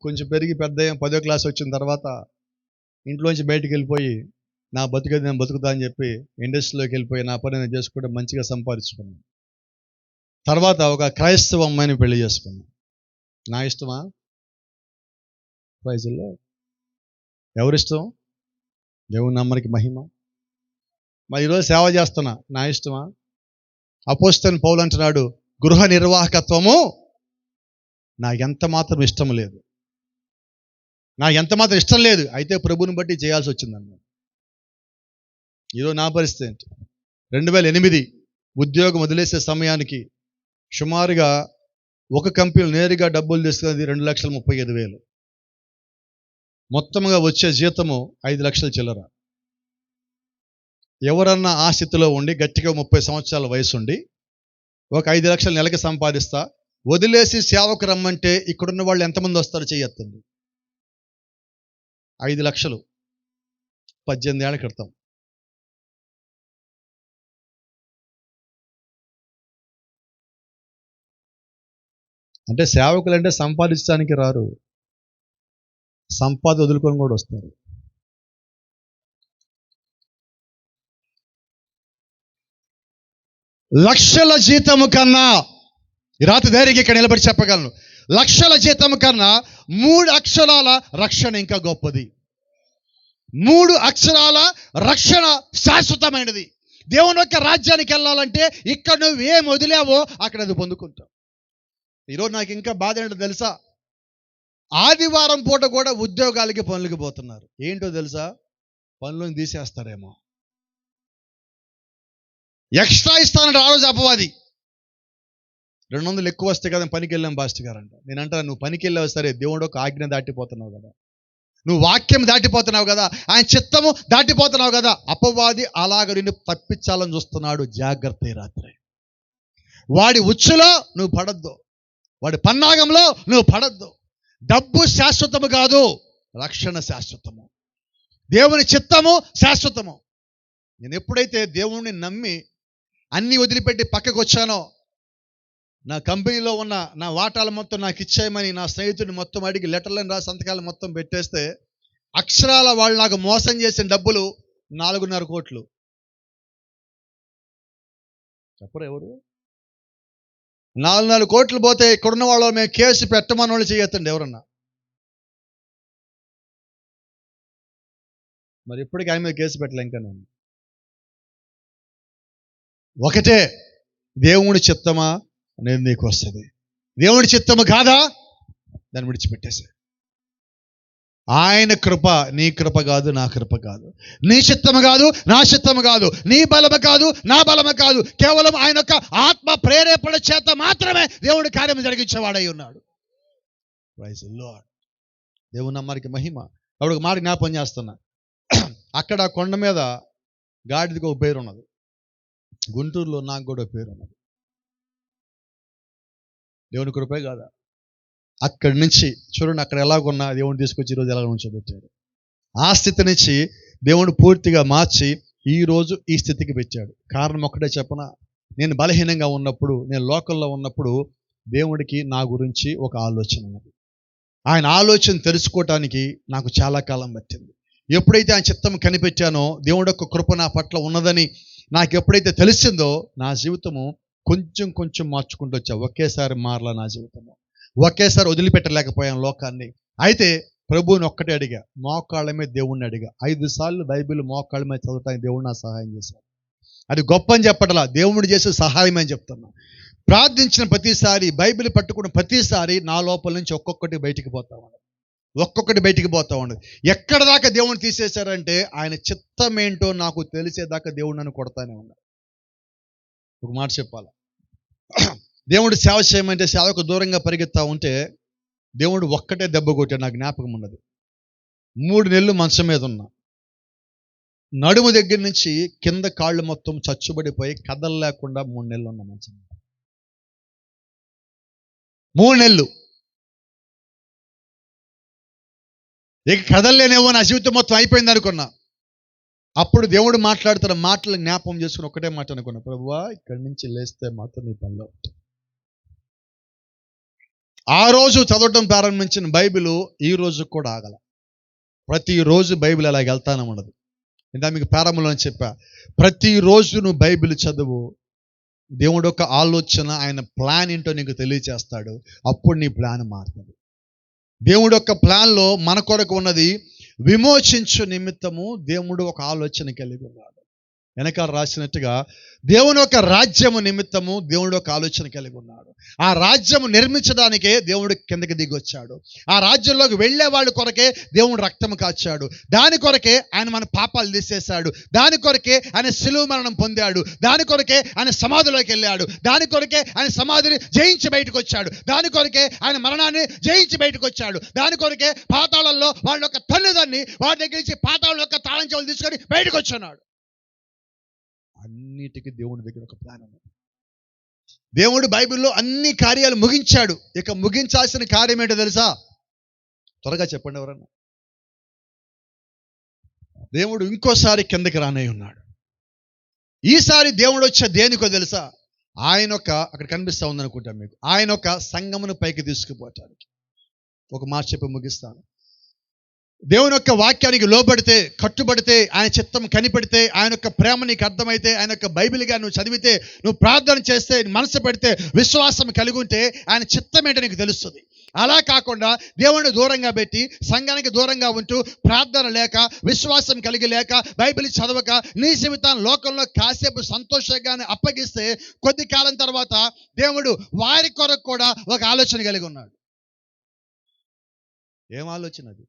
కొంచెం పెరిగి పెద్ద 10వ క్లాస్ వచ్చిన తర్వాత ఇంట్లోంచి బయటికి వెళ్ళిపోయి నా బతుకేది నేను బతుకుతా అని చెప్పి ఇండస్ట్రీలోకి వెళ్ళిపోయి నా పని నేను చేసుకుంటే మంచిగా సంపాదించుకున్నాను. తర్వాత ఒక క్రైస్తవ అమ్మాయిని పెళ్లి చేసుకున్నాను. నా ఇష్టమా? ప్రైజుల్లో ఎవరిష్టం? దేవుని నామానికి మహిమ. మరి ఈరోజు సేవ చేస్తున్నా, నా ఇష్టమా? అపోస్తలుడైన పౌలు అంటున్నాడు, గృహ నిర్వాహకత్వము నాకు ఎంత మాత్రం ఇష్టం లేదు, నాకు ఎంత మాత్రం ఇష్టం లేదు, అయితే ప్రభుని బట్టి చేయాల్సి వచ్చిందన్నాడు. ఈరోజు నా పరిస్థితి ఏంటి? 2008 ఉద్యోగం వదిలేసే సమయానికి సుమారుగా ఒక కంపెనీ నేరుగా డబ్బులు తీసుకున్నది 2,35,000. మొత్తంగా వచ్చే జీతము 5 లక్షల చిల్లర. ఎవరన్నా ఆ స్థితిలో ఉండి గట్టిగా 30 సంవత్సరాల వయసు ఉండి ఒక 5 లక్షలు నెలకి సంపాదిస్తా వదిలేసి సేవకు రమ్మంటే ఇక్కడున్న వాళ్ళు ఎంతమంది వస్తారో చెయ్యొద్దండి. 5 లక్షలు 18 ఏళ్ల క్రితం. అంటే సేవకులు అంటే సంపాదించడానికి రారు, సంపాద వదులుకొని కూడా వస్తారు. లక్షల జీతము కన్నా, ఈ రాత్రి ధైర్యంగా ఇక్కడ నిలబడి చెప్పగలను, లక్షల జీతము కన్నా 3 అక్షరాల రక్షణ ఇంకా గొప్పది. 3 అక్షరాల రక్షణ శాశ్వతమైనది. దేవుని యొక్క రాజ్యానికి వెళ్ళాలంటే ఇక్కడ నువ్వు ఏం వదిలేవో అక్కడ అది పొందుకుంటావు. ఈరోజు నాకు ఇంకా బాధ ఏంటో తెలుసా? ఆదివారం పూట కూడా ఉద్యోగాలకి పనులకి పోతున్నారు. ఏంటో తెలుసా? పనులను తీసేస్తారేమో, ఎక్స్ట్రా ఇస్తానంటే ఆ రోజు అపవాది 200 ఎక్కువ వస్తే కదా పనికి వెళ్ళాం బాస్టర్ గారు అంట. నేనంటా, నువ్వు పనికి వెళ్ళావు సరే, దేవుడు ఒక ఆజ్ఞ దాటిపోతున్నావు కదా, నువ్వు వాక్యం దాటిపోతున్నావు కదా, ఆయన చిత్తము దాటిపోతున్నావు కదా. అపవాది అలాగ నిన్ను తప్పించాలని చూస్తున్నాడు. జాగ్రత్త. రాత్రి వాడి ఉచ్చులో నువ్వు పడద్దు, వాడి పన్నాగంలో నువ్వు పడద్దు. డబ్బు శాశ్వతము కాదు, రక్షణ శాశ్వతము, దేవుని చిత్తము శాశ్వతము. నేను ఎప్పుడైతే దేవుణ్ణి నమ్మి అన్నీ వదిలిపెట్టి పక్కకు వచ్చానో, నా కంపెనీలో ఉన్న నా వాటాలు మొత్తం నాకు ఇచ్చేయమని నా స్నేహితుడిని మొత్తం అడిగి లెటర్లను రాసి సంతకాలు మొత్తం పెట్టేస్తే అక్షరాల వాళ్ళు నాకు మోసం చేసిన డబ్బులు 4.5 కోట్లు. చెప్పరు ఎవరు? 4.5 కోట్లు పోతే ఇక్కడున్న వాళ్ళు మేము కేసు పెట్టమని వాళ్ళు చేయొద్దండి ఎవరన్నా. మరి ఇప్పటికీ ఆయన మీద కేసు పెట్టలే ఇంకా నేను. ఒకటే, దేవుడి చిత్తమా నేను నీకు వస్తుంది, దేవుడి చిత్తము కాదా దాన్ని విడిచిపెట్టేసి. ఆయన కృప, నీ కృప కాదు, నా కృప కాదు, నీ చిత్తము కాదు, నా చిత్తము కాదు, నీ బలము కాదు, నా బలము కాదు, కేవలం ఆయన యొక్క ఆత్మ ప్రేరేపణ చేత మాత్రమే దేవుడి కార్యం జరిగించేవాడై ఉన్నాడు. Praise the Lord. దేవుని నామానికి మహిమ. అప్పుడు ఒక మాట జ్ఞాపకం చేస్తున్నా. అక్కడ కొండ మీద గాడిదకి ఒక పేరు ఉన్నది, గుంటూరులో నాకు కూడా ఒక పేరు ఉన్నది. దేవుని కృపే కాదా? అక్కడి నుంచి చూడండి, అక్కడ ఎలాగున్నా దేవుని తీసుకొచ్చి ఈరోజు ఎలా ఉంచబెట్టాడు. ఆ స్థితి నుంచి దేవుడు పూర్తిగా మార్చి ఈరోజు ఈ స్థితికి పెట్టాడు. కారణం ఒక్కటే చెప్పనా, నేను బలహీనంగా ఉన్నప్పుడు, నేను లోకల్లో ఉన్నప్పుడు దేవుడికి నా గురించి ఒక ఆలోచన ఉన్నది. ఆయన ఆలోచన తెలుసుకోవటానికి నాకు చాలా కాలం పట్టింది. ఎప్పుడైతే ఆయన చిత్తం కనిపెట్టానో, దేవుడి యొక్క కృప నా పట్ల ఉన్నదని నాకు ఎప్పుడైతే తెలిసిందో, నా జీవితము కొంచెం కొంచెం మార్చుకుంటూ వచ్చా. ఒకేసారి మారలా నా జీవితము, ఒకేసారి వదిలిపెట్టలేకపోయాను లోకాన్ని. అయితే ప్రభువుని ఒక్కటే అడిగా, మోకాళ్ళ మీద దేవుణ్ణి అడిగా. 5 సార్లు బైబిల్ మోకాళ్ళ మీద చదవటానికి దేవుడు నా సహాయం చేశాడు. అది గొప్ప అని చెప్పటలా, దేవుడు చేసే సహాయం అని చెప్తున్నా. ప్రార్థించిన ప్రతిసారి, బైబిల్ పట్టుకున్న ప్రతిసారి నా లోపల నుంచి ఒక్కొక్కటి బయటికి పోతా ఉన్నది, ఒక్కొక్కటి బయటికి పోతా ఉన్నది. ఎక్కడ దాకా దేవుని తీసేశారంటే, ఆయన చిత్తం ఏంటో నాకు తెలిసేదాకా దేవుడు నన్ను కొడతానే ఉన్నాడు. ఒక మాట చెప్పాలా, దేవుడు సేవ చేయమంటే సేవకు దూరంగా పరిగెత్తా ఉంటే దేవుడు ఒక్కటే దెబ్బ కొట్టాడు. నాకు జ్ఞాపకం ఉన్నది. 3 నెలలు మంచం మీద ఉన్నా, నడుము దగ్గర నుంచి కింద కాళ్ళు మొత్తం చచ్చుబడిపోయి కదలలేకుండా 3 నెలలు ఉన్నా మంచం మీద. 3 నెలలు ఇక కదలలేనేమో, నా జీవితం మొత్తం అయిపోయింది అనుకున్నా. అప్పుడు దేవుడు మాట్లాడుతున్న మాటలు జ్ఞాపకం చేసుకుని ఒకటే మాట అనుకున్నా, ప్రభువా ఇక్కడి నుంచి లేస్తే మాత్రం నీ పనిలో. ఆ రోజు చదవటం ప్రారంభించిన బైబిల్ ఈ రోజు కూడా ఆగల. ప్రతిరోజు బైబిల్ అలాగ వెళ్తానే ఉండదు. ఇందా మీకు ప్రారంభంలో చెప్పా, ప్రతిరోజు నువ్వు బైబిల్ చదువు, దేవుడు యొక్క ఆలోచన, ఆయన ప్లాన్ ఏంటో నీకు తెలియచేస్తాడు. అప్పుడు నీ ప్లాన్ మారుతుంది. దేవుడు యొక్క ప్లాన్లో మన కొరకు ఉన్నది విమోచించు నిమిత్తము దేవుడు ఒక ఆలోచన కలిగి ఉన్నాడు. వెనకాల రాసినట్టుగా దేవుని యొక్క రాజ్యము నిమిత్తము దేవుడు ఒక ఆలోచన కలిగి ఉన్నాడు. ఆ రాజ్యము నిర్మించడానికే దేవుడు కిందకి దిగి వచ్చాడు. ఆ రాజ్యంలోకి వెళ్ళే వాళ్ళ కొరకే దేవుడు రక్తము కాచాడు. దాని కొరకే ఆయన మన పాపాలు తీసేశాడు. దాని కొరకే ఆయన శిలువ మరణం పొందాడు. దాని కొరకే ఆయన సమాధిలోకి వెళ్ళాడు. దాని కొరకే ఆయన సమాధిని జయించి బయటకు వచ్చాడు. దాని కొరకే ఆయన మరణాన్ని జయించి బయటకు వచ్చాడు. దాని కొరకే పాతాళంలో వాళ్ళ యొక్క తల్లిదండ్రిని వాడి దగ్గర నుంచి పాతాళం యొక్క తాళం చెవులు తీసుకొని బయటకు వచ్చాడు. అన్నిటికీ దేవుడి దగ్గర ఒక ప్లాన్ ఉంది. దేవుడు బైబిల్లో అన్ని కార్యాలు ముగించాడు. ఇక ముగించాల్సిన కార్యం ఏంటో తెలుసా? త్వరగా చెప్పండి ఎవరన్నా. దేవుడు ఇంకోసారి కిందకి రానే ఉన్నాడు. ఈసారి దేవుడు వచ్చే దేనికో తెలుసా? ఆయన ఒక, అక్కడ కనిపిస్తా ఉందనుకుంటాం మీకు, ఆయన ఒక సంఘమును పైకి తీసుకుపోవటానికి. ఒక మాట చెప్పి ముగిస్తాను. దేవుని యొక్క వాక్యానికి లోబడితే, కట్టుబడితే, ఆయన చిత్తం కనిపెడితే, ఆయన యొక్క ప్రేమ నీకు అర్థమైతే, ఆయన యొక్క బైబిల్గా నువ్వు చదివితే, నువ్వు ప్రార్థన చేస్తే, మనసు పెడితే, విశ్వాసం కలిగి ఉంటే ఆయన చిత్తం ఏంటో నీకు తెలుస్తుంది. అలా కాకుండా దేవుడిని దూరంగా పెట్టి, సంఘానికి దూరంగా ఉంటూ, ప్రార్థన లేక, విశ్వాసం కలిగి లేక, బైబిల్ చదవక, నీ జీవితాన్ని లోకంలో కాసేపు సంతోషంగానే అప్పగిస్తే, కొద్ది కాలం తర్వాత దేవుడు వారి కొరకు కూడా ఒక ఆలోచన కలిగి ఉన్నాడు. ఏం ఆలోచన అది?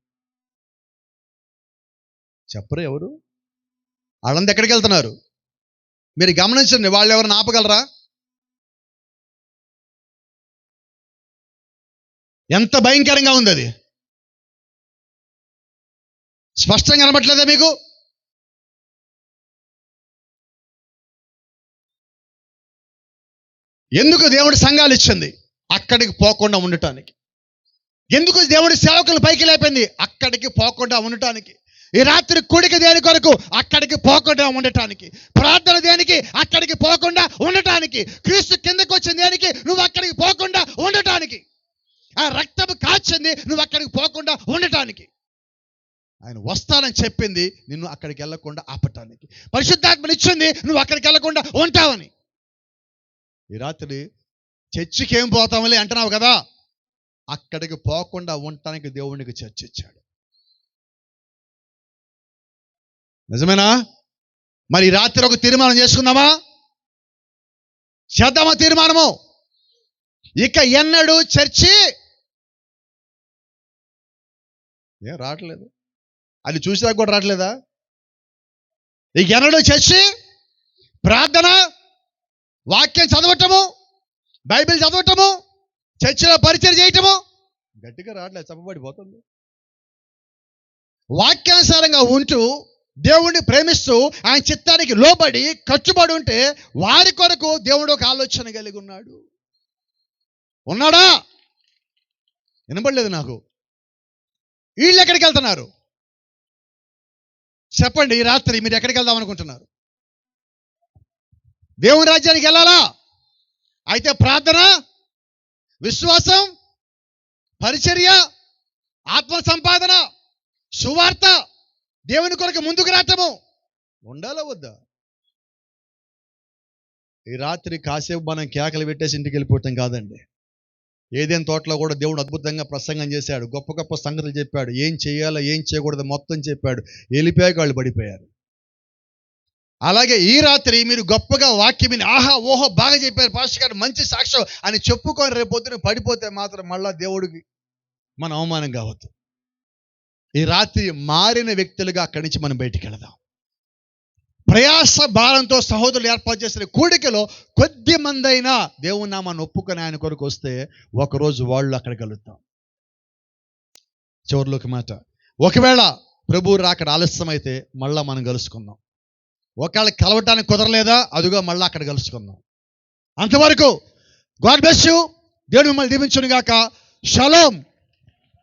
చెప్పరు ఎవరు? వాళ్ళంతా ఎక్కడికి వెళ్తున్నారు మీరు గమనించండి. వాళ్ళు ఎవరిని ఆపగలరా? ఎంత భయంకరంగా ఉంది అది. స్పష్టంగా కనబట్లేదా మీకు? ఎందుకు దేవుడి సంఘాలు ఇచ్చింది? అక్కడికి పోకుండా ఉండటానికి. ఎందుకు దేవుడి సేవకులు పైకి లేపింది? అక్కడికి పోకుండా ఉండటానికి. ఈ రాత్రి కూడిక దేని కొరకు? అక్కడికి పోకుండా ఉండటానికి. ప్రార్థన దేనికి? అక్కడికి పోకుండా ఉండటానికి. క్రీస్తు కిందకు వచ్చింది దేనికి? నువ్వు అక్కడికి పోకుండా ఉండటానికి. ఆ రక్తము కాచింది నువ్వు అక్కడికి పోకుండా ఉండటానికి. ఆయన వస్తానని చెప్పింది నిన్ను అక్కడికి వెళ్ళకుండా ఆపటానికి. పరిశుద్ధాత్మనిచ్చింది నువ్వు అక్కడికి వెళ్ళకుండా ఉంటావని. ఈ రాత్రి చర్చికి ఏం పోతామలే అంటున్నావు కదా, అక్కడికి పోకుండా ఉండటానికి దేవునికి చర్చ ఇచ్చాడు. నిజమేనా? మరి ఈ రాత్రి ఒక తీర్మానం చేసుకుందామా? చేద్దామా తీర్మానము? ఇక ఎన్నడూ చర్చి ఏం రావట్లేదు, అది చూసాక కూడా రావట్లేదా? ఇక ఎన్నడూ చర్చి, ప్రార్థన, వాక్యం చదవటము, బైబిల్ చదవటము, చర్చిలో పరిచయం చేయటము గట్టిగా రావట్లేదు, చెప్పబడిపోతుంది. వాక్యానుసారంగా ఉంటూ దేవుణ్ణి ప్రేమిస్తూ ఆయన చిత్తానికి లోబడి కట్టుబడి ఉంటే వారి కొరకు దేవుడు ఒక ఆలోచన కలిగి ఉన్నాడు. ఉన్నాడా? వినపడలేదు నాకు. వీళ్ళు ఎక్కడికి వెళ్తున్నారు చెప్పండి? ఈ రాత్రి మీరు ఎక్కడికి వెళ్దాం అనుకుంటున్నారు? దేవుని రాజ్యానికి వెళ్ళాలా? అయితే ప్రార్థన, విశ్వాసం, పరిచర్య, ఆత్మ సంపాదన, సువార్త, దేవుని కొరకు ముందుకు రావటము ఉండాలా వద్దా? ఈ రాత్రి కాసేపు మనం కేకలు పెట్టేసి ఇంటికి వెళ్ళిపోవటం కాదండి. ఏదైనా తోటలో కూడా దేవుడు అద్భుతంగా ప్రసంగం చేశాడు, గొప్ప గొప్ప సంగతులు చెప్పాడు, ఏం చేయాలో ఏం చేయకూడదు మొత్తం చెప్పాడు. వెళ్ళిపోయాక వాళ్ళు పడిపోయారు. అలాగే ఈ రాత్రి మీరు గొప్పగా వాక్యం విని ఆహా ఓహో బాగా చెప్పారు పాస్టర్ గారు, మంచి సాక్ష్యం అని చెప్పుకొని రేపొద్దున పడిపోతే మాత్రం మళ్ళా దేవుడికి మన అవమానం కావద్దు. ఈ రాత్రి మారిన వ్యక్తులుగా అక్కడి నుంచి మనం బయటికి వెళదాం. ప్రయాస భారంతో సహోదరులు ఏర్పాటు చేసిన కూడికలో కొద్ది మంది అయినా దేవుని నామాన్ని ఒప్పుకొని ఆయన కొరకు వస్తే ఒకరోజు వాళ్ళు అక్కడ కలుద్దాం. చివరిలోకి మాట, ఒకవేళ ప్రభువు రాకడ ఆలస్యం అయితే మళ్ళా మనం కలుసుకుందాం. ఒకవేళ కలవటానికి కుదరలేదా, అదిగో మళ్ళీ అక్కడ కలుసుకుందాం. అంతవరకు గాడ్ బ్లెస్ యు. దేవుడు మిమ్మల్ని దీవించును గాక. షలోమ్.